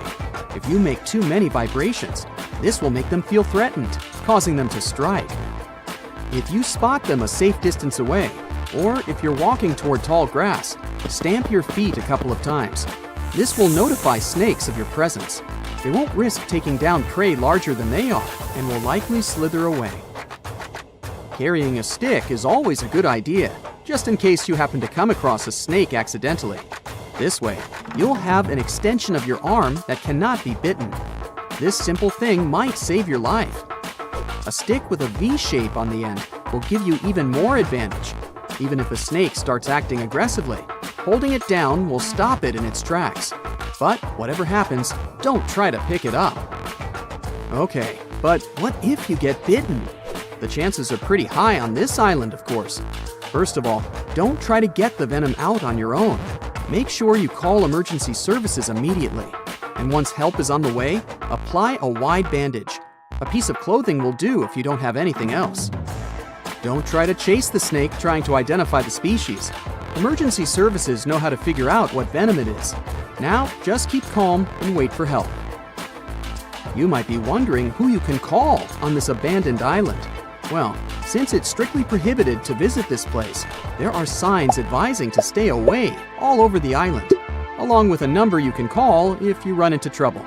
If you make too many vibrations, this will make them feel threatened, causing them to strike. If you spot them a safe distance away, or if you're walking toward tall grass, stamp your feet a couple of times. This will notify snakes of your presence. They won't risk taking down prey larger than they are and will likely slither away. Carrying a stick is always a good idea, just in case you happen to come across a snake accidentally. This way, you'll have an extension of your arm that cannot be bitten. This simple thing might save your life. A stick with a V shape on the end will give you even more advantage. Even if a snake starts acting aggressively, holding it down will stop it in its tracks. But whatever happens, don't try to pick it up. Okay, but what if you get bitten? The chances are pretty high on this island, of course. First of all, don't try to get the venom out on your own. Make sure you call emergency services immediately. And once help is on the way, apply a wide bandage. A piece of clothing will do if you don't have anything else. Don't try to chase the snake trying to identify the species. Emergency services know how to figure out what venom it is. Now, just keep calm and wait for help. You might be wondering who you can call on this abandoned island. Well, since it's strictly prohibited to visit this place, there are signs advising to stay away all over the island, along with a number you can call if you run into trouble.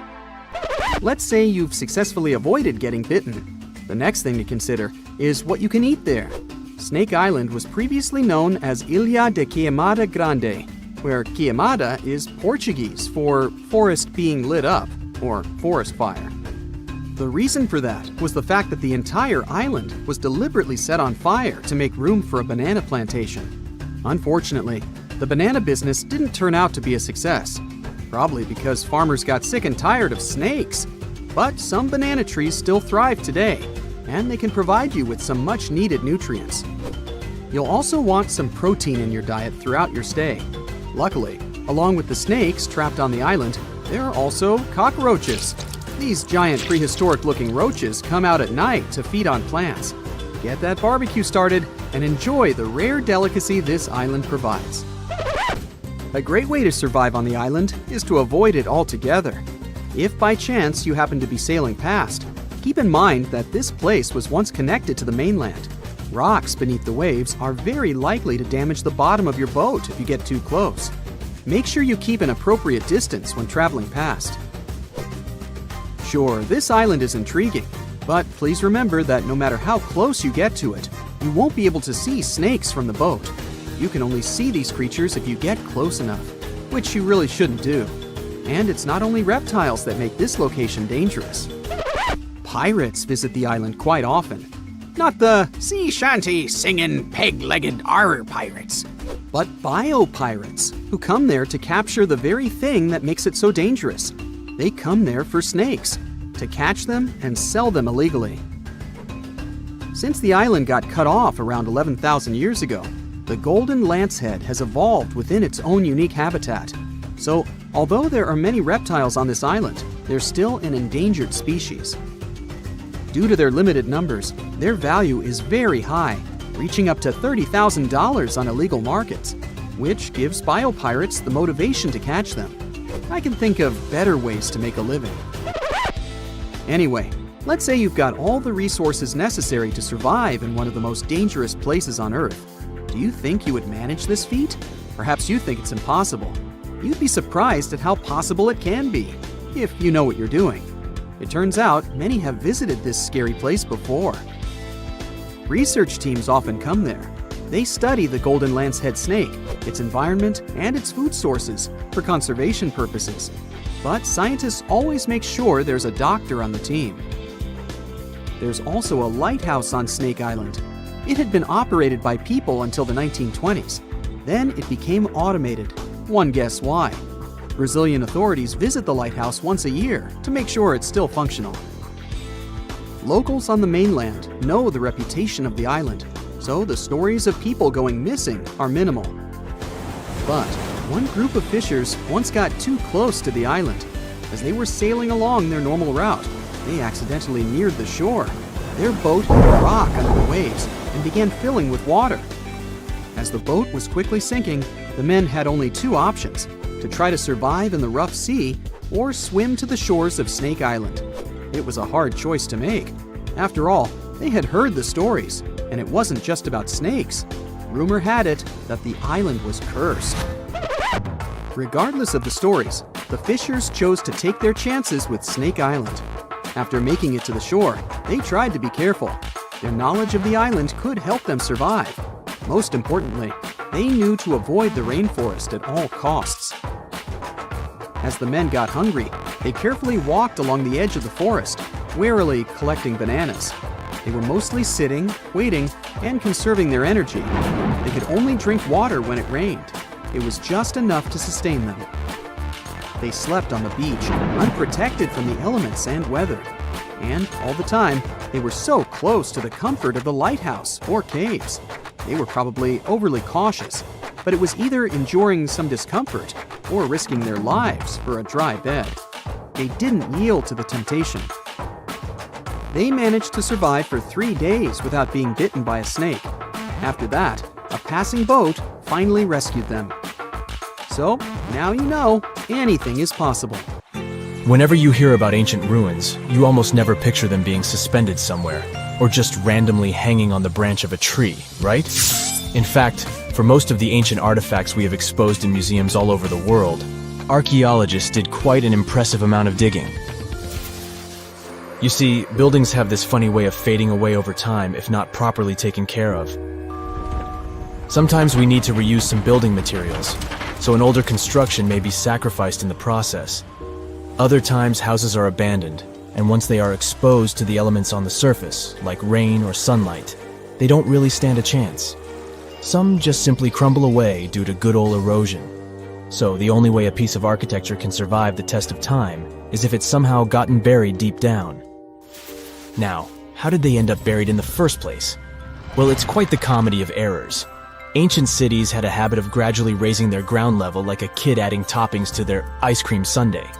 Let's say you've successfully avoided getting bitten. The next thing to consider is what you can eat there. Snake Island was previously known as Ilha de Queimada Grande, where queimada is Portuguese for forest being lit up, or forest fire. The reason for that was the fact that the entire island was deliberately set on fire to make room for a banana plantation. Unfortunately, the banana business didn't turn out to be a success, probably because farmers got sick and tired of snakes. But some banana trees still thrive today, and they can provide you with some much-needed nutrients. You'll also want some protein in your diet throughout your stay. Luckily, along with the snakes trapped on the island, there are also cockroaches. These giant prehistoric-looking roaches come out at night to feed on plants. Get that barbecue started and enjoy the rare delicacy this island provides. A great way to survive on the island is to avoid it altogether. If by chance you happen to be sailing past, keep in mind that this place was once connected to the mainland. Rocks beneath the waves are very likely to damage the bottom of your boat if you get too close. Make sure you keep an appropriate distance when traveling past. Sure, this island is intriguing, but please remember that no matter how close you get to it, you won't be able to see snakes from the boat. You can only see these creatures if you get close enough, which you really shouldn't do. And it's not only reptiles that make this location dangerous. Pirates visit the island quite often. Not the sea shanty singing peg-legged arr pirates, but bio-pirates who come there to capture the very thing that makes it so dangerous. They come there for snakes, to catch them and sell them illegally. Since the island got cut off around 11,000 years ago, the golden lancehead has evolved within its own unique habitat. So, although there are many reptiles on this island, they're still an endangered species. Due to their limited numbers, their value is very high, reaching up to $30,000 on illegal markets, which gives biopirates the motivation to catch them. I can think of better ways to make a living. Anyway, let's say you've got all the resources necessary to survive in one of the most dangerous places on Earth. Do you think you would manage this feat? Perhaps you think it's impossible. You'd be surprised at how possible it can be. if you know what you're doing. It turns out many have visited this scary place before. Research teams often come there. They study the golden lancehead snake, its environment, and its food sources for conservation purposes. But scientists always make sure there's a doctor on the team. There's also a lighthouse on Snake Island. It had been operated by people until the 1920s. Then it became automated. One guess why. Brazilian authorities visit the lighthouse once a year to make sure it's still functional. Locals on the mainland know the reputation of the island, so the stories of people going missing are minimal. But one group of fishers once got too close to the island. As they were sailing along their normal route, they accidentally neared the shore. Their boat hit a rock under the waves and began filling with water. As the boat was quickly sinking, the men had only two options: to try to survive in the rough sea or swim to the shores of Snake Island. It was a hard choice to make. After all, they had heard the stories, and it wasn't just about snakes. Rumor had it that the island was cursed. Regardless of the stories, the fishers chose to take their chances with Snake Island. After making it to the shore, they tried to be careful. Their knowledge of the island could help them survive. Most importantly, they knew to avoid the rainforest at all costs. As the men got hungry, they carefully walked along the edge of the forest, warily collecting bananas. They were mostly sitting, waiting, and conserving their energy. They could only drink water when it rained. It was just enough to sustain them. They slept on the beach, unprotected from the elements and weather. And all the time, they were so close to the comfort of the lighthouse or caves. They were probably overly cautious, but it was either enduring some discomfort or risking their lives for a dry bed. They didn't yield to the temptation. They managed to survive for 3 days without being bitten by a snake. After that, a passing boat finally rescued them. So, now you know, anything is possible. Whenever you hear about ancient ruins, you almost never picture them being suspended somewhere, or just randomly hanging on the branch of a tree, right? In fact, for most of the ancient artifacts we have exposed in museums all over the world, archaeologists did quite an impressive amount of digging. You see, buildings have this funny way of fading away over time if not properly taken care of. Sometimes we need to reuse some building materials, so an older construction may be sacrificed in the process. Other times, houses are abandoned, and once they are exposed to the elements on the surface, like rain or sunlight, they don't really stand a chance. Some just simply crumble away due to good old erosion. So the only way a piece of architecture can survive the test of time is if it's somehow gotten buried deep down. Now, how did they end up buried in the first place? Well, it's quite the comedy of errors. Ancient cities had a habit of gradually raising their ground level like a kid adding toppings to their ice cream sundae.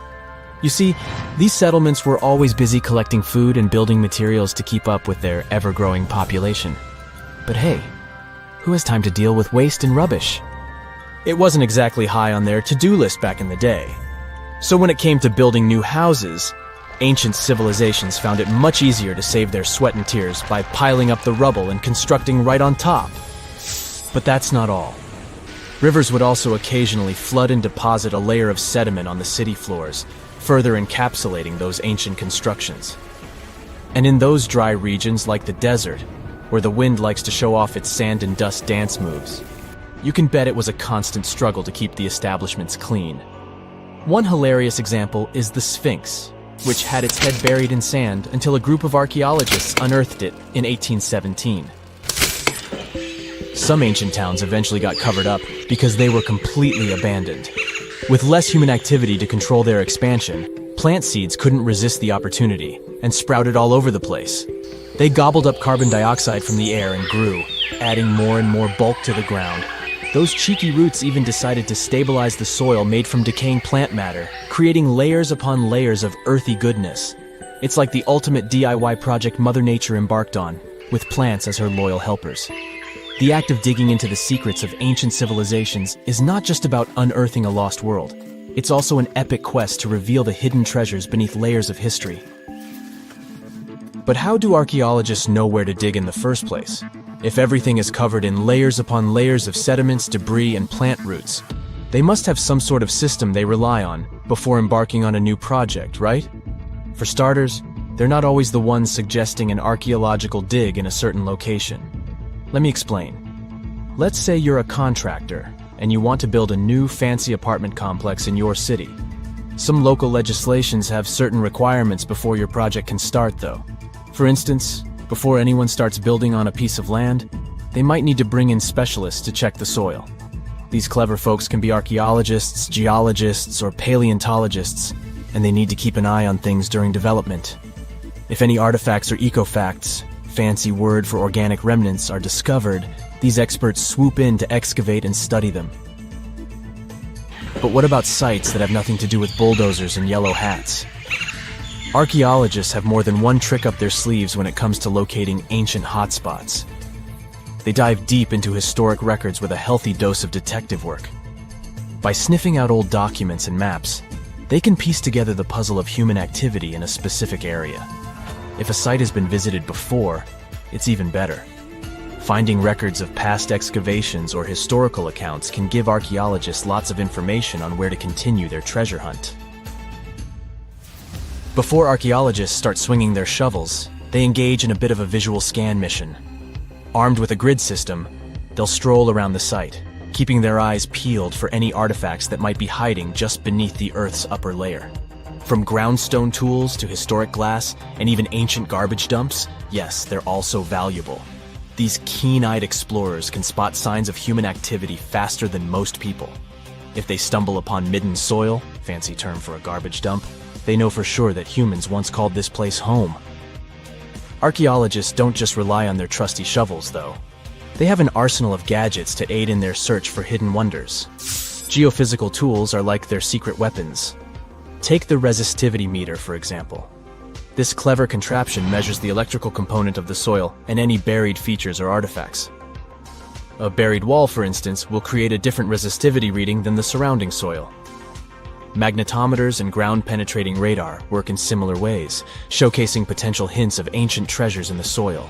You see, these settlements were always busy collecting food and building materials to keep up with their ever-growing population. But hey, who has time to deal with waste and rubbish? It wasn't exactly high on their to-do list back in the day. So when it came to building new houses, ancient civilizations found it much easier to save their sweat and tears by piling up the rubble and constructing right on top. But that's not all. Rivers would also occasionally flood and deposit a layer of sediment on the city floors, further encapsulating those ancient constructions. And in those dry regions like the desert, where the wind likes to show off its sand and dust dance moves, you can bet it was a constant struggle to keep the establishments clean. One hilarious example is the Sphynx, which had its head buried in sand until a group of archaeologists unearthed it in 1817. Some ancient towns eventually got covered up because they were completely abandoned. With less human activity to control their expansion, plant seeds couldn't resist the opportunity and sprouted all over the place. They gobbled up carbon dioxide from the air and grew, adding more and more bulk to the ground. Those cheeky roots even decided to stabilize the soil made from decaying plant matter, creating layers upon layers of earthy goodness. It's like the ultimate DIY project Mother Nature embarked on, with plants as her loyal helpers. The act of digging into the secrets of ancient civilizations is not just about unearthing a lost world. It's also an epic quest to reveal the hidden treasures beneath layers of history. But how do archaeologists know where to dig in the first place? If everything is covered in layers upon layers of sediments, debris, and plant roots, They must have some sort of system they rely on before embarking on a new project, right? For starters, they're not always the ones suggesting an archaeological dig in a certain location. Let me explain. Let's say you're a contractor and you want to build a new fancy apartment complex in your city. Some local legislations have certain requirements before your project can start, though. For instance, before anyone starts building on a piece of land, they might need to bring in specialists to check the soil. These clever folks can be archaeologists, geologists, or paleontologists, and they need to keep an eye on things during development. If any artifacts or ecofacts, fancy word for organic remnants, are discovered, these experts swoop in to excavate and study them. But what about sites that have nothing to do with bulldozers and yellow hats? Archaeologists have more than one trick up their sleeves when it comes to locating ancient hotspots. They dive deep into historic records with a healthy dose of detective work. By sniffing out old documents and maps, they can piece together the puzzle of human activity in a specific area. If a site has been visited before, it's even better. Finding records of past excavations or historical accounts can give archaeologists lots of information on where to continue their treasure hunt. Before archaeologists start swinging their shovels, they engage in a bit of a visual scan mission. Armed with a grid system, they'll stroll around the site, keeping their eyes peeled for any artifacts that might be hiding just beneath the Earth's upper layer. From groundstone tools to historic glass and even ancient garbage dumps, yes, they're also valuable. These keen-eyed explorers can spot signs of human activity faster than most people. If they stumble upon midden soil, fancy term for a garbage dump, they know for sure that humans once called this place home. Archaeologists don't just rely on their trusty shovels, though. They have an arsenal of gadgets to aid in their search for hidden wonders. Geophysical tools are like their secret weapons. Take the resistivity meter, for example. This clever contraption measures the electrical component of the soil and any buried features or artifacts. A buried wall, for instance, will create a different resistivity reading than the surrounding soil. Magnetometers and ground-penetrating radar work in similar ways, showcasing potential hints of ancient treasures in the soil.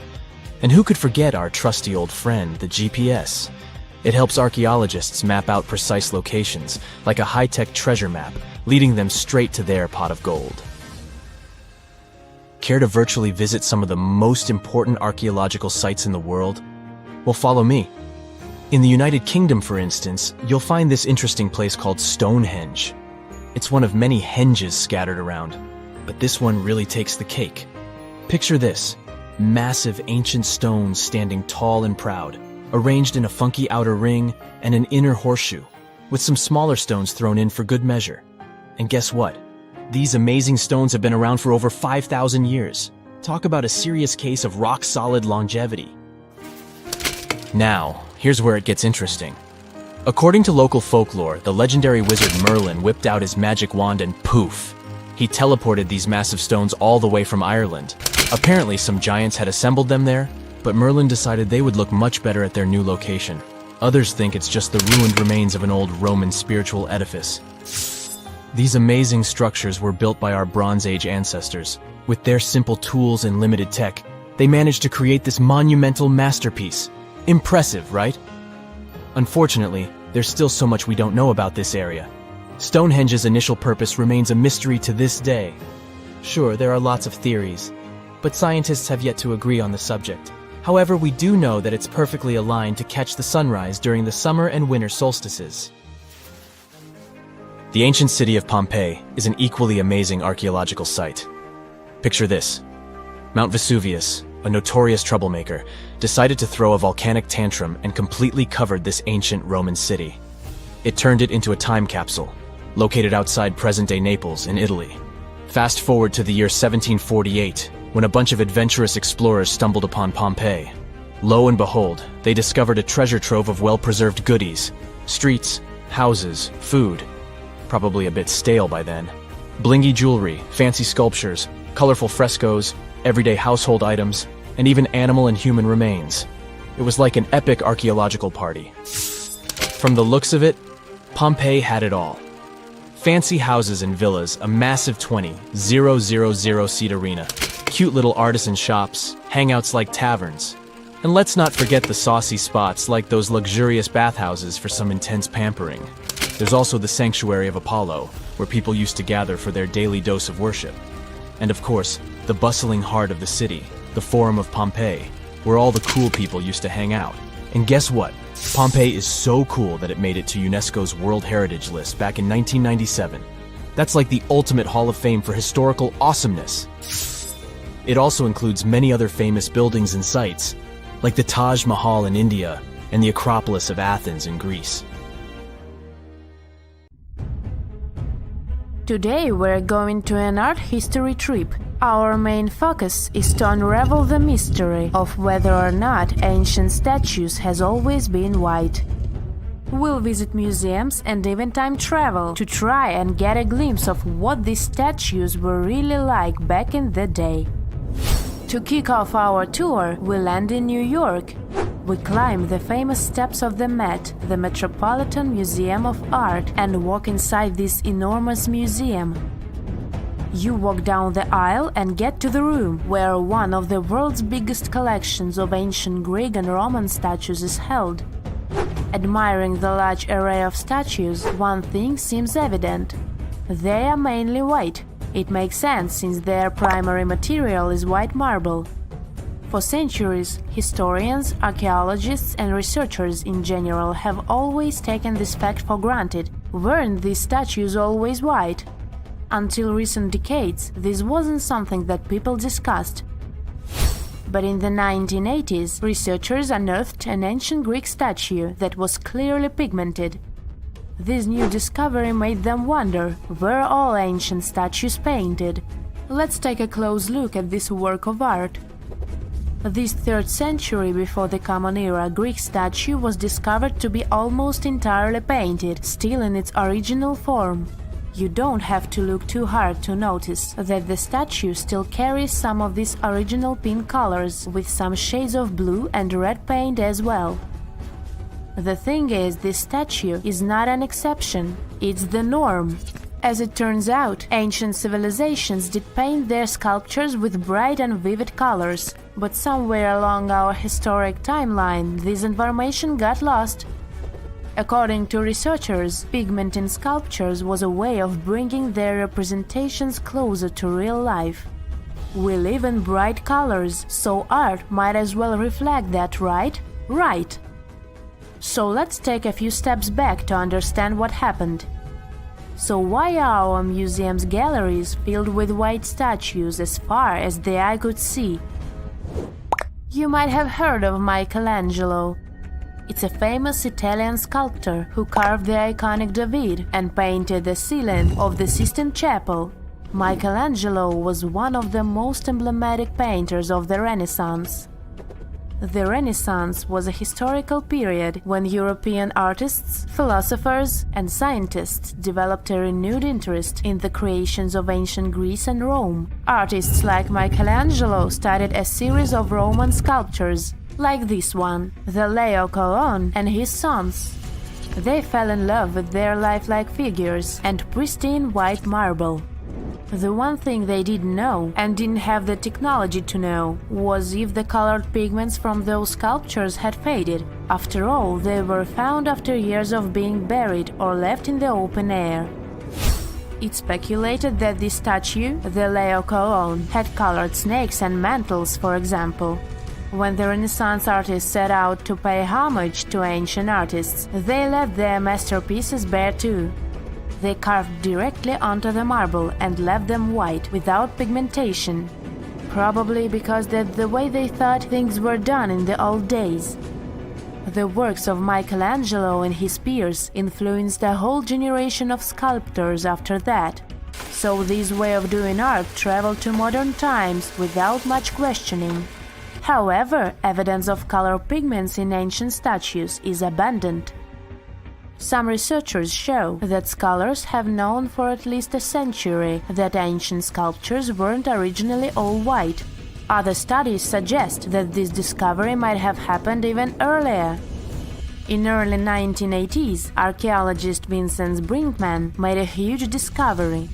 And who could forget our trusty old friend, the GPS? It helps archaeologists map out precise locations, like a high-tech treasure map, leading them straight to their pot of gold. Care to virtually visit some of the most important archaeological sites in the world? Well, follow me. In the United Kingdom, for instance, you'll find this interesting place called Stonehenge. It's one of many henges scattered around, but this one really takes the cake. Picture this: massive ancient stones standing tall and proud, arranged in a funky outer ring and an inner horseshoe, with some smaller stones thrown in for good measure. And guess what? These amazing stones have been around for over 5,000 years. Talk about a serious case of rock-solid longevity. Now, here's where it gets interesting. According to local folklore, the legendary wizard Merlin whipped out his magic wand and poof! He teleported these massive stones all the way from Ireland. Apparently, some giants had assembled them there, but Merlin decided they would look much better at their new location. Others think it's just the ruined remains of an old Roman spiritual edifice. These amazing structures were built by our Bronze Age ancestors. With their simple tools and limited tech, they managed to create this monumental masterpiece. Impressive, right? Unfortunately, there's still so much we don't know about this area. Stonehenge's initial purpose remains a mystery to this day. Sure, there are lots of theories, but scientists have yet to agree on the subject. However, we do know that it's perfectly aligned to catch the sunrise during the summer and winter solstices. The ancient city of Pompeii is an equally amazing archaeological site. Picture this. Mount Vesuvius, a notorious troublemaker, decided to throw a volcanic tantrum and completely covered this ancient Roman city. It turned it into a time capsule, located outside present-day Naples in Italy. Fast forward to the year 1748, when a bunch of adventurous explorers stumbled upon Pompeii. Lo and behold, they discovered a treasure trove of well-preserved goodies: streets, houses, food. Probably a bit stale by then. Blingy jewelry, fancy sculptures, colorful frescoes, everyday household items, and even animal and human remains. It was like an epic archaeological party. From the looks of it, Pompeii had it all. Fancy houses and villas, a massive 20,000-seat arena, cute little artisan shops, hangouts like taverns. And let's not forget the saucy spots like those luxurious bathhouses for some intense pampering. There's also the Sanctuary of Apollo, where people used to gather for their daily dose of worship. And of course, the bustling heart of the city, the Forum of Pompeii, where all the cool people used to hang out. And guess what? Pompeii is so cool that it made it to UNESCO's World Heritage List back in 1997. That's like the ultimate Hall of Fame for historical awesomeness. It also includes many other famous buildings and sites, like the Taj Mahal in India and the Acropolis of Athens in Greece. Today we're going to an art history trip. Our main focus is to unravel the mystery of whether or not ancient statues has always been white. We'll visit museums and even time travel to try and get a glimpse of what these statues were really like back in the day. To kick off our tour, we land in New York. We climb the famous steps of the Met, the Metropolitan Museum of Art, and walk inside this enormous museum. You walk down the aisle and get to the room where one of the world's biggest collections of ancient Greek and Roman statues is held. Admiring the large array of statues, one thing seems evident. They are mainly white. It makes sense since their primary material is white marble. For centuries, historians, archaeologists, and researchers in general have always taken this fact for granted. Weren't these statues always white? Until recent decades, this wasn't something that people discussed. But in the 1980s, researchers unearthed an ancient Greek statue that was clearly pigmented. This new discovery made them wonder, were all ancient statues painted? Let's take a close look at this work of art. This 3rd century before the Common Era Greek statue was discovered to be almost entirely painted, still in its original form. You don't have to look too hard to notice that the statue still carries some of these original pink colors, with some shades of blue and red paint as well. The thing is, this statue is not an exception, it's the norm. As it turns out, ancient civilizations did paint their sculptures with bright and vivid colors, but somewhere along our historic timeline, this information got lost. According to researchers, pigment in sculptures was a way of bringing their representations closer to real life. We live in bright colors, so art might as well reflect that, right? Right! So let's take a few steps back to understand what happened. So why are our museum's galleries filled with white statues as far as the eye could see? You might have heard of Michelangelo. It's a famous Italian sculptor who carved the iconic David and painted the ceiling of the Sistine Chapel. Michelangelo was one of the most emblematic painters of the Renaissance. The Renaissance was a historical period when European artists, philosophers, and scientists developed a renewed interest in the creations of ancient Greece and Rome. Artists like Michelangelo started a series of Roman sculptures, like this one, the Laocoon and his sons. They fell in love with their lifelike figures and pristine white marble. The one thing they didn't know, and didn't have the technology to know, was if the colored pigments from those sculptures had faded. After all, they were found after years of being buried or left in the open air. It's speculated that this statue, the Laocoon, had colored snakes and mantles, for example. When the Renaissance artists set out to pay homage to ancient artists, they left their masterpieces bare too. They carved directly onto the marble and left them white, without pigmentation. Probably because that's the way they thought things were done in the old days. The works of Michelangelo and his peers influenced a whole generation of sculptors after that. So this way of doing art traveled to modern times without much questioning. However, evidence of color pigments in ancient statues is abundant. Some researchers show that scholars have known for at least a century that ancient sculptures weren't originally all white. Other studies suggest that this discovery might have happened even earlier. In early 1980s, archaeologist Vincent Brinkmann made a huge discovery.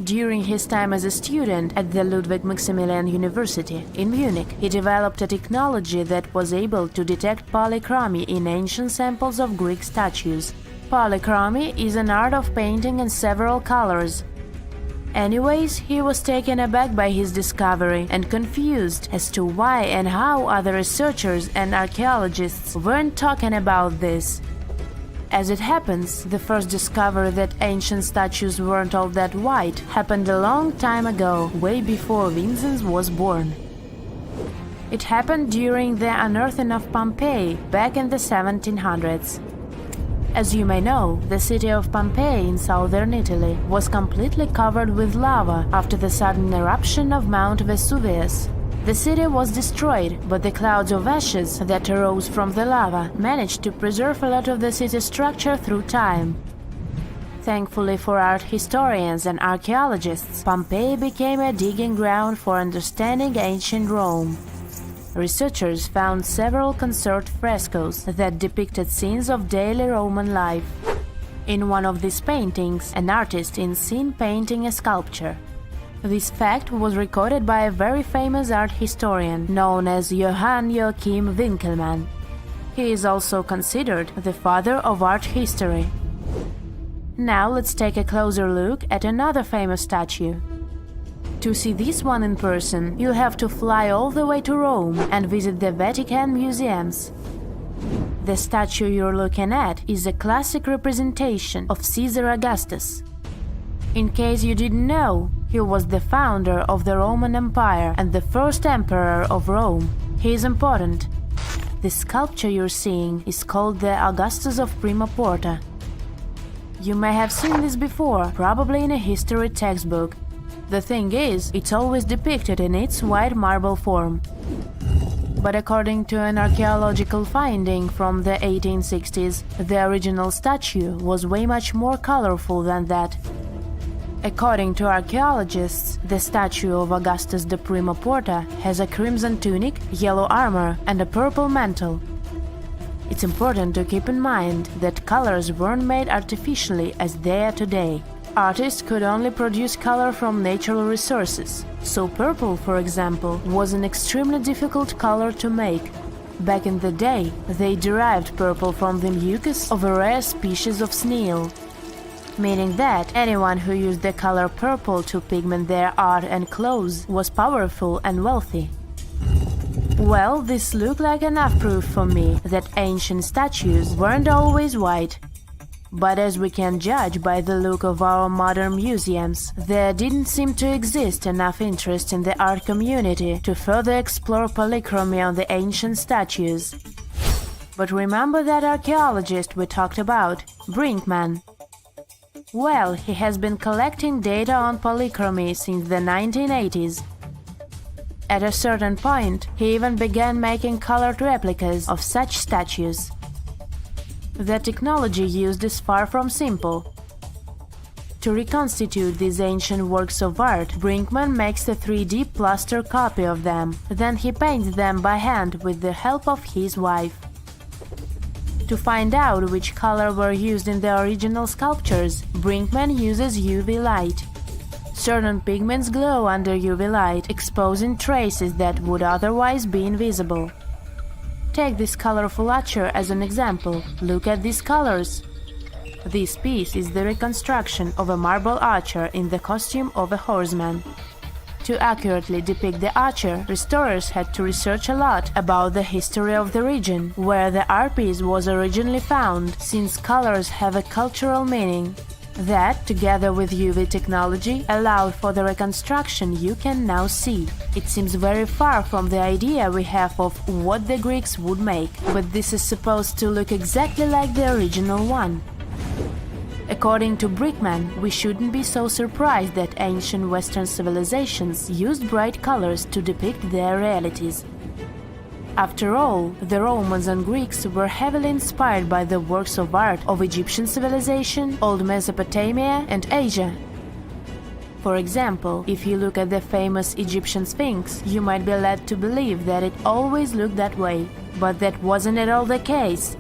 During his time as a student at the Ludwig Maximilian University in Munich, he developed a technology that was able to detect polychromy in ancient samples of Greek statues. Polychromy is an art of painting in several colors. Anyways, he was taken aback by his discovery and confused as to why and how other researchers and archaeologists weren't talking about this. As it happens, the first discovery that ancient statues weren't all that white happened a long time ago, way before Vincent was born. It happened during the unearthing of Pompeii back in the 1700s. As you may know, the city of Pompeii in southern Italy was completely covered with lava after the sudden eruption of Mount Vesuvius. The city was destroyed, but the clouds of ashes that arose from the lava managed to preserve a lot of the city structure through time. Thankfully for art historians and archaeologists, Pompeii became a digging ground for understanding ancient Rome. Researchers found several conserved frescoes that depicted scenes of daily Roman life. In one of these paintings, an artist is seen painting a sculpture. This fact was recorded by a very famous art historian known as Johann Joachim Winckelmann. He is also considered the father of art history. Now let's take a closer look at another famous statue. To see this one in person, you'll have to fly all the way to Rome and visit the Vatican museums. The statue you're looking at is a classic representation of Caesar Augustus. In case you didn't know, he was the founder of the Roman Empire and the first emperor of Rome. He is important. The sculpture you're seeing is called the Augustus of Prima Porta. You may have seen this before, probably in a history textbook. The thing is, it's always depicted in its white marble form. But according to an archaeological finding from the 1860s, the original statue was way much more colorful than that. According to archaeologists, the statue of Augustus de Prima Porta has a crimson tunic, yellow armor, and a purple mantle. It's important to keep in mind that colors weren't made artificially as they are today. Artists could only produce color from natural resources, so purple, for example, was an extremely difficult color to make. Back in the day, they derived purple from the mucus of a rare species of snail, meaning that anyone who used the color purple to pigment their art and clothes was powerful and wealthy. Well, this looked like enough proof for me that ancient statues weren't always white. But as we can judge by the look of our modern museums, there didn't seem to exist enough interest in the art community to further explore polychromy on the ancient statues. But remember that archaeologist we talked about, Brinkman? Well, he has been collecting data on polychromy since the 1980s. At a certain point, he even began making colored replicas of such statues. The technology used is far from simple. To reconstitute these ancient works of art, Brinkman makes a 3D plaster copy of them. Then he paints them by hand with the help of his wife. To find out which color were used in the original sculptures, Brinkman uses UV light. Certain pigments glow under UV light, exposing traces that would otherwise be invisible. Take this colorful archer as an example. Look at these colors. This piece is the reconstruction of a marble archer in the costume of a horseman. To accurately depict the archer, restorers had to research a lot about the history of the region where the art piece was originally found, since colors have a cultural meaning. That, together with UV technology, allowed for the reconstruction you can now see. It seems very far from the idea we have of what the Greeks would make, but this is supposed to look exactly like the original one. According to Brinkman, we shouldn't be so surprised that ancient Western civilizations used bright colors to depict their realities. After all, the Romans and Greeks were heavily inspired by the works of art of Egyptian civilization, Old Mesopotamia, and Asia. For example, if you look at the famous Egyptian Sphinx, you might be led to believe that it always looked that way, but that wasn't at all the case.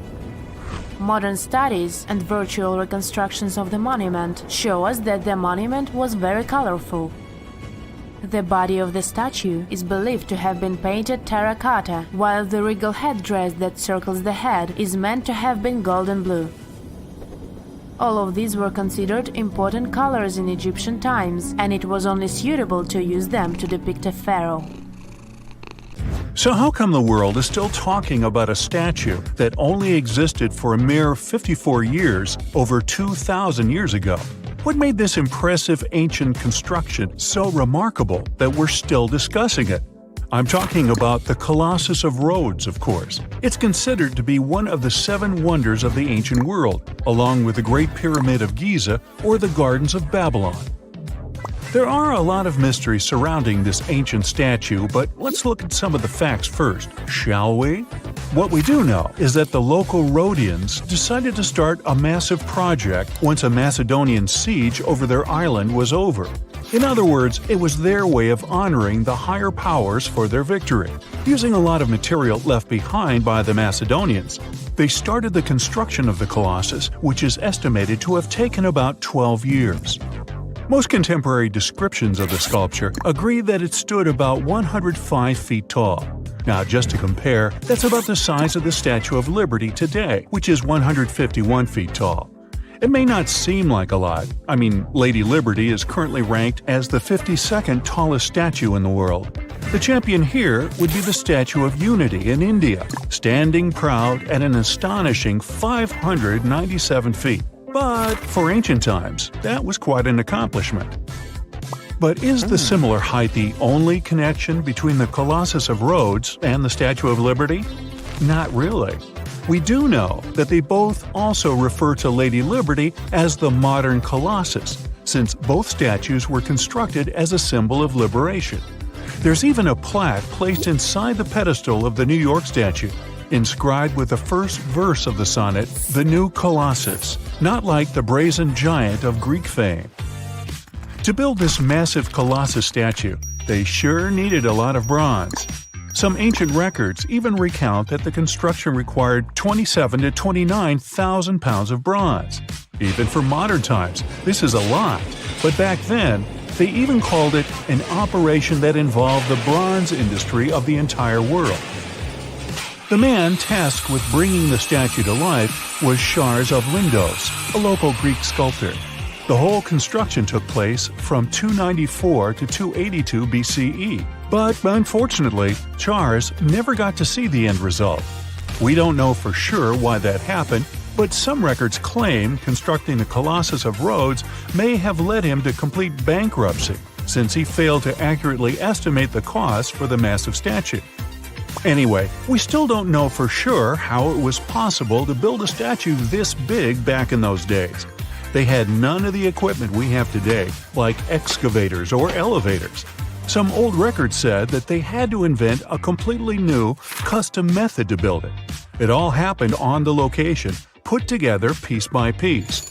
Modern studies and virtual reconstructions of the monument show us that the monument was very colorful. The body of the statue is believed to have been painted terracotta, while the regal headdress that circles the head is meant to have been golden blue. All of these were considered important colors in Egyptian times, and it was only suitable to use them to depict a pharaoh. So how come the world is still talking about a statue that only existed for a mere 54 years over 2,000 years ago? What made this impressive ancient construction so remarkable that we're still discussing it? I'm talking about the Colossus of Rhodes, of course. It's considered to be one of the 7 wonders of the ancient world, along with the Great Pyramid of Giza or the Gardens of Babylon. There are a lot of mysteries surrounding this ancient statue, but let's look at some of the facts first, shall we? What we do know is that the local Rhodians decided to start a massive project once a Macedonian siege over their island was over. In other words, it was their way of honoring the higher powers for their victory. Using a lot of material left behind by the Macedonians, they started the construction of the Colossus, which is estimated to have taken about 12 years. Most contemporary descriptions of the sculpture agree that it stood about 105 feet tall. Now, just to compare, that's about the size of the Statue of Liberty today, which is 151 feet tall. It may not seem like a lot. I mean, Lady Liberty is currently ranked as the 52nd tallest statue in the world. The champion here would be the Statue of Unity in India, standing proud at an astonishing 597 feet. But for ancient times, that was quite an accomplishment. But is the similar height the only connection between the Colossus of Rhodes and the Statue of Liberty? Not really. We do know that they both also refer to Lady Liberty as the modern Colossus, since both statues were constructed as a symbol of liberation. There's even a plaque placed inside the pedestal of the New York statue, inscribed with the first verse of the sonnet, "The New Colossus," not like the brazen giant of Greek fame. To build this massive Colossus statue, they sure needed a lot of bronze. Some ancient records even recount that the construction required 27,000 to 29,000 pounds of bronze. Even for modern times, this is a lot, but back then, they even called it an operation that involved the bronze industry of the entire world. The man tasked with bringing the statue to life was Shars of Lindos, a local Greek sculptor. The whole construction took place from 294 to 282 BCE, but unfortunately, Shars never got to see the end result. We don't know for sure why that happened, but some records claim constructing the Colossus of Rhodes may have led him to complete bankruptcy, since he failed to accurately estimate the cost for the massive statue. Anyway, we still don't know for sure how it was possible to build a statue this big back in those days. They had none of the equipment we have today, like excavators or elevators. Some old records said that they had to invent a completely new, custom method to build it. It all happened on the location, put together piece by piece.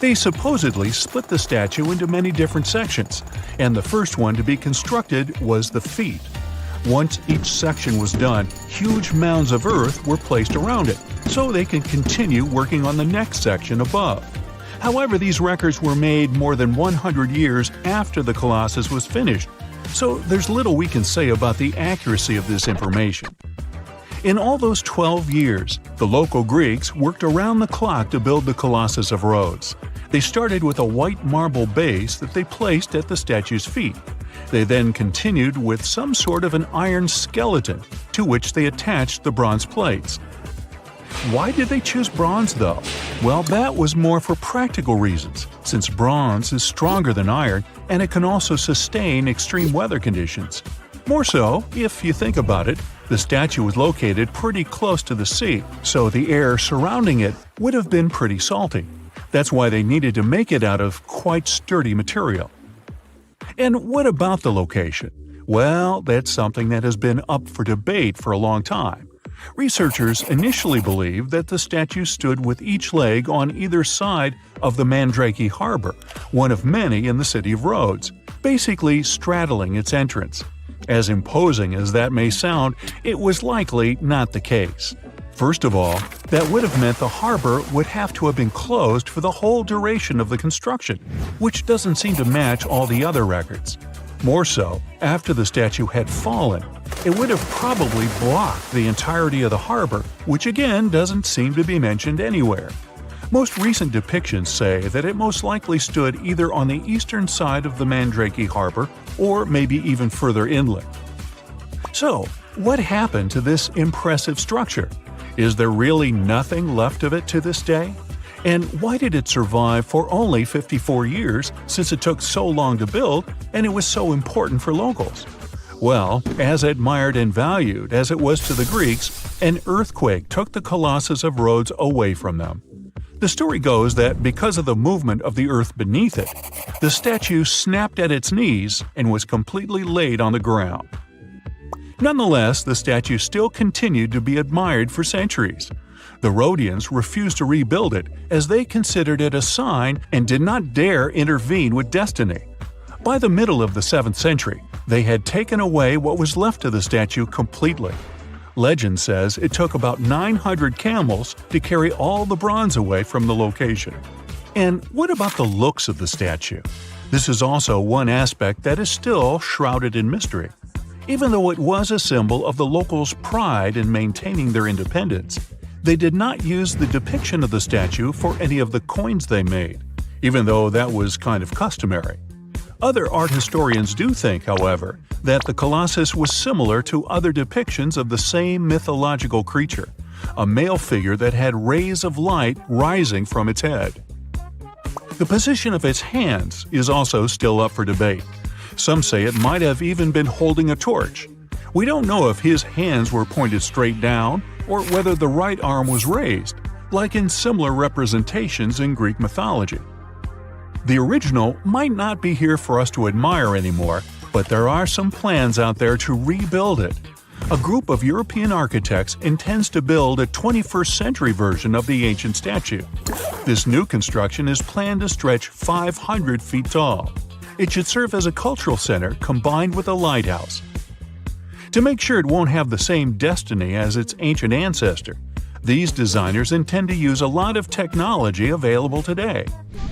They supposedly split the statue into many different sections, and the first one to be constructed was the feet. Once each section was done, huge mounds of earth were placed around it, so they could continue working on the next section above. However, these records were made more than 100 years after the Colossus was finished, so there's little we can say about the accuracy of this information. In all those 12 years, the local Greeks worked around the clock to build the Colossus of Rhodes. They started with a white marble base that they placed at the statue's feet. They then continued with some sort of an iron skeleton, to which they attached the bronze plates. Why did they choose bronze, though? Well, that was more for practical reasons, since bronze is stronger than iron and it can also sustain extreme weather conditions. More so, if you think about it, the statue was located pretty close to the sea, so the air surrounding it would have been pretty salty. That's why they needed to make it out of quite sturdy material. And what about the location? Well, that's something that has been up for debate for a long time. Researchers initially believed that the statue stood with each leg on either side of the Mandrake Harbor, one of many in the city of Rhodes, basically straddling its entrance. As imposing as that may sound, it was likely not the case. First of all, that would have meant the harbor would have to have been closed for the whole duration of the construction, which doesn't seem to match all the other records. More so, after the statue had fallen, it would have probably blocked the entirety of the harbor, which again doesn't seem to be mentioned anywhere. Most recent depictions say that it most likely stood either on the eastern side of the Mandrake Harbor or maybe even further inland. So, what happened to this impressive structure? Is there really nothing left of it to this day? And why did it survive for only 54 years, since it took so long to build and it was so important for locals? Well, as admired and valued as it was to the Greeks, an earthquake took the Colossus of Rhodes away from them. The story goes that because of the movement of the earth beneath it, the statue snapped at its knees and was completely laid on the ground. Nonetheless, the statue still continued to be admired for centuries. The Rhodians refused to rebuild it as they considered it a sign and did not dare intervene with destiny. By the middle of the 7th century, they had taken away what was left of the statue completely. Legend says it took about 900 camels to carry all the bronze away from the location. And what about the looks of the statue? This is also one aspect that is still shrouded in mystery. Even though it was a symbol of the locals' pride in maintaining their independence, they did not use the depiction of the statue for any of the coins they made, even though that was kind of customary. Other art historians do think, however, that the Colossus was similar to other depictions of the same mythological creature, a male figure that had rays of light rising from its head. The position of its hands is also still up for debate. Some say it might have even been holding a torch. We don't know if his hands were pointed straight down or whether the right arm was raised, like in similar representations in Greek mythology. The original might not be here for us to admire anymore, but there are some plans out there to rebuild it. A group of European architects intends to build a 21st century version of the ancient statue. This new construction is planned to stretch 500 feet tall. It should serve as a cultural center combined with a lighthouse. To make sure it won't have the same destiny as its ancient ancestor, these designers intend to use a lot of technology available today.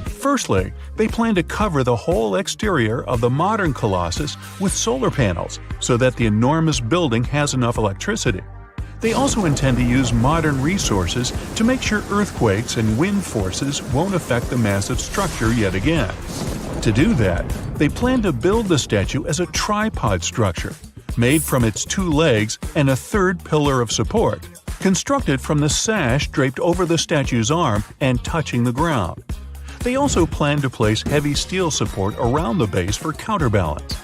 Firstly, they plan to cover the whole exterior of the modern Colossus with solar panels so that the enormous building has enough electricity. They also intend to use modern resources to make sure earthquakes and wind forces won't affect the massive structure yet again. To do that, they plan to build the statue as a tripod structure, made from its 2 legs and a 3rd pillar of support, constructed from the sash draped over the statue's arm and touching the ground. They also plan to place heavy steel support around the base for counterbalance.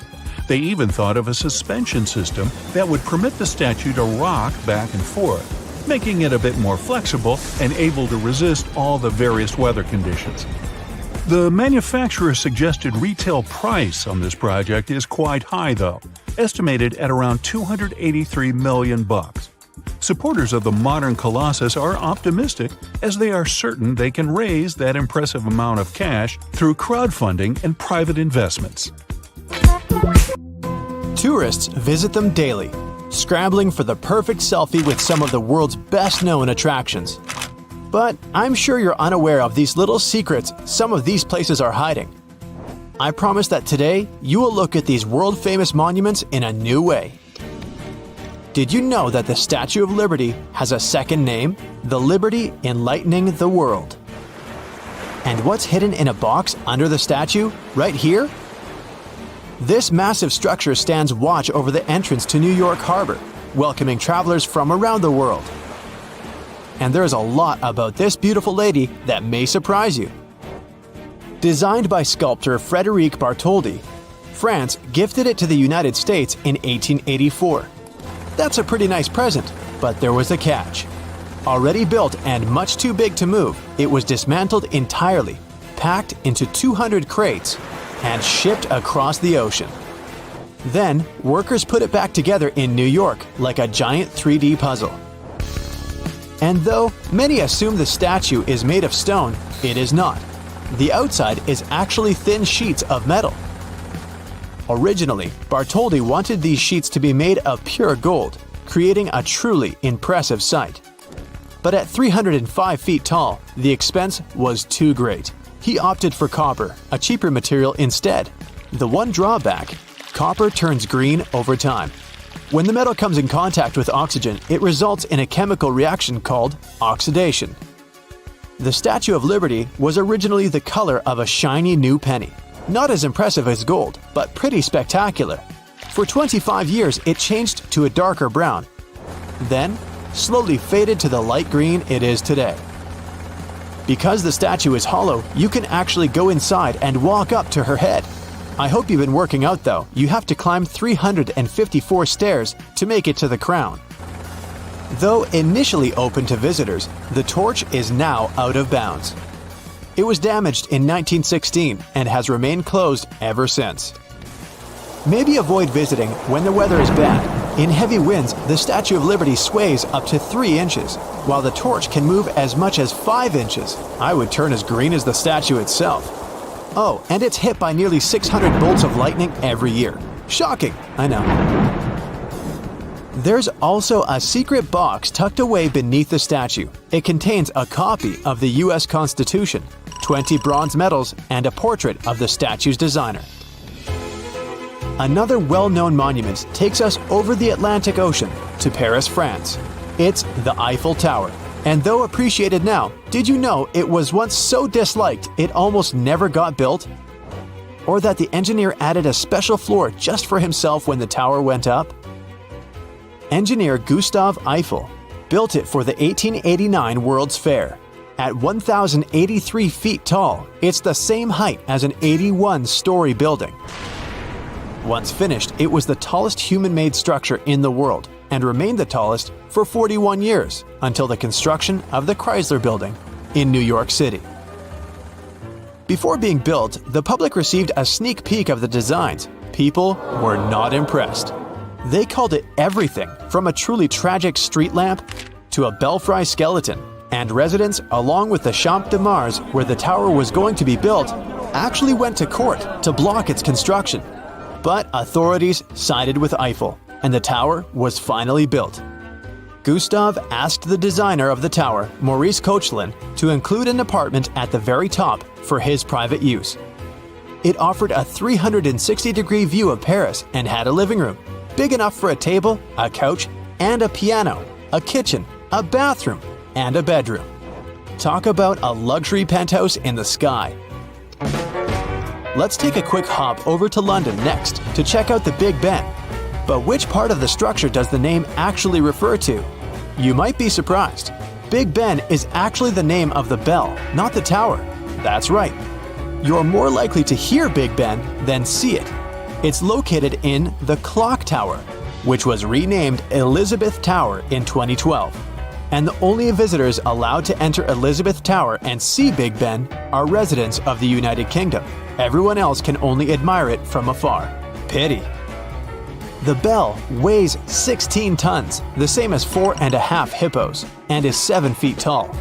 They even thought of a suspension system that would permit the statue to rock back and forth, making it a bit more flexible and able to resist all the various weather conditions. The manufacturer's suggested retail price on this project is quite high though, estimated at around $283 million. Supporters of the modern Colossus are optimistic as they are certain they can raise that impressive amount of cash through crowdfunding and private investments. Tourists visit them daily, scrambling for the perfect selfie with some of the world's best-known attractions. But I'm sure you're unaware of these little secrets some of these places are hiding. I promise that today you will look at these world-famous monuments in a new way. Did you know that the Statue of Liberty has a second name? The Liberty Enlightening the World. And what's hidden in a box under the statue, right here? This massive structure stands watch over the entrance to New York Harbor, welcoming travelers from around the world. And there's a lot about this beautiful lady that may surprise you. Designed by sculptor Frédéric Bartholdi, France gifted it to the United States in 1884. That's a pretty nice present, but there was a catch. Already built and much too big to move, it was dismantled entirely, packed into 200 crates, and shipped across the ocean. Then, workers put it back together in New York like a giant 3D puzzle. And though many assume the statue is made of stone, it is not. The outside is actually thin sheets of metal. Originally, Bartholdi wanted these sheets to be made of pure gold, creating a truly impressive sight. But at 305 feet tall, the expense was too great. He opted for copper, a cheaper material instead. The one drawback: copper turns green over time. When the metal comes in contact with oxygen, it results in a chemical reaction called oxidation. The Statue of Liberty was originally the color of a shiny new penny. Not as impressive as gold, but pretty spectacular. For 25 years, it changed to a darker brown, then slowly faded to the light green it is today. Because the statue is hollow, you can actually go inside and walk up to her head. I hope you've been working out though. You have to climb 354 stairs to make it to the crown. Though initially open to visitors, the torch is now out of bounds. It was damaged in 1916 and has remained closed ever since. Maybe avoid visiting when the weather is bad. In heavy winds, the Statue of Liberty sways up to 3 inches, while the torch can move as much as 5 inches. I would turn as green as the statue itself. Oh, and it's hit by nearly 600 bolts of lightning every year. Shocking, I know. There's also a secret box tucked away beneath the statue. It contains a copy of the US Constitution, 20 bronze medals, and a portrait of the statue's designer. Another well-known monument takes us over the Atlantic Ocean to Paris, France. It's the Eiffel Tower. And though appreciated now, did you know it was once so disliked it almost never got built? Or that the engineer added a special floor just for himself when the tower went up? Engineer Gustave Eiffel built it for the 1889 World's Fair. At 1,083 feet tall, it's the same height as an 81-story building. Once finished, it was the tallest human-made structure in the world and remained the tallest for 41 years until the construction of the Chrysler Building in New York City. Before being built, the public received a sneak peek of the designs. People were not impressed. They called it everything from a truly tragic street lamp to a belfry skeleton, and residents, along with the Champ de Mars where the tower was going to be built, actually went to court to block its construction. But authorities sided with Eiffel, and the tower was finally built. Gustave asked the designer of the tower, Maurice Koechlin, to include an apartment at the very top for his private use. It offered a 360-degree view of Paris and had a living room, big enough for a table, a couch, and a piano, a kitchen, a bathroom, and a bedroom. Talk about a luxury penthouse in the sky. Let's take a quick hop over to London next to check out the Big Ben. But which part of the structure does the name actually refer to? You might be surprised. Big Ben is actually the name of the bell, not the tower. That's right. You're more likely to hear Big Ben than see it. It's located in the Clock Tower, which was renamed Elizabeth Tower in 2012. And the only visitors allowed to enter Elizabeth Tower and see Big Ben are residents of the United Kingdom. Everyone else can only admire it from afar. Pity. The bell weighs 16 tons, the same as 4.5 hippos, and is 7 feet tall.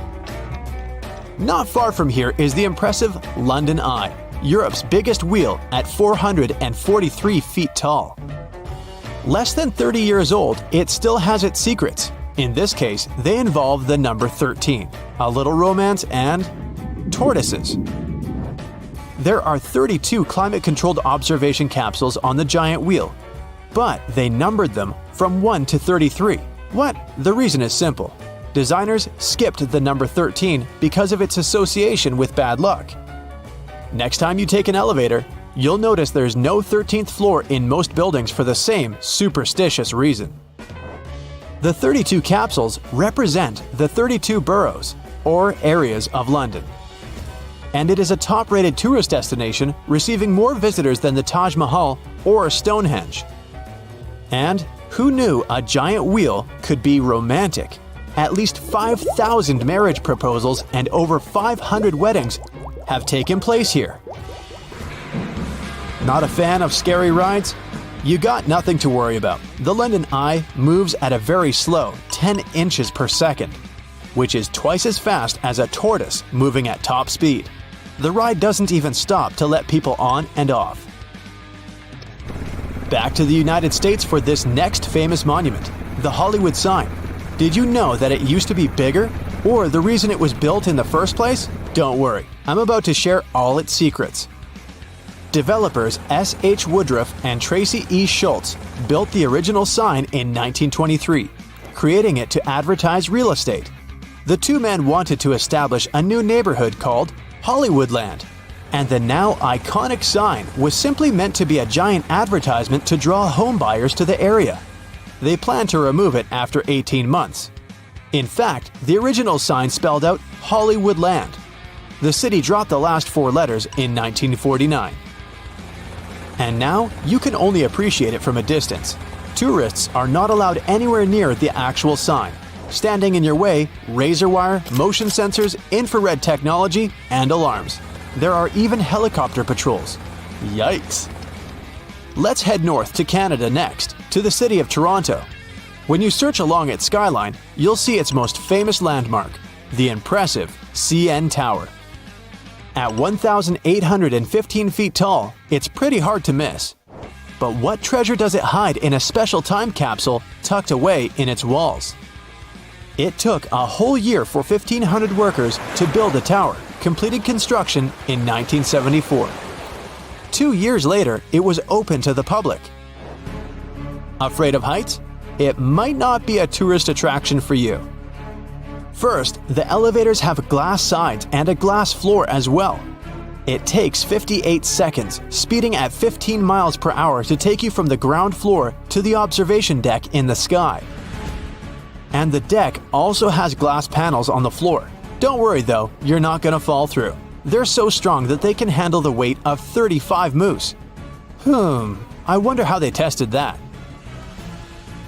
Not far from here is the impressive London Eye, Europe's biggest wheel at 443 feet tall. Less than 30 years old, it still has its secrets. In this case, they involve the number 13, a little romance, and tortoises. There are 32 climate-controlled observation capsules on the giant wheel, but they numbered them from 1 to 33. What? The reason is simple. Designers skipped the number 13 because of its association with bad luck. Next time you take an elevator, you'll notice there's no 13th floor in most buildings for the same superstitious reason. The 32 capsules represent the 32 boroughs, or areas of London. And it is a top-rated tourist destination, receiving more visitors than the Taj Mahal or Stonehenge. And who knew a giant wheel could be romantic? At least 5,000 marriage proposals and over 500 weddings have taken place here. Not a fan of scary rides? You got nothing to worry about. The London Eye moves at a very slow 10 inches per second, which is twice as fast as a tortoise moving at top speed. The ride doesn't even stop to let people on and off. Back to the United States for this next famous monument, the Hollywood sign. Did you know that it used to be bigger? Or the reason it was built in the first place? Don't worry, I'm about to share all its secrets. Developers S. H. Woodruff and Tracy E. Schultz built the original sign in 1923, creating it to advertise real estate. The two men wanted to establish a new neighborhood called Hollywoodland, and the now iconic sign was simply meant to be a giant advertisement to draw home buyers to the area. They planned to remove it after 18 months. In fact, the original sign spelled out Hollywoodland. The city dropped the last 4 letters in 1949. And now, you can only appreciate it from a distance. Tourists are not allowed anywhere near the actual sign. Standing in your way, razor wire, motion sensors, infrared technology, and alarms. There are even helicopter patrols. Yikes! Let's head north to Canada next, to the city of Toronto. When you search along its skyline, you'll see its most famous landmark, the impressive CN Tower. At 1,815 feet tall, it's pretty hard to miss. But what treasure does it hide in a special time capsule tucked away in its walls? It took a whole year for 1,500 workers to build the tower, completing construction in 1974. 2 years later, it was open to the public. Afraid of heights? It might not be a tourist attraction for you. First, the elevators have glass sides and a glass floor as well. It takes 58 seconds, speeding at 15 miles per hour to take you from the ground floor to the observation deck in the sky. And the deck also has glass panels on the floor. Don't worry though, you're not gonna fall through. They're so strong that they can handle the weight of 35 moose. I wonder how they tested that.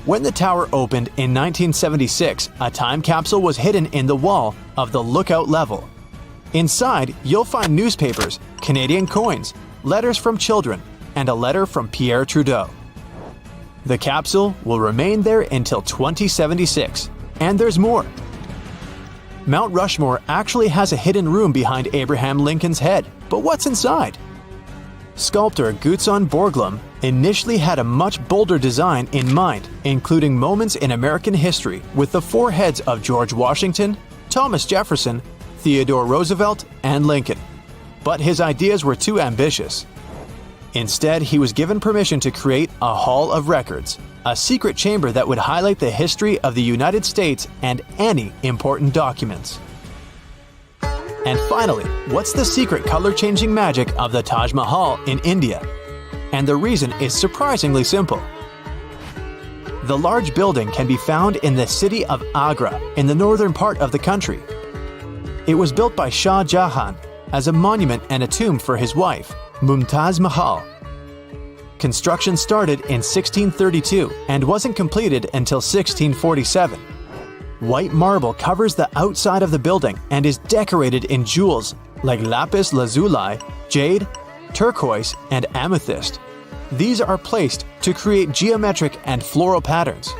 When the tower opened in 1976, a time capsule was hidden in the wall of the lookout level. Inside, you'll find newspapers, Canadian coins, letters from children, and a letter from Pierre Trudeau. The capsule will remain there until 2076, and there's more. Mount Rushmore actually has a hidden room behind Abraham Lincoln's head, but what's inside? Sculptor Gutzon Borglum initially had a much bolder design in mind, including moments in American history with the 4 heads of George Washington, Thomas Jefferson, Theodore Roosevelt, and Lincoln. But his ideas were too ambitious. Instead, he was given permission to create a Hall of Records, a secret chamber that would highlight the history of the United States and any important documents. And finally, what's the secret color-changing magic of the Taj Mahal in India? And the reason is surprisingly simple. The large building can be found in the city of Agra in the northern part of the country. It was built by Shah Jahan as a monument and a tomb for his wife, Mumtaz Mahal. Construction started in 1632 and wasn't completed until 1647. White marble covers the outside of the building and is decorated in jewels like lapis lazuli, jade, turquoise, and amethyst. These are placed to create geometric and floral patterns.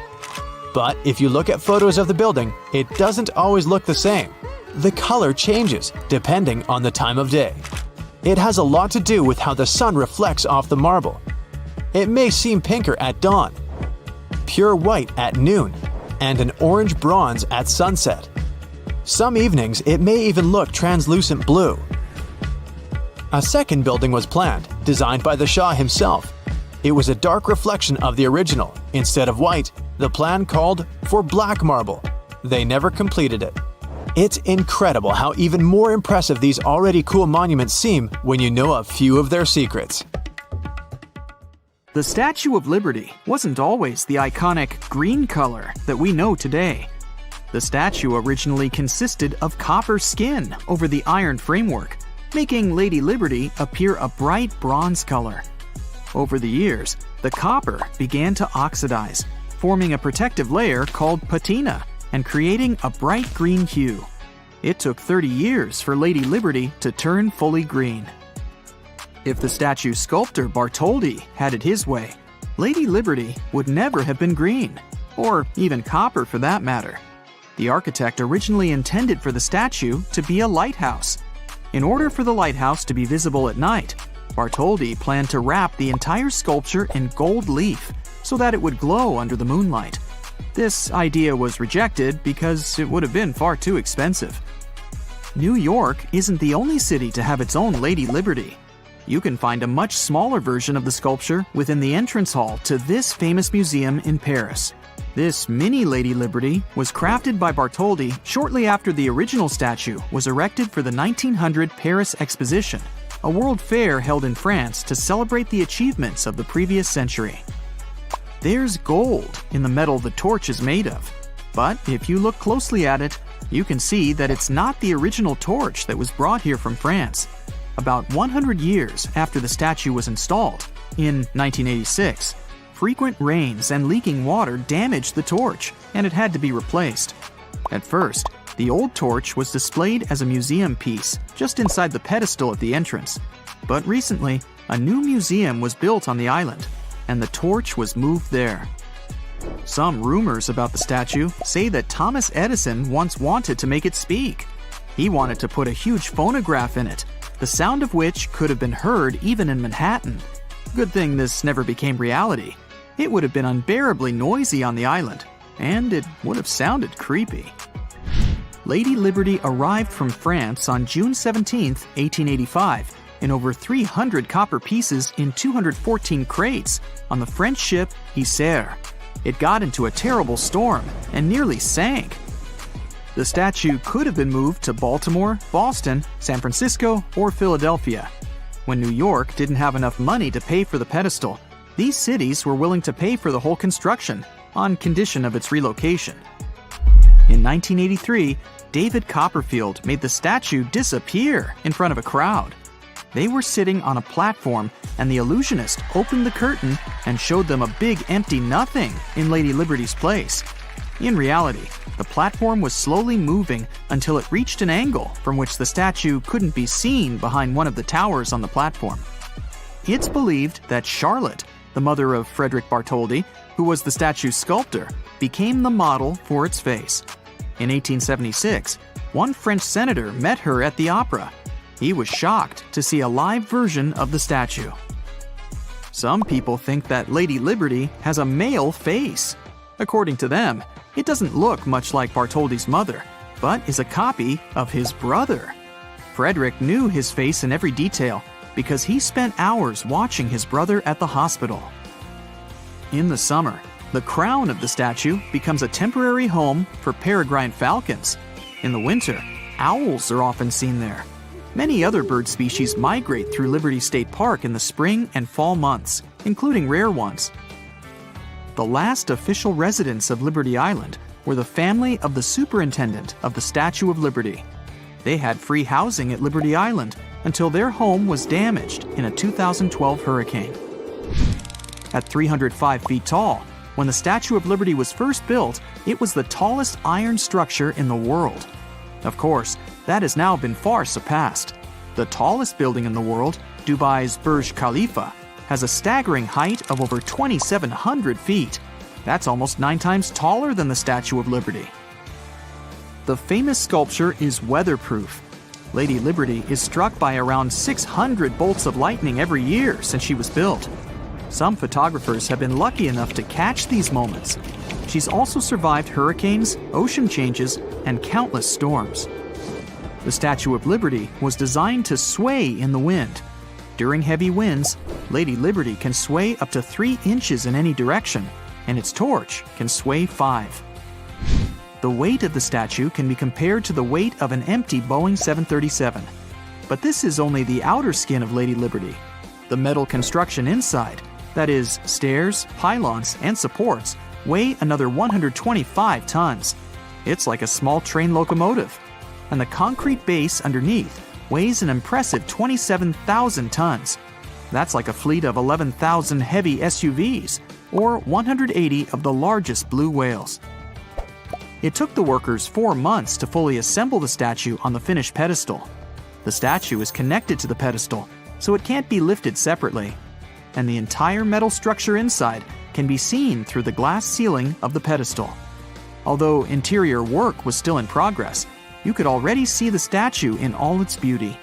But if you look at photos of the building, it doesn't always look the same. The color changes depending on the time of day. It has a lot to do with how the sun reflects off the marble. It may seem pinker at dawn, pure white at noon, and an orange bronze at sunset. Some evenings it may even look translucent blue. A second building was planned, designed by the Shah himself. It was a dark reflection of the original. Instead of white, the plan called for black marble. They never completed it. It's incredible how even more impressive these already cool monuments seem when you know a few of their secrets. The Statue of Liberty wasn't always the iconic green color that we know today. The statue originally consisted of copper skin over the iron framework, making Lady Liberty appear a bright bronze color. Over the years, the copper began to oxidize, forming a protective layer called patina and creating a bright green hue. It took 30 years for Lady Liberty to turn fully green. If the statue's sculptor Bartholdi had it his way, Lady Liberty would never have been green, or even copper for that matter. The architect originally intended for the statue to be a lighthouse. In order for the lighthouse to be visible at night, Bartholdi planned to wrap the entire sculpture in gold leaf so that it would glow under the moonlight. This idea was rejected because it would have been far too expensive. New York isn't the only city to have its own Lady Liberty. You can find a much smaller version of the sculpture within the entrance hall to this famous museum in Paris. This mini Lady Liberty was crafted by Bartholdi shortly after the original statue was erected for the 1900 Paris Exposition, a world fair held in France to celebrate the achievements of the previous century. There's gold in the metal the torch is made of, but if you look closely at it, you can see that it's not the original torch that was brought here from France. About 100 years after the statue was installed, in 1986, frequent rains and leaking water damaged the torch, and it had to be replaced. At first, the old torch was displayed as a museum piece just inside the pedestal at the entrance. But recently, a new museum was built on the island, and the torch was moved there. Some rumors about the statue say that Thomas Edison once wanted to make it speak. He wanted to put a huge phonograph in it, the sound of which could have been heard even in Manhattan. Good thing this never became reality. It would have been unbearably noisy on the island, and it would have sounded creepy. Lady Liberty arrived from France on June 17, 1885, in over 300 copper pieces in 214 crates on the French ship Isère. It got into a terrible storm and nearly sank. The statue could have been moved to Baltimore, Boston, San Francisco, or Philadelphia. When New York didn't have enough money to pay for the pedestal, these cities were willing to pay for the whole construction on condition of its relocation. In 1983, David Copperfield made the statue disappear in front of a crowd. They were sitting on a platform, and the illusionist opened the curtain and showed them a big empty nothing in Lady Liberty's place. In reality, the platform was slowly moving until it reached an angle from which the statue couldn't be seen behind one of the towers on the platform. It's believed that Charlotte, the mother of Frederick Bartholdi, who was the statue's sculptor, became the model for its face. In 1876, one French senator met her at the opera. He was shocked to see a live version of the statue. Some people think that Lady Liberty has a male face. According to them, it doesn't look much like Bartholdi's mother, but is a copy of his brother. Frederick knew his face in every detail because he spent hours watching his brother at the hospital. In the summer, the crown of the statue becomes a temporary home for peregrine falcons. In the winter, owls are often seen there. Many other bird species migrate through Liberty State Park in the spring and fall months, including rare ones. The last official residents of Liberty Island were the family of the superintendent of the Statue of Liberty. They had free housing at Liberty Island until their home was damaged in a 2012 hurricane. At 305 feet tall, when the Statue of Liberty was first built, it was the tallest iron structure in the world. Of course, that has now been far surpassed. The tallest building in the world, Dubai's Burj Khalifa, has a staggering height of over 2,700 feet. That's almost 9 times taller than the Statue of Liberty. The famous sculpture is weatherproof. Lady Liberty is struck by around 600 bolts of lightning every year since she was built. Some photographers have been lucky enough to catch these moments. She's also survived hurricanes, ocean changes, and countless storms. The Statue of Liberty was designed to sway in the wind. During heavy winds, Lady Liberty can sway up to 3 inches in any direction, and its torch can sway 5. The weight of the statue can be compared to the weight of an empty Boeing 737. But this is only the outer skin of Lady Liberty. The metal construction inside, that is, stairs, pylons, and supports, weigh another 125 tons. It's like a small train locomotive. And the concrete base underneath weighs an impressive 27,000 tons. That's like a fleet of 11,000 heavy SUVs, or 180 of the largest blue whales. It took the workers 4 months to fully assemble the statue on the finished pedestal. The statue is connected to the pedestal, so it can't be lifted separately. And the entire metal structure inside can be seen through the glass ceiling of the pedestal. Although interior work was still in progress, you could already see the statue in all its beauty.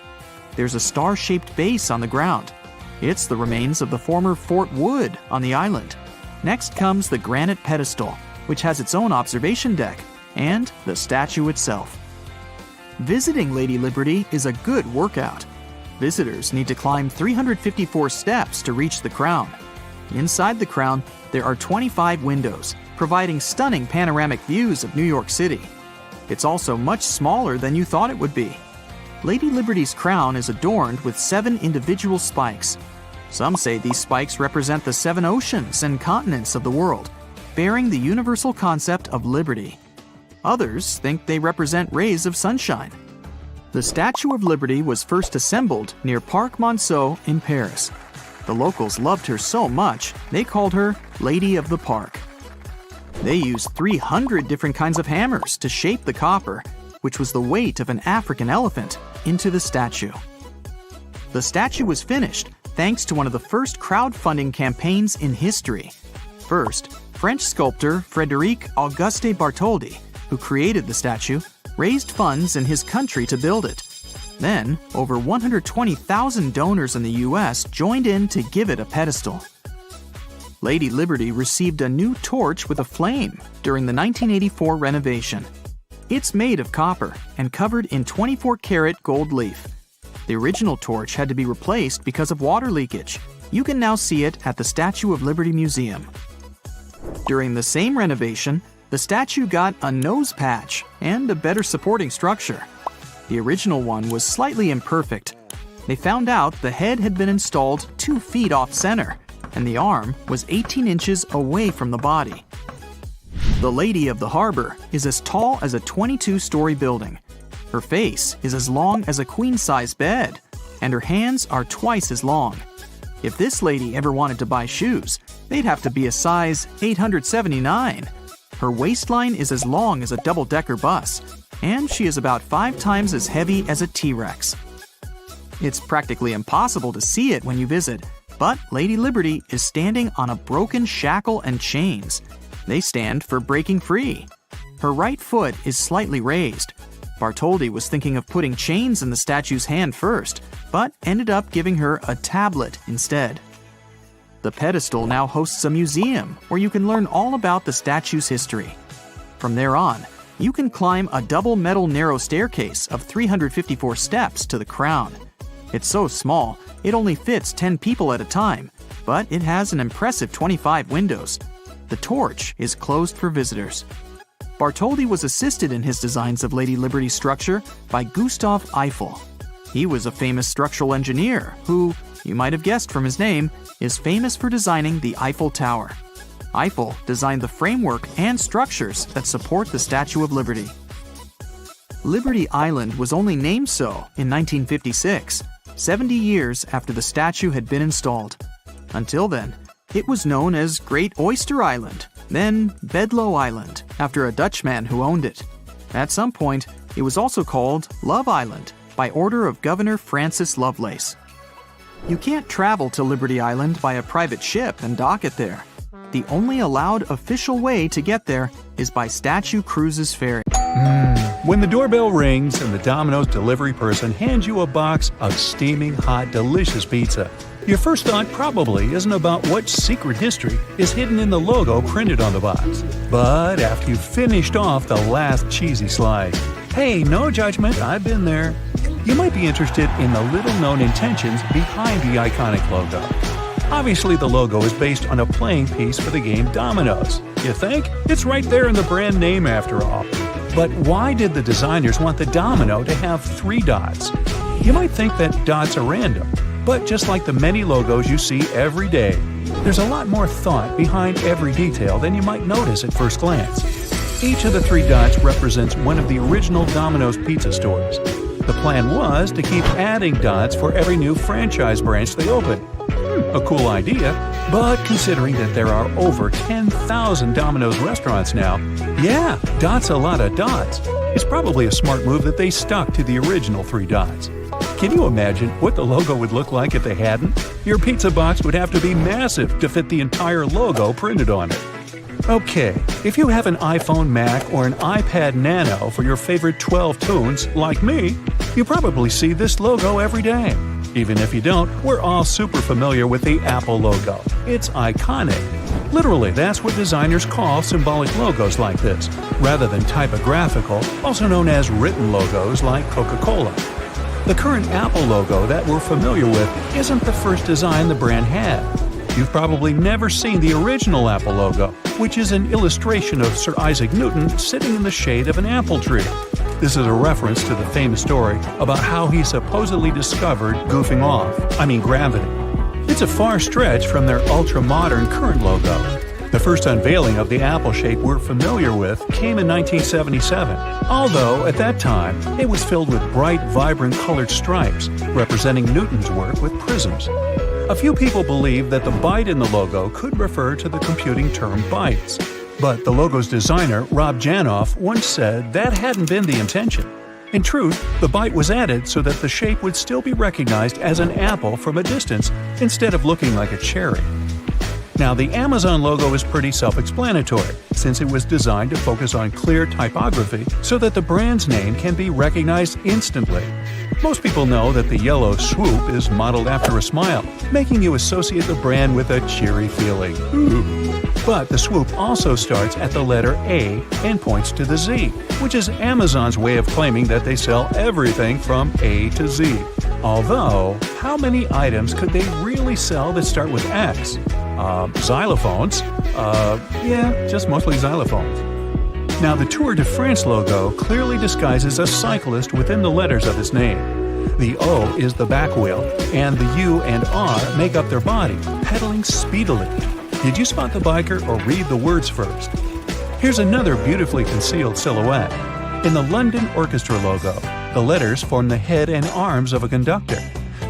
There's a star-shaped base on the ground. It's the remains of the former Fort Wood on the island. Next comes the granite pedestal, which has its own observation deck, and the statue itself. Visiting Lady Liberty is a good workout. Visitors need to climb 354 steps to reach the crown. Inside the crown, there are 25 windows, providing stunning panoramic views of New York City. It's also much smaller than you thought it would be. Lady Liberty's crown is adorned with 7 individual spikes. Some say these spikes represent the 7 oceans and continents of the world, bearing the universal concept of liberty. Others think they represent rays of sunshine. The Statue of Liberty was first assembled near Parc Monceau in Paris. The locals loved her so much, they called her Lady of the Park. They used 300 different kinds of hammers to shape the copper, which was the weight of an African elephant, into the statue. The statue was finished thanks to one of the first crowdfunding campaigns in history. First, French sculptor Frédéric Auguste Bartholdi, who created the statue, raised funds in his country to build it. Then, over 120,000 donors in the US joined in to give it a pedestal. Lady Liberty received a new torch with a flame during the 1984 renovation. It's made of copper and covered in 24-karat gold leaf. The original torch had to be replaced because of water leakage. You can now see it at the Statue of Liberty Museum. During the same renovation, the statue got a nose patch and a better supporting structure. The original one was slightly imperfect. They found out the head had been installed 2 feet off center, and the arm was 18 inches away from the body. The Lady of the Harbor is as tall as a 22-story building. Her face is as long as a queen-size bed, and her hands are twice as long. If this lady ever wanted to buy shoes, they'd have to be a size 879. Her waistline is as long as a double-decker bus, and she is about 5 times as heavy as a T-Rex. It's practically impossible to see it when you visit, but Lady Liberty is standing on a broken shackle and chains. They stand for breaking free. Her right foot is slightly raised. Bartholdi was thinking of putting chains in the statue's hand first, but ended up giving her a tablet instead. The pedestal now hosts a museum where you can learn all about the statue's history. From there on, you can climb a double metal narrow staircase of 354 steps to the crown. It's so small, it only fits 10 people at a time, but it has an impressive 25 windows. The torch is closed for visitors. Bartholdi was assisted in his designs of Lady Liberty's structure by Gustave Eiffel. He was a famous structural engineer who, you might have guessed from his name, is famous for designing the Eiffel Tower. Eiffel designed the framework and structures that support the Statue of Liberty. Liberty Island was only named so in 1956, 70 years after the statue had been installed. Until then, it was known as Great Oyster Island, then Bedloe Island, after a Dutchman who owned it. At some point, it was also called Love Island by order of Governor Francis Lovelace. You can't travel to Liberty Island by a private ship and dock it there. The only allowed official way to get there is by Statue Cruises Ferry. When the doorbell rings and the Domino's delivery person hands you a box of steaming hot, delicious pizza, your first thought probably isn't about what secret history is hidden in the logo printed on the box. But after you've finished off the last cheesy slice, hey, no judgment, I've been there, you might be interested in the little-known intentions behind the iconic logo. Obviously, the logo is based on a playing piece for the game Dominoes. You think? It's right there in the brand name after all. But why did the designers want the domino to have 3 dots? You might think that dots are random, but just like the many logos you see every day, there's a lot more thought behind every detail than you might notice at first glance. Each of the 3 dots represents one of the original Domino's pizza stores. The plan was to keep adding dots for every new franchise branch they open. A cool idea, but considering that there are over 10,000 Domino's restaurants now, yeah, that's a lot of dots. It's probably a smart move that they stuck to the original 3 dots. Can you imagine what the logo would look like if they hadn't? Your pizza box would have to be massive to fit the entire logo printed on it. Okay, if you have an iPhone, Mac, or an iPad Nano for your favorite 12 tunes, like me, you probably see this logo every day. Even if you don't, we're all super familiar with the Apple logo. It's iconic. Literally, that's what designers call symbolic logos like this, rather than typographical, also known as written logos like Coca-Cola. The current Apple logo that we're familiar with isn't the first design the brand had. You've probably never seen the original Apple logo, which is an illustration of Sir Isaac Newton sitting in the shade of an apple tree. This is a reference to the famous story about how he supposedly discovered gravity. It's a far stretch from their ultra-modern current logo. The first unveiling of the apple shape we're familiar with came in 1977, although at that time it was filled with bright, vibrant colored stripes, representing Newton's work with prisms. A few people believe that the byte in the logo could refer to the computing term bytes, but the logo's designer, Rob Janoff, once said that hadn't been the intention. In truth, the byte was added so that the shape would still be recognized as an apple from a distance instead of looking like a cherry. Now, the Amazon logo is pretty self-explanatory, since it was designed to focus on clear typography so that the brand's name can be recognized instantly. Most people know that the yellow swoop is modeled after a smile, making you associate the brand with a cheery feeling. Ooh. But the swoop also starts at the letter A and points to the Z, which is Amazon's way of claiming that they sell everything from A to Z. Although, how many items could they really sell that start with X? Xylophones? Just mostly xylophones. Now, the Tour de France logo clearly disguises a cyclist within the letters of his name. The O is the back wheel, and the U and R make up their body, pedaling speedily. Did you spot the biker or read the words first? Here's another beautifully concealed silhouette. In the London Orchestra logo, the letters form the head and arms of a conductor.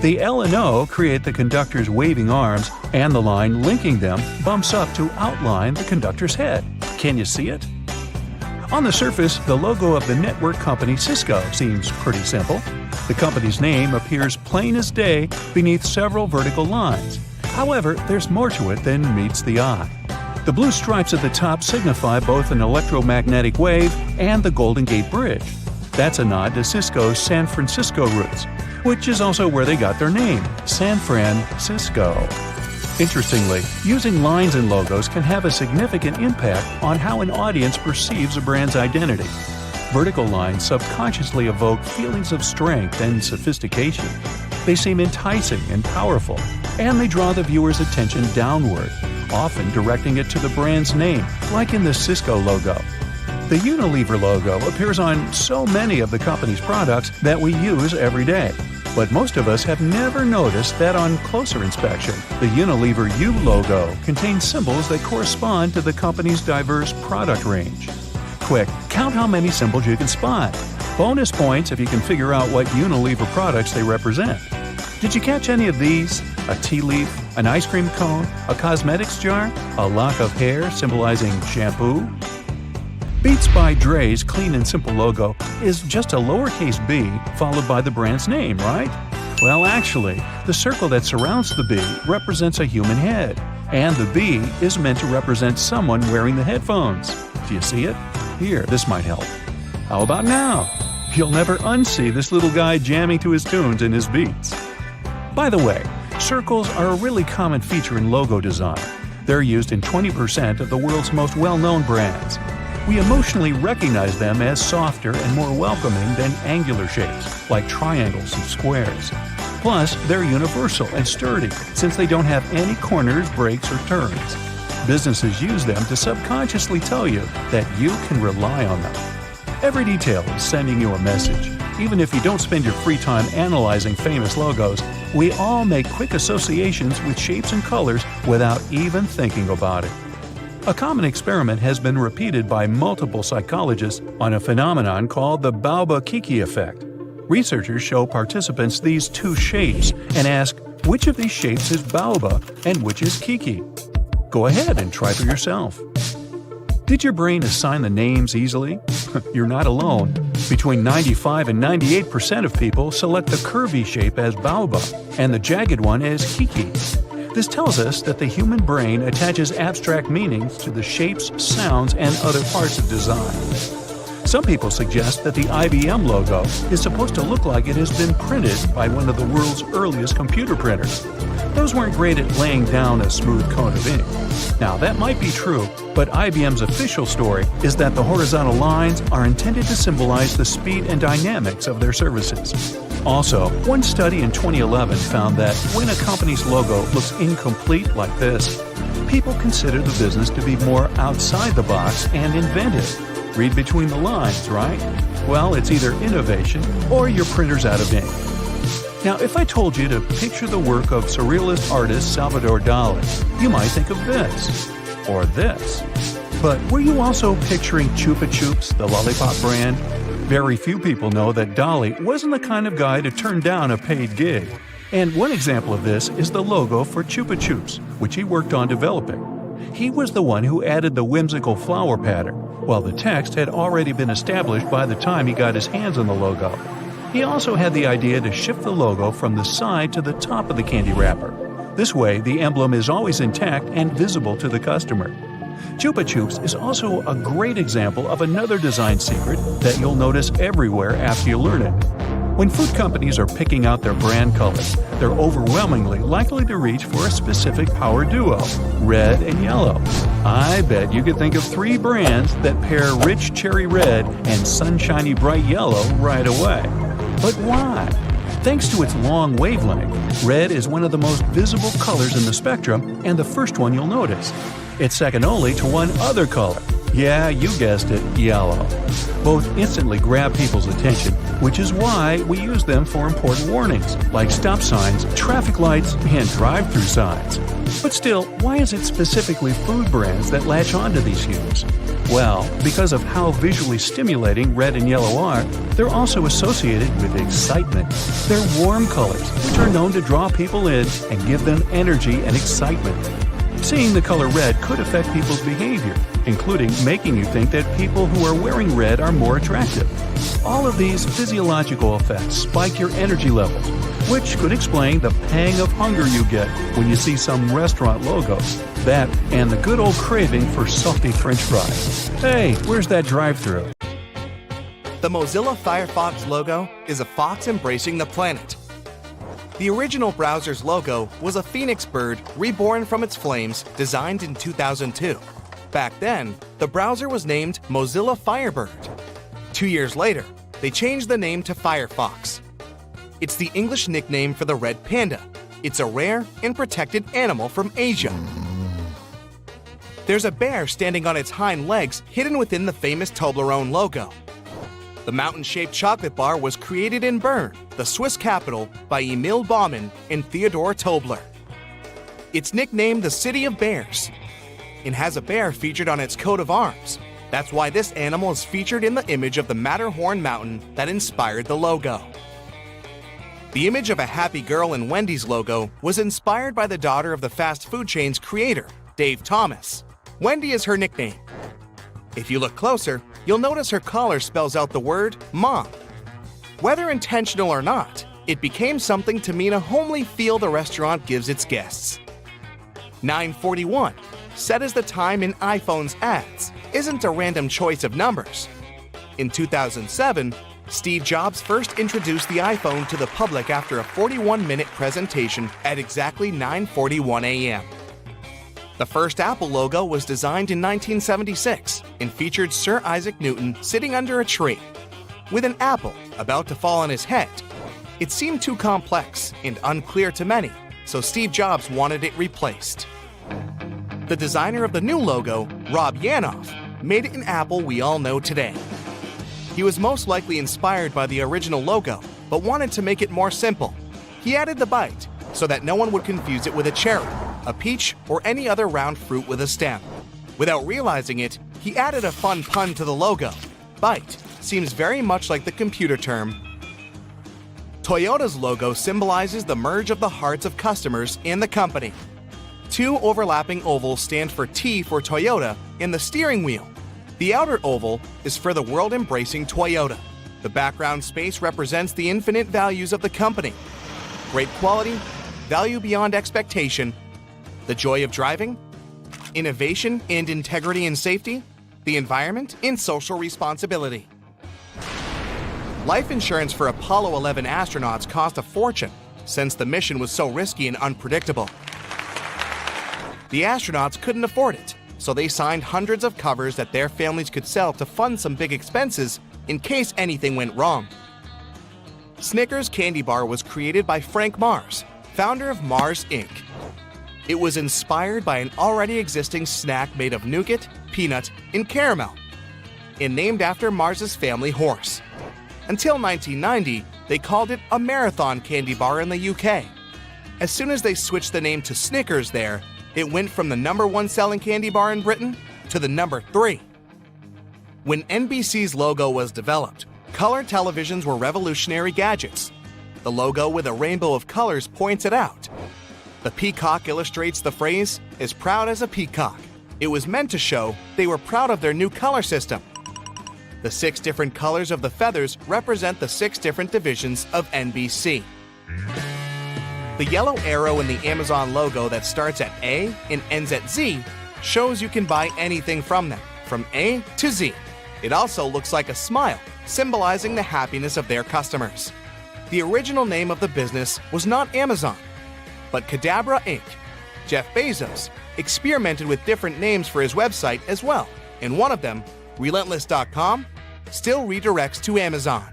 The L and O create the conductor's waving arms, and the line linking them bumps up to outline the conductor's head. Can you see it? On the surface, the logo of the network company Cisco seems pretty simple. The company's name appears plain as day beneath several vertical lines. However, there's more to it than meets the eye. The blue stripes at the top signify both an electromagnetic wave and the Golden Gate Bridge. That's a nod to Cisco's San Francisco roots, which is also where they got their name, San Francisco. Interestingly, using lines in logos can have a significant impact on how an audience perceives a brand's identity. Vertical lines subconsciously evoke feelings of strength and sophistication. They seem enticing and powerful, and they draw the viewer's attention downward, often directing it to the brand's name, like in the Cisco logo. The Unilever logo appears on so many of the company's products that we use every day. But most of us have never noticed that on closer inspection, the Unilever U logo contains symbols that correspond to the company's diverse product range. Quick, count how many symbols you can spot. Bonus points if you can figure out what Unilever products they represent. Did you catch any of these? A tea leaf, an ice cream cone, a cosmetics jar, a lock of hair symbolizing shampoo? Beats by Dre's clean and simple logo is just a lowercase b followed by the brand's name, right? Well, actually, the circle that surrounds the B represents a human head, and the B is meant to represent someone wearing the headphones. Do you see it? Here, this might help. How about now? You'll never unsee this little guy jamming to his tunes in his beats. By the way, circles are a really common feature in logo design. They're used in 20% of the world's most well-known brands. We emotionally recognize them as softer and more welcoming than angular shapes, like triangles and squares. Plus, they're universal and sturdy, since they don't have any corners, breaks, or turns. Businesses use them to subconsciously tell you that you can rely on them. Every detail is sending you a message. Even if you don't spend your free time analyzing famous logos, we all make quick associations with shapes and colors without even thinking about it. A common experiment has been repeated by multiple psychologists on a phenomenon called the Baoba-Kiki effect. Researchers show participants these two shapes and ask which of these shapes is Baoba and which is Kiki. Go ahead and try for yourself. Did your brain assign the names easily? You're not alone. Between 95 and 98% of people select the curvy shape as Baoba and the jagged one as Kiki. This tells us that the human brain attaches abstract meanings to the shapes, sounds, and other parts of design. Some people suggest that the IBM logo is supposed to look like it has been printed by one of the world's earliest computer printers. Those weren't great at laying down a smooth coat of ink. Now, that might be true, but IBM's official story is that the horizontal lines are intended to symbolize the speed and dynamics of their services. Also, one study in 2011 found that when a company's logo looks incomplete like this, people consider the business to be more outside the box and inventive. Read between the lines, right? Well, it's either innovation or your printer's out of ink. Now, if I told you to picture the work of surrealist artist Salvador Dali, you might think of this or this. But were you also picturing Chupa Chups, the lollipop brand? Very few people know that Dali wasn't the kind of guy to turn down a paid gig. And one example of this is the logo for Chupa Chups, which he worked on developing. He was the one who added the whimsical flower pattern, while the text had already been established by the time he got his hands on the logo. He also had the idea to shift the logo from the side to the top of the candy wrapper. This way, the emblem is always intact and visible to the customer. Chupa Chups is also a great example of another design secret that you'll notice everywhere after you learn it. When food companies are picking out their brand colors, they're overwhelmingly likely to reach for a specific power duo, red and yellow. I bet you could think of 3 brands that pair rich cherry red and sunshiny bright yellow right away. But why? Thanks to its long wavelength, red is one of the most visible colors in the spectrum and the first one you'll notice. It's second only to one other color. Yeah, you guessed it, yellow. Both instantly grab people's attention, which is why we use them for important warnings, like stop signs, traffic lights, and drive-through signs. But still, why is it specifically food brands that latch onto these hues? Well, because of how visually stimulating red and yellow are, they're also associated with excitement. They're warm colors, which are known to draw people in and give them energy and excitement. Seeing the color red could affect people's behavior, including making you think that people who are wearing red are more attractive. All of these physiological effects spike your energy levels, which could explain the pang of hunger you get when you see some restaurant logos. That and the good old craving for salty French fries. Hey, where's that drive-thru? The Mozilla Firefox logo is a fox embracing the planet. The original browser's logo was a phoenix bird reborn from its flames, designed in 2002. Back then, the browser was named Mozilla Firebird. 2 years later, they changed the name to Firefox. It's the English nickname for the red panda. It's a rare and protected animal from Asia. There's a bear standing on its hind legs hidden within the famous Toblerone logo. The mountain-shaped chocolate bar was created in Bern, the Swiss capital, by Emil Baumann and Theodor Tobler. It's nicknamed the City of Bears and has a bear featured on its coat of arms. That's why this animal is featured in the image of the Matterhorn mountain that inspired the logo. The image of a happy girl in Wendy's logo was inspired by the daughter of the fast food chain's creator, Dave Thomas. Wendy is her nickname. If you look closer, you'll notice her collar spells out the word Mom. Whether intentional or not, it became something to mean a homely feel the restaurant gives its guests. 9:41, set as the time in iPhone's ads, isn't a random choice of numbers. In 2007, Steve Jobs first introduced the iPhone to the public after a 41-minute presentation at exactly 9:41 a.m. The first Apple logo was designed in 1976 and featured Sir Isaac Newton sitting under a tree, with an apple about to fall on his head. It seemed too complex and unclear to many, so Steve Jobs wanted it replaced. The designer of the new logo, Rob Yanoff, made it an apple we all know today. He was most likely inspired by the original logo, but wanted to make it more simple. He added the bite so that no one would confuse it with a cherry, a peach, or any other round fruit with a stem. Without realizing it, he added a fun pun to the logo. Bite seems very much like the computer term. Toyota's logo symbolizes the merge of the hearts of customers and the company. 2 overlapping ovals stand for T for Toyota and the steering wheel. The outer oval is for the world-embracing Toyota. The background space represents the infinite values of the company. Great quality, value beyond expectation, the joy of driving, innovation and integrity and safety, the environment and social responsibility. Life insurance for Apollo 11 astronauts cost a fortune, since the mission was so risky and unpredictable. The astronauts couldn't afford it, so they signed hundreds of covers that their families could sell to fund some big expenses in case anything went wrong. Snickers candy bar was created by Frank Mars, founder of Mars Inc. It was inspired by an already existing snack made of nougat, peanut, and caramel, and named after Mars's family horse. Until 1990, they called it a marathon candy bar in the UK. As soon as they switched the name to Snickers there, it went from the #1 selling candy bar in Britain to the #3. When NBC's logo was developed, color televisions were revolutionary gadgets. The logo with a rainbow of colors points it out. The peacock illustrates the phrase, "as proud as a peacock." It was meant to show they were proud of their new color system. The 6 different colors of the feathers represent the 6 different divisions of NBC. The yellow arrow in the Amazon logo that starts at A and ends at Z shows you can buy anything from them, from A to Z. It also looks like a smile, symbolizing the happiness of their customers. The original name of the business was not Amazon, but Cadabra Inc. Jeff Bezos experimented with different names for his website as well, and one of them, Relentless.com, still redirects to Amazon.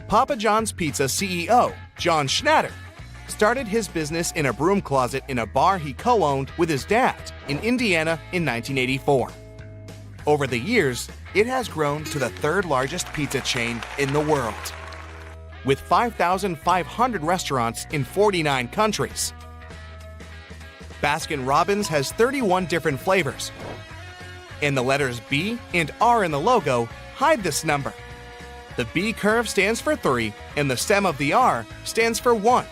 Papa John's Pizza CEO, John Schnatter, started his business in a broom closet in a bar he co-owned with his dad in Indiana in 1984. Over the years, it has grown to the 3rd largest pizza chain in the world, with 5,500 restaurants in 49 countries. Baskin-Robbins has 31 different flavors, and the letters B and R in the logo hide this number. The B curve stands for 3, and the stem of the R stands for 1.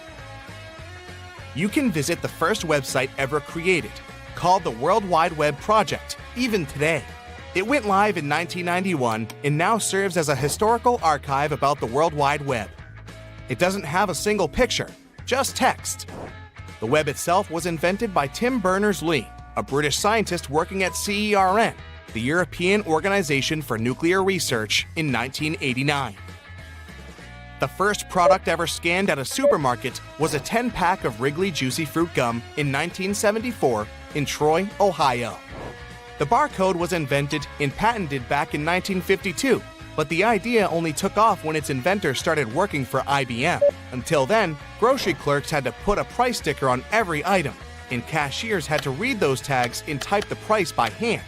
You can visit the first website ever created, called the World Wide Web Project, even today. It went live in 1991 and now serves as a historical archive about the World Wide Web. It doesn't have a single picture, just text. The web itself was invented by Tim Berners-Lee, a British scientist working at CERN, the European Organization for Nuclear Research, in 1989. The first product ever scanned at a supermarket was a 10-pack of Wrigley Juicy Fruit Gum in 1974 in Troy, Ohio. The barcode was invented and patented back in 1952, but the idea only took off when its inventor started working for IBM. Until then, grocery clerks had to put a price sticker on every item, and cashiers had to read those tags and type the price by hand.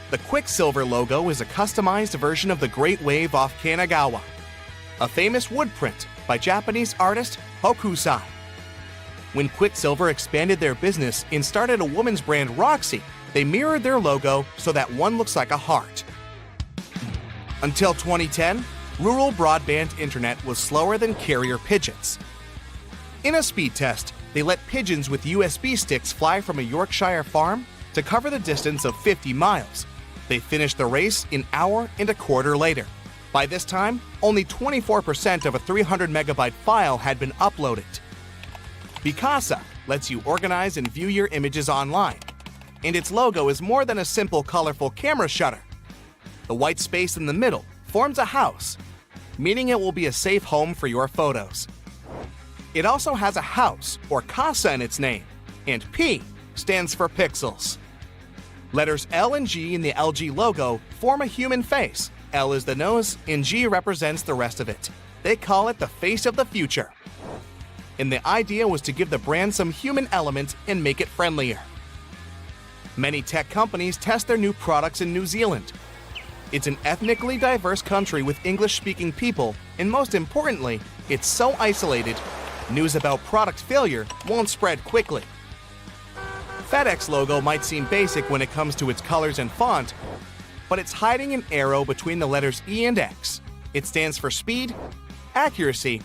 The Quicksilver logo is a customized version of the Great Wave off Kanagawa, a famous wood print by Japanese artist Hokusai. When Quicksilver expanded their business and started a woman's brand Roxy, they mirrored their logo so that one looks like a heart. Until 2010, rural broadband internet was slower than carrier pigeons. In a speed test, they let pigeons with USB sticks fly from a Yorkshire farm to cover the distance of 50 miles. They finished the race an hour and a quarter later. By this time, only 24% of a 300 megabyte file had been uploaded. Picasa lets you organize and view your images online, and its logo is more than a simple colorful camera shutter. The white space in the middle forms a house, meaning it will be a safe home for your photos. It also has a house or casa in its name, and P stands for pixels. Letters L and G in the LG logo form a human face. L is the nose, and G represents the rest of it. They call it the face of the future. And the idea was to give the brand some human element and make it friendlier. Many tech companies test their new products in New Zealand. It's an ethnically diverse country with English-speaking people, and most importantly, it's so isolated, news about product failure won't spread quickly. FedEx logo might seem basic when it comes to its colors and font, but it's hiding an arrow between the letters E and X. It stands for speed, accuracy,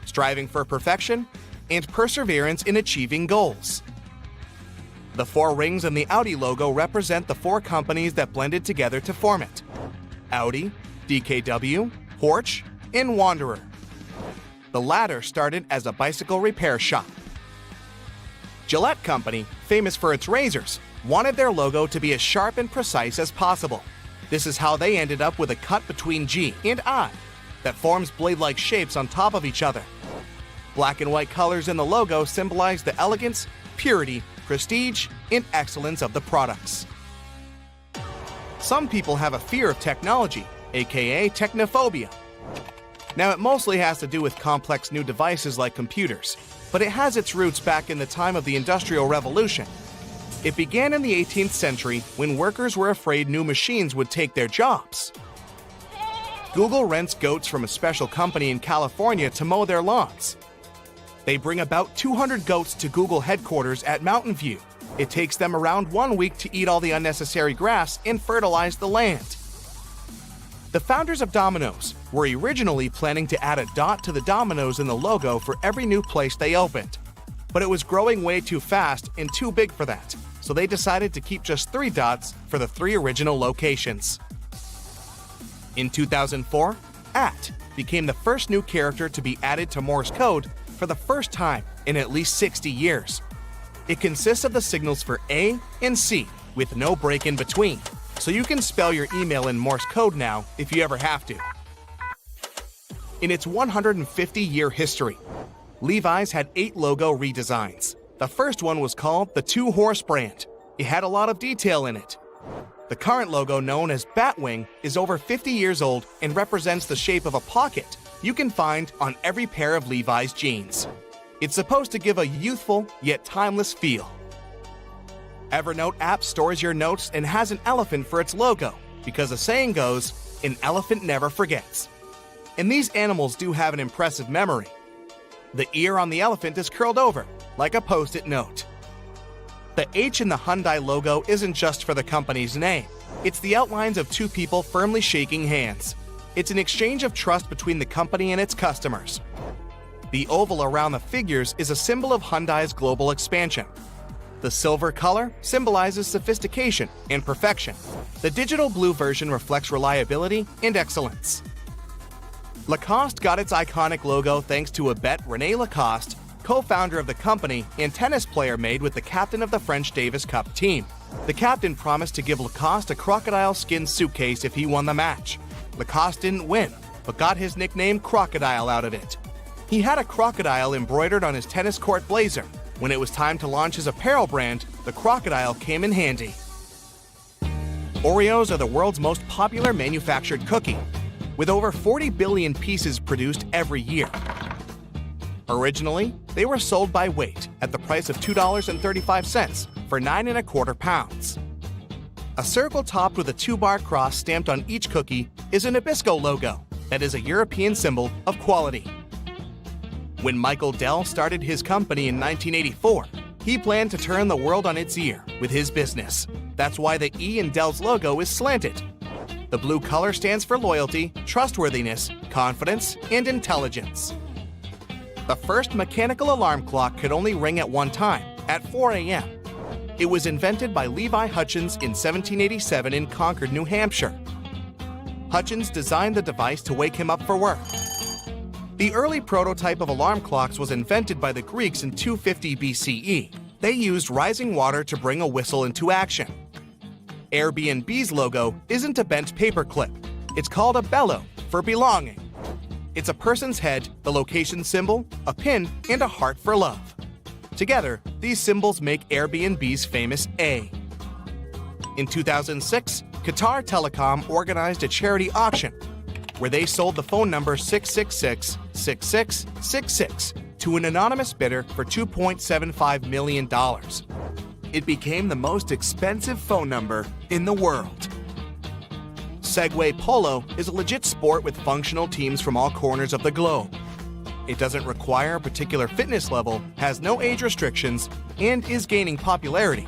striving for perfection, and perseverance in achieving goals. The 4 rings in the Audi logo represent the 4 companies that blended together to form it: Audi, DKW, Porsche, and Wanderer. The latter started as a bicycle repair shop. Gillette Company, famous for its razors, wanted their logo to be as sharp and precise as possible. This is how they ended up with a cut between G and I that forms blade-like shapes on top of each other. Black and white colors in the logo symbolize the elegance, purity, prestige, and excellence of the products. Some people have a fear of technology, aka technophobia. Now, it mostly has to do with complex new devices like computers, but it has its roots back in the time of the Industrial Revolution. It began in the 18th century when workers were afraid new machines would take their jobs. Google rents goats from a special company in California to mow their lawns. They bring about 200 goats to Google headquarters at Mountain View. It takes them around 1 week to eat all the unnecessary grass and fertilize the land. The founders of Domino's were originally planning to add a dot to the Domino's in the logo for every new place they opened. But it was growing way too fast and too big for that, so they decided to keep just 3 dots for the 3 original locations. In 2004, @ became the first new character to be added to Morse code for the first time in at least 60 years. It consists of the signals for A and C with no break in between, so you can spell your email in Morse code now if you ever have to. In its 150-year history, Levi's had 8 logo redesigns. The first one was called the 2-Horse brand. It had a lot of detail in it. The current logo, known as Batwing, is over 50 years old and represents the shape of a pocket you can find on every pair of Levi's jeans. It's supposed to give a youthful yet timeless feel. Evernote app stores your notes and has an elephant for its logo because the saying goes, an elephant never forgets. And these animals do have an impressive memory. The ear on the elephant is curled over, like a post-it note. The H in the Hyundai logo isn't just for the company's name. It's the outlines of 2 people firmly shaking hands. It's an exchange of trust between the company and its customers. The oval around the figures is a symbol of Hyundai's global expansion. The silver color symbolizes sophistication and perfection. The digital blue version reflects reliability and excellence. Lacoste got its iconic logo thanks to a bet René Lacoste, co-founder of the company and tennis player, made with the captain of the French Davis Cup team. The captain promised to give Lacoste a crocodile skin suitcase if he won the match. Lacoste didn't win, but got his nickname Crocodile out of it. He had a crocodile embroidered on his tennis court blazer. When it was time to launch his apparel brand, the crocodile came in handy. Oreos are the world's most popular manufactured cookie, with over 40 billion pieces produced every year. Originally, they were sold by weight at the price of $2.35 for 9¼ pounds. A circle topped with a 2-bar cross stamped on each cookie is a Nabisco logo that is a European symbol of quality. When Michael Dell started his company in 1984, he planned to turn the world on its ear with his business. That's why the E in Dell's logo is slanted. The blue color stands for loyalty, trustworthiness, confidence, and intelligence. The first mechanical alarm clock could only ring at one time, at 4 a.m. It was invented by Levi Hutchins in 1787 in Concord, New Hampshire. Hutchins designed the device to wake him up for work. The early prototype of alarm clocks was invented by the Greeks in 250 BCE. They used rising water to bring a whistle into action. Airbnb's logo isn't a bent paperclip. It's called a bellow for belonging. It's a person's head, the location symbol, a pin, and a heart for love. Together, these symbols make Airbnb's famous A. In 2006, Qatar Telecom organized a charity auction where they sold the phone number 666-6666 to an anonymous bidder for $2.75 million. It became the most expensive phone number in the world. Segway Polo is a legit sport with functional teams from all corners of the globe. It doesn't require a particular fitness level, has no age restrictions, and is gaining popularity.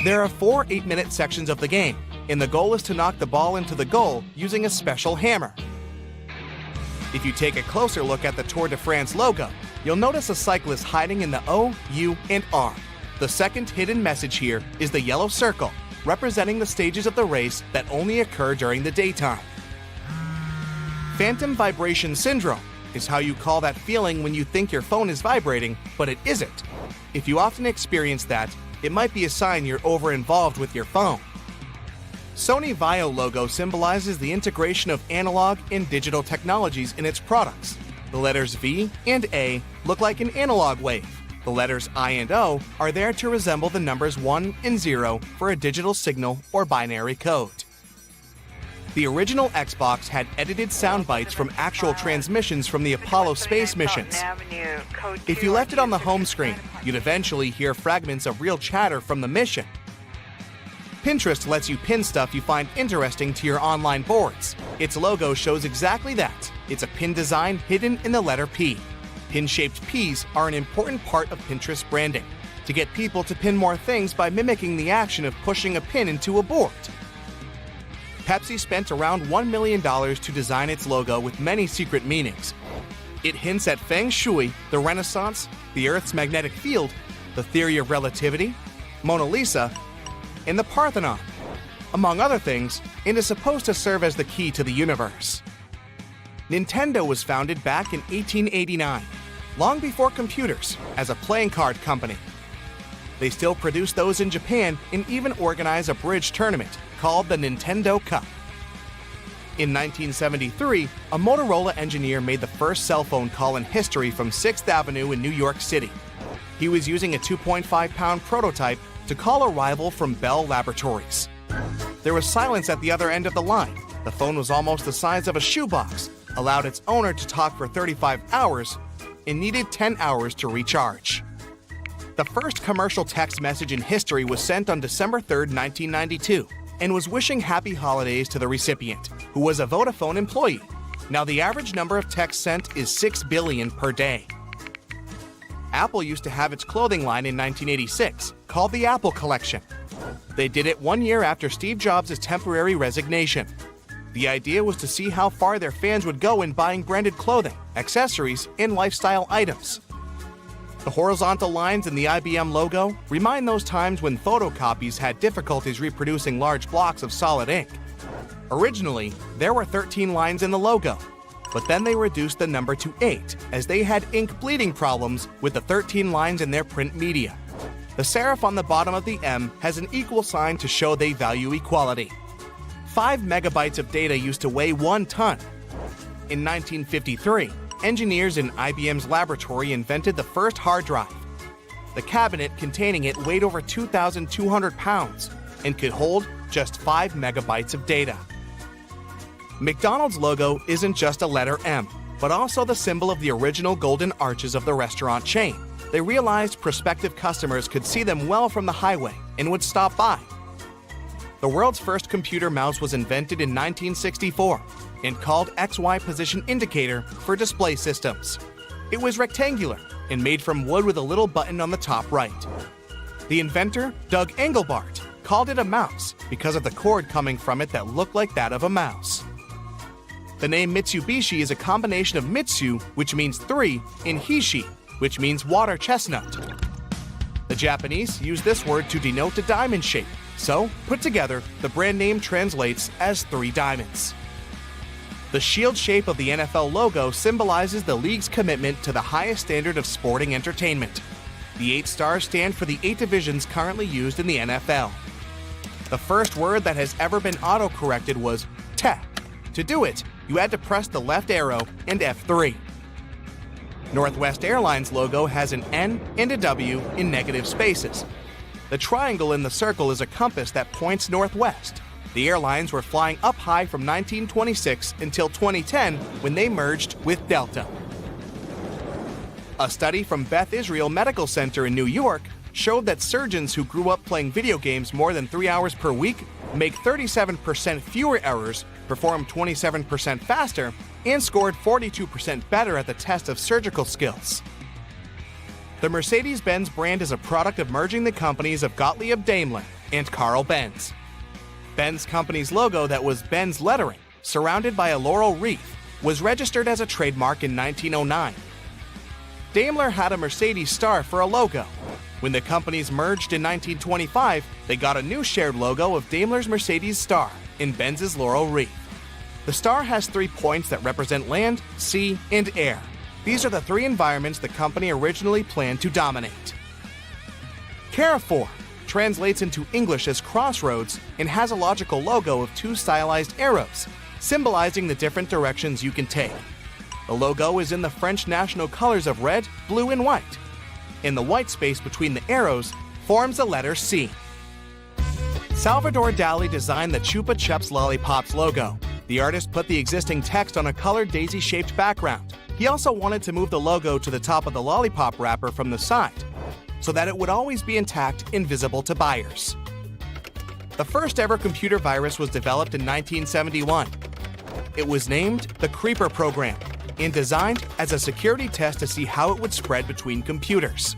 There are 4 8-minute sections of the game, and the goal is to knock the ball into the goal using a special hammer. If you take a closer look at the Tour de France logo, you'll notice a cyclist hiding in the O, U, and R. The second hidden message here is the yellow circle, representing the stages of the race that only occur during the daytime. Phantom vibration syndrome is how you call that feeling when you think your phone is vibrating, but it isn't. If you often experience that, it might be a sign you're over-involved with your phone. Sony Vaio logo symbolizes the integration of analog and digital technologies in its products. The letters V and A look like an analog wave. The letters I and O are there to resemble the numbers 1 and 0 for a digital signal or binary code. The original Xbox had edited sound bites from actual transmissions from the Apollo space missions. If you left it on the home screen, you'd eventually hear fragments of real chatter from the mission. Pinterest lets you pin stuff you find interesting to your online boards. Its logo shows exactly that. It's a pin design hidden in the letter P. Pin-shaped Ps are an important part of Pinterest branding, to get people to pin more things by mimicking the action of pushing a pin into a board. Pepsi spent around $1 million to design its logo with many secret meanings. It hints at Feng Shui, the Renaissance, the Earth's magnetic field, the theory of relativity, Mona Lisa, and the Parthenon. Among other things, it is supposed to serve as the key to the universe. Nintendo was founded back in 1889, long before computers, as a playing card company. They still produce those in Japan and even organize a bridge tournament called the Nintendo Cup. In 1973, a Motorola engineer made the first cell phone call in history from 6th Avenue in New York City. He was using a 2.5-pound prototype to call a rival from Bell Laboratories. There was silence at the other end of the line. The phone was almost the size of a shoebox, allowed its owner to talk for 35 hours, and needed 10 hours to recharge. The first commercial text message in history was sent on December 3, 1992, and was wishing happy holidays to the recipient, who was a Vodafone employee. Now the average number of texts sent is 6 billion per day. Apple used to have its clothing line in 1986, called the Apple Collection. They did it 1 year after Steve Jobs' temporary resignation. The idea was to see how far their fans would go in buying branded clothing, accessories, and lifestyle items. The horizontal lines in the IBM logo remind those times when photocopies had difficulties reproducing large blocks of solid ink. Originally, there were 13 lines in the logo, but then they reduced the number to 8 as they had ink bleeding problems with the 13 lines in their print media. The serif on the bottom of the M has an equal sign to show they value equality. 5 megabytes of data used to weigh 1 ton. In 1953, engineers in IBM's laboratory invented the first hard drive. The cabinet containing it weighed over 2,200 pounds and could hold just 5 megabytes of data. McDonald's logo isn't just a letter M, but also the symbol of the original golden arches of the restaurant chain. They realized prospective customers could see them well from the highway and would stop by. The world's first computer mouse was invented in 1964 and called XY position indicator for display systems. It was rectangular and made from wood with a little button on the top right. The inventor, Doug Engelbart, called it a mouse because of the cord coming from it that looked like that of a mouse. The name Mitsubishi is a combination of Mitsu, which means 3, and Hishi, which means water chestnut. The Japanese use this word to denote a diamond shape, so, put together, the brand name translates as 3 diamonds. The shield shape of the NFL logo symbolizes the league's commitment to the highest standard of sporting entertainment. The 8 stars stand for the 8 divisions currently used in the NFL. The first word that has ever been auto-corrected was te. To do it, you had to press the left arrow and F3. Northwest Airlines logo has an N and a W in negative spaces. The triangle in the circle is a compass that points northwest. The airlines were flying up high from 1926 until 2010 when they merged with Delta. A study from Beth Israel Medical Center in New York showed that surgeons who grew up playing video games more than 3 hours per week make 37% fewer errors, perform 27% faster, and scored 42% better at the test of surgical skills. The Mercedes-Benz brand is a product of merging the companies of Gottlieb Daimler and Carl Benz. Benz company's logo that was Benz lettering, surrounded by a laurel wreath, was registered as a trademark in 1909. Daimler had a Mercedes star for a logo. When the companies merged in 1925, they got a new shared logo of Daimler's Mercedes star in Benz's laurel wreath. The star has 3 points that represent land, sea, and air. These are the 3 environments the company originally planned to dominate. Carrefour translates into English as crossroads and has a logical logo of 2 stylized arrows, symbolizing the different directions you can take. The logo is in the French national colors of red, blue, and white. In the white space between the arrows forms the letter C. Salvador Dali designed the Chupa Chups Lollipops logo. The artist put the existing text on a colored daisy-shaped background. He also wanted to move the logo to the top of the lollipop wrapper from the side, so that it would always be intact, invisible to buyers. The first ever computer virus was developed in 1971. It was named the Creeper Program and designed as a security test to see how it would spread between computers.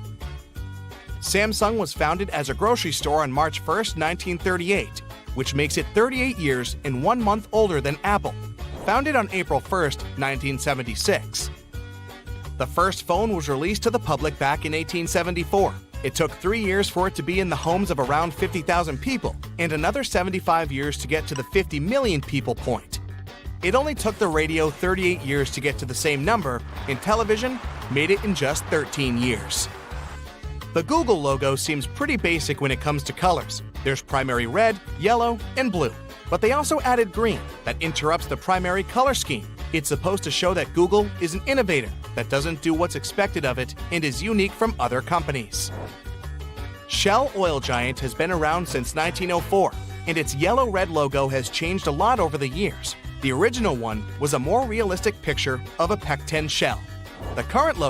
Samsung was founded as a grocery store on March 1, 1938, which makes it 38 years and 1 month older than Apple, founded on April 1, 1976. The first phone was released to the public back in 1874. It took 3 years for it to be in the homes of around 50,000 people, and another 75 years to get to the 50 million people point. It only took the radio 38 years to get to the same number, and television made it in just 13 years. The Google logo seems pretty basic when it comes to colors. There's primary red, yellow, and blue. But they also added green that interrupts the primary color scheme. It's supposed to show that Google is an innovator that doesn't do what's expected of it and is unique from other companies. Shell Oil Giant has been around since 1904, and its yellow-red logo has changed a lot over the years. The original one was a more realistic picture of a pecten shell. The current logo